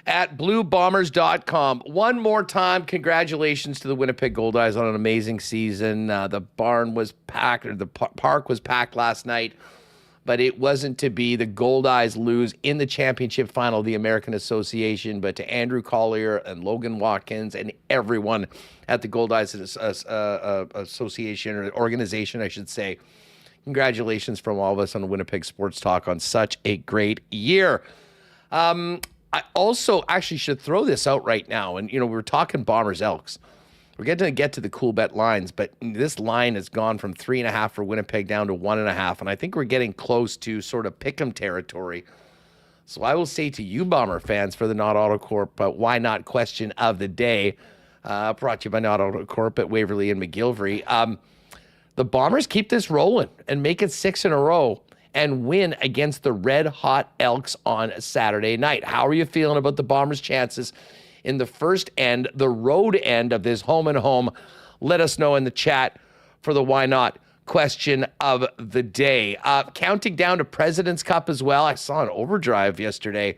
at bluebombers.com. One more time, congratulations to the Winnipeg Goldeyes on an amazing season. The barn was packed, or the park was packed last night, but it wasn't to be. The Goldeyes lose in the championship final of the American Association, but to Andrew Collier and Logan Watkins and everyone at the Goldeyes Association, or organization, I should say, congratulations from all of us on Winnipeg Sports Talk on such a great year. I also actually should throw this out right now. And, we were talking Bombers Elks. We're going to get to the Coolbet lines, but this line has gone from 3.5 for Winnipeg down to 1.5. And I think we're getting close to sort of pick'em territory. So I will say to you, Bomber fans, for the Not Auto Corp, why not question of the day, brought to you by Not Auto Corp at Waverly and McGillivray. The Bombers keep this rolling and make it 6 in a row and win against the red-hot Elks on Saturday night. How are you feeling about the Bombers' chances in the first end, the road end of this home-and-home? Let us know in the chat for the Why Not question of the day. Counting down to President's Cup as well. I saw an overdrive yesterday.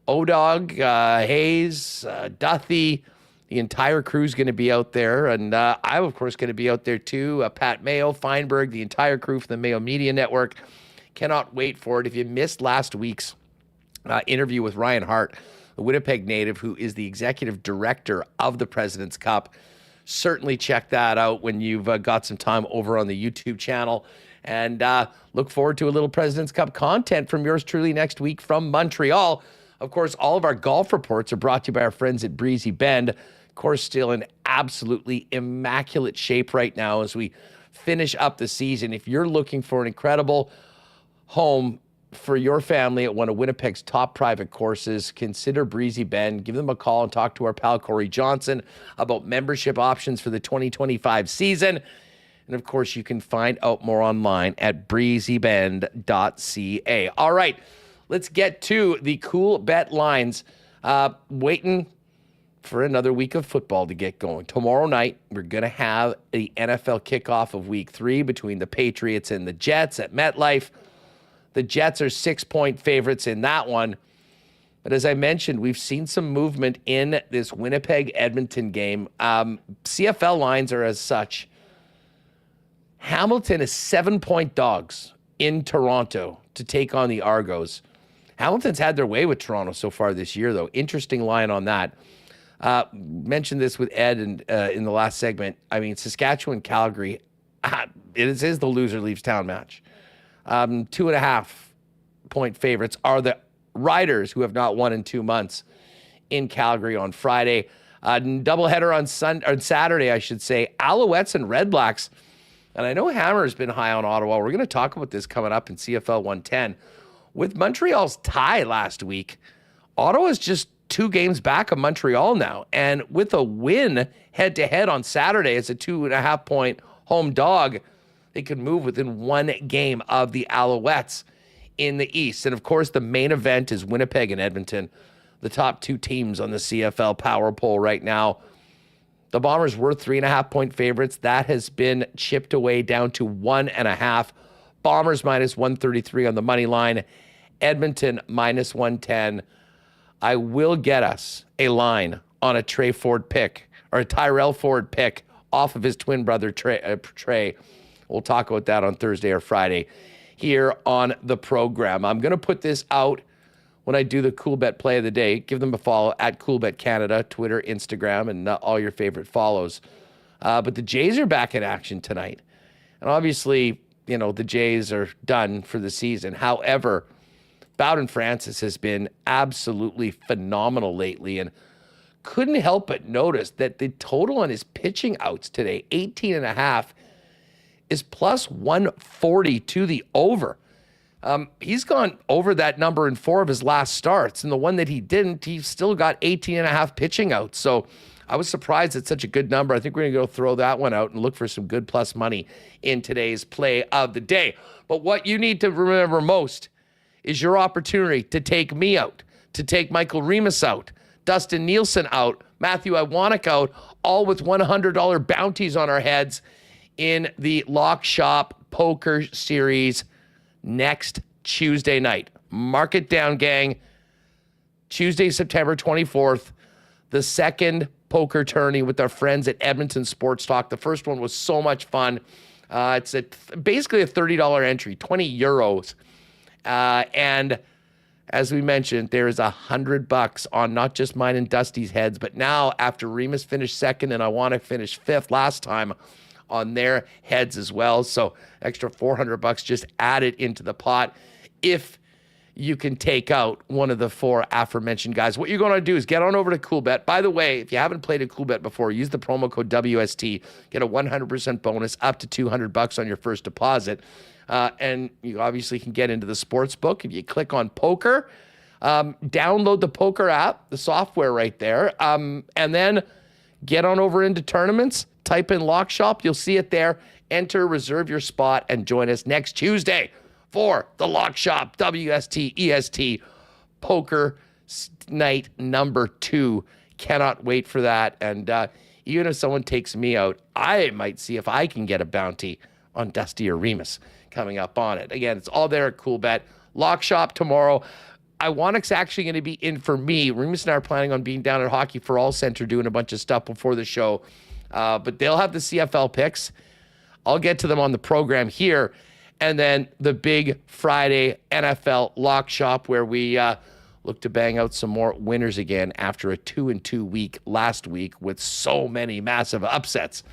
O-Dog, Hayes, Duthie, the entire crew's going to be out there. And I'm, of course, going to be out there too. Pat Mayo, Feinberg, the entire crew from the Mayo Media Network. Cannot wait for it. If you missed last week's interview with Ryan Hart, the Winnipeg native, who is the executive director of the President's Cup, certainly check that out when you've got some time over on the YouTube channel. And look forward to a little President's Cup content from yours truly next week from Montreal. Of course, all of our golf reports are brought to you by our friends at Breezy Bend. Of course, still in absolutely immaculate shape right now as we finish up the season. If you're looking for an incredible home for your family at one of Winnipeg's top private courses, consider Breezy Bend. Give them a call and talk to our pal Corey Johnson about membership options for the 2025 season. And of course, you can find out more online at breezybend.ca. All right, let's get to the Coolbet lines. Waiting for another week of football to get going. Tomorrow night, we're going to have the NFL kickoff of Week 3 between the Patriots and the Jets at MetLife. The Jets are 6-point favorites in that one. But as I mentioned, we've seen some movement in this Winnipeg-Edmonton game. CFL lines are as such. Hamilton is 7-point dogs in Toronto to take on the Argos. Hamilton's had their way with Toronto so far this year, though. Interesting line on that. Mentioned this with Ed in the last segment. I mean, Saskatchewan-Calgary, it is the loser leaves town match. 2.5-point favorites are the Riders, who have not won in 2 months in Calgary on Friday. Doubleheader on Saturday, I should say. Alouettes and Red Blacks. And I know Hammer's been high on Ottawa. We're going to talk about this coming up in CFL 110. With Montreal's tie last week, Ottawa's just 2 games back of Montreal now. And with a win head-to-head on Saturday as a 2.5-point home dog, they could move within 1 game of the Alouettes in the East. And, of course, the main event is Winnipeg and Edmonton, the top 2 teams on the CFL power poll right now. The Bombers were 3.5-point favorites. That has been chipped away down to 1.5. Bombers minus 133 on the money line. Edmonton minus 110. I will get us a line on a Trey Ford pick, or a Tyrell Ford pick off of his twin brother, Trey. We'll talk about that on Thursday or Friday here on the program. I'm going to put this out when I do the Coolbet play of the day. Give them a follow at Coolbet Canada, Twitter, Instagram, and all your favorite follows. But the Jays are back in action tonight. And obviously, the Jays are done for the season. However, Bowden Francis has been absolutely phenomenal lately, and couldn't help but notice that the total on his pitching outs today, 18.5, is plus 140 to the over. He's gone over that number in 4 of his last starts, and the one that he didn't, he's still got 18.5 pitching outs. So I was surprised at such a good number. I think we're going to go throw that one out and look for some good plus money in today's play of the day. But what you need to remember most is your opportunity to take me out, to take Michael Remis out, Dustin Nielsen out, Matthew Iwanek out, all with $100 bounties on our heads in the Lock Shop Poker Series next Tuesday night. Mark it down, gang. Tuesday, September 24th, the second poker tourney with our friends at Edmonton Sports Talk. The first one was so much fun. It's basically a $30 entry, 20 euros. And as we mentioned, there is $100 on not just mine and Dusty's heads, but now after Remis finished second and I want to finish fifth last time, on their heads as well. So extra $400 just added into the pot if you can take out one of the four aforementioned guys. What you're going to do is get on over to Coolbet. By the way, if you haven't played a Coolbet before, use the promo code WST. Get a 100% bonus up to $200 on your first deposit. And you obviously can get into the sports book. If you click on poker, download the poker app, the software right there, and then get on over into tournaments. Type in Lock Shop. You'll see it there. Enter, reserve your spot, and join us next Tuesday for the Lock Shop WST EST Poker Night number 2. Cannot wait for that. And even if someone takes me out, I might see if I can get a bounty on Dusty or Remis coming up on it. Again, it's all there at Coolbet. Lock Shop tomorrow. Iwanek's actually going to be in for me. Remis and I are planning on being down at Hockey for All Center doing a bunch of stuff before the show. But they'll have the CFL picks. I'll get to them on the program here. And then the big Friday NFL Lock Shop where we look to bang out some more winners again after a 2-2 week last week with so many massive upsets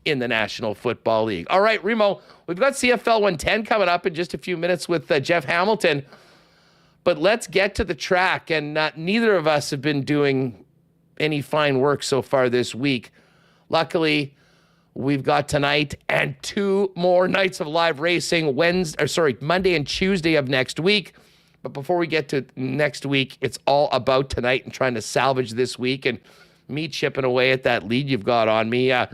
in the National Football League. All right, Remo, we've got CFL 110 coming up in just a few minutes with Jeff Hamilton. But let's get to the track. And neither of us have been doing any fine work so far this week. Luckily, we've got tonight and 2 more nights of live racing, Monday and Tuesday of next week. But before we get to next week, it's all about tonight and trying to salvage this week and me chipping away at that lead you've got on me. How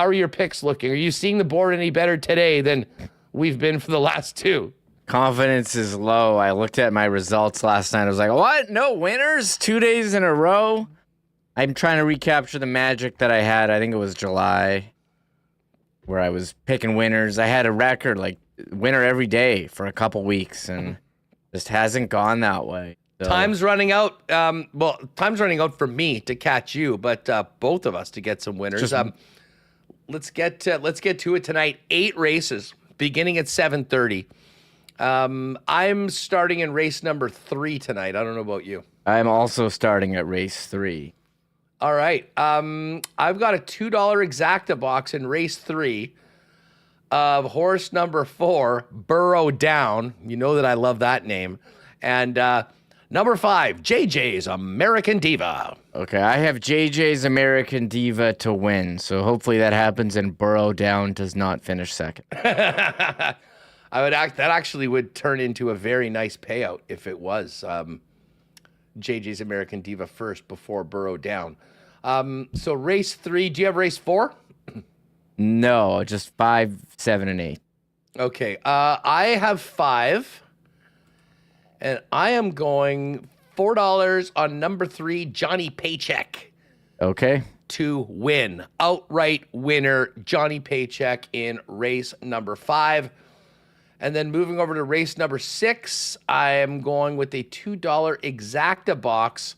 are your picks looking? Are you seeing the board any better today than we've been for the last 2? Confidence is low. I looked at my results last night. I was like, what? No winners? 2 days in a row? I'm trying to recapture the magic that I had. I think it was July where I was picking winners. I had a record, like winner every day for a couple weeks, and just hasn't gone that way. So. Time's running out. Time's running out for me to catch you, but both of us to get some winners. Let's get to it tonight. 8 races beginning at 7:30. I'm starting in race number 3 tonight. I don't know about you. I'm also starting at race 3. All right. I've got a $2 exacta box in race 3 of horse number 4, Burrow Down. You know that I love that name. And number 5, JJ's American Diva. Okay, I have JJ's American Diva to win. So hopefully that happens and Burrow Down does not finish second. That actually would turn into a very nice payout if it was JJ's American Diva first before Burrow Down. So race 3, do you have race 4? No, just 5, 7, and 8. Okay, I have 5, and I am going $4 on number 3, Johnny Paycheck. Okay. To win. Outright winner, Johnny Paycheck in race number 5. And then moving over to race number 6, I am going with a $2 exacta box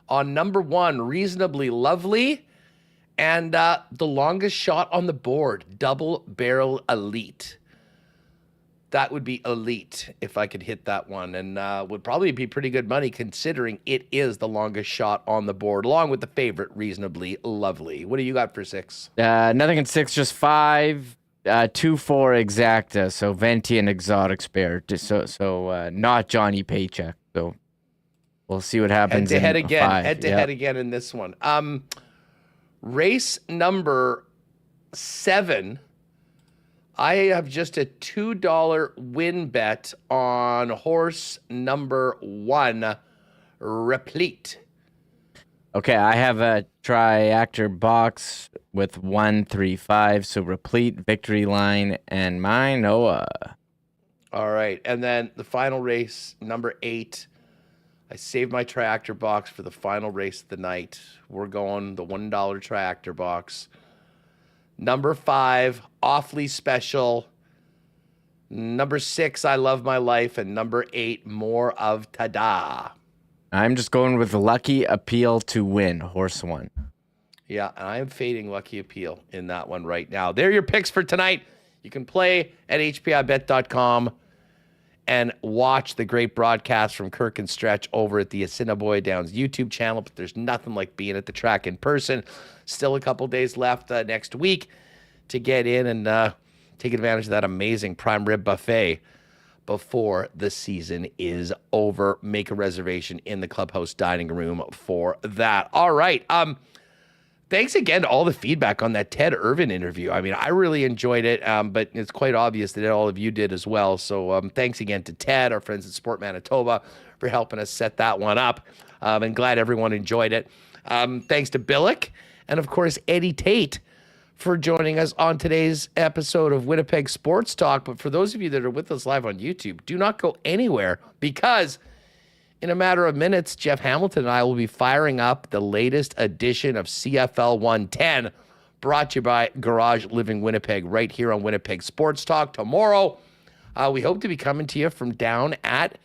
on number 1, Reasonably Lovely, and the longest shot on the board, Double Barrel Elite. That would be elite if I could hit that one, and would probably be pretty good money considering it is the longest shot on the board, along with the favorite, Reasonably Lovely. What do you got for 6? Nothing in 6, just 5. 2-4 exacta, so Venti and Exotic Spare, so not Johnny Paycheck. So we'll see what happens. Head to head again in this one. Race number 7, I have just a $2 win bet on horse number 1, Replete. Okay, I have a tri-actor box with 1, 3, 5, so Replete, Victory Line, and Minoa. All right. And then the final race, number 8. I saved my tractor box for the final race of the night. We're going the $1 tractor box. Number 5, Awfully Special. Number 6, I Love My Life. And number 8, More of Tada. I'm just going with Lucky Appeal to win, horse 1. Yeah, and I am fading Lucky Appeal in that one right now. They're your picks for tonight. You can play at hpibet.com and watch the great broadcast from Kirk and Stretch over at the Assiniboia Downs YouTube channel. But there's nothing like being at the track in person. Still a couple days left next week to get in and take advantage of that amazing prime rib buffet before the season is over. Make a reservation in the clubhouse dining room for that. All right. Thanks again to all the feedback on that Ted Irvine interview. I mean, I really enjoyed it, but it's quite obvious that all of you did as well. So thanks again to Ted, our friends at Sport Manitoba, for helping us set that one up. And glad everyone enjoyed it. Thanks to Billeck and, of course, Eddie Tait for joining us on today's episode of Winnipeg Sports Talk. But for those of you that are with us live on YouTube, do not go anywhere, because in a matter of minutes, Jeff Hamilton and I will be firing up the latest edition of CFL 110, brought to you by Garage Living Winnipeg, right here on Winnipeg Sports Talk. Tomorrow, we hope to be coming to you from down at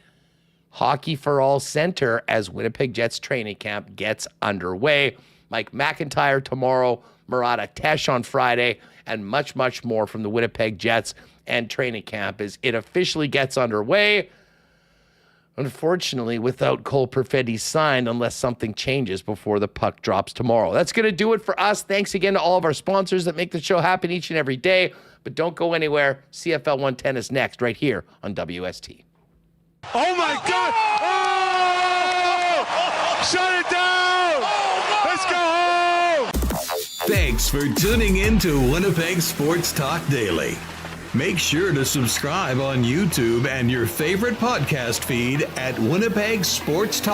Hockey for All Center as Winnipeg Jets training camp gets underway. Mike McIntyre tomorrow, Murata Tesh on Friday, and much, much more from the Winnipeg Jets and training camp as it officially gets underway. Unfortunately, without Cole Perfetti signed, unless something changes before the puck drops tomorrow. That's going to do it for us. Thanks again to all of our sponsors that make the show happen each and every day. But don't go anywhere. CFL 110 is next, right here on WST. Oh, my God! Oh! Shut it down! Let's go home! Thanks for tuning in to Winnipeg Sports Talk Daily. Make sure to subscribe on YouTube and your favorite podcast feed at Winnipeg Sports Talk.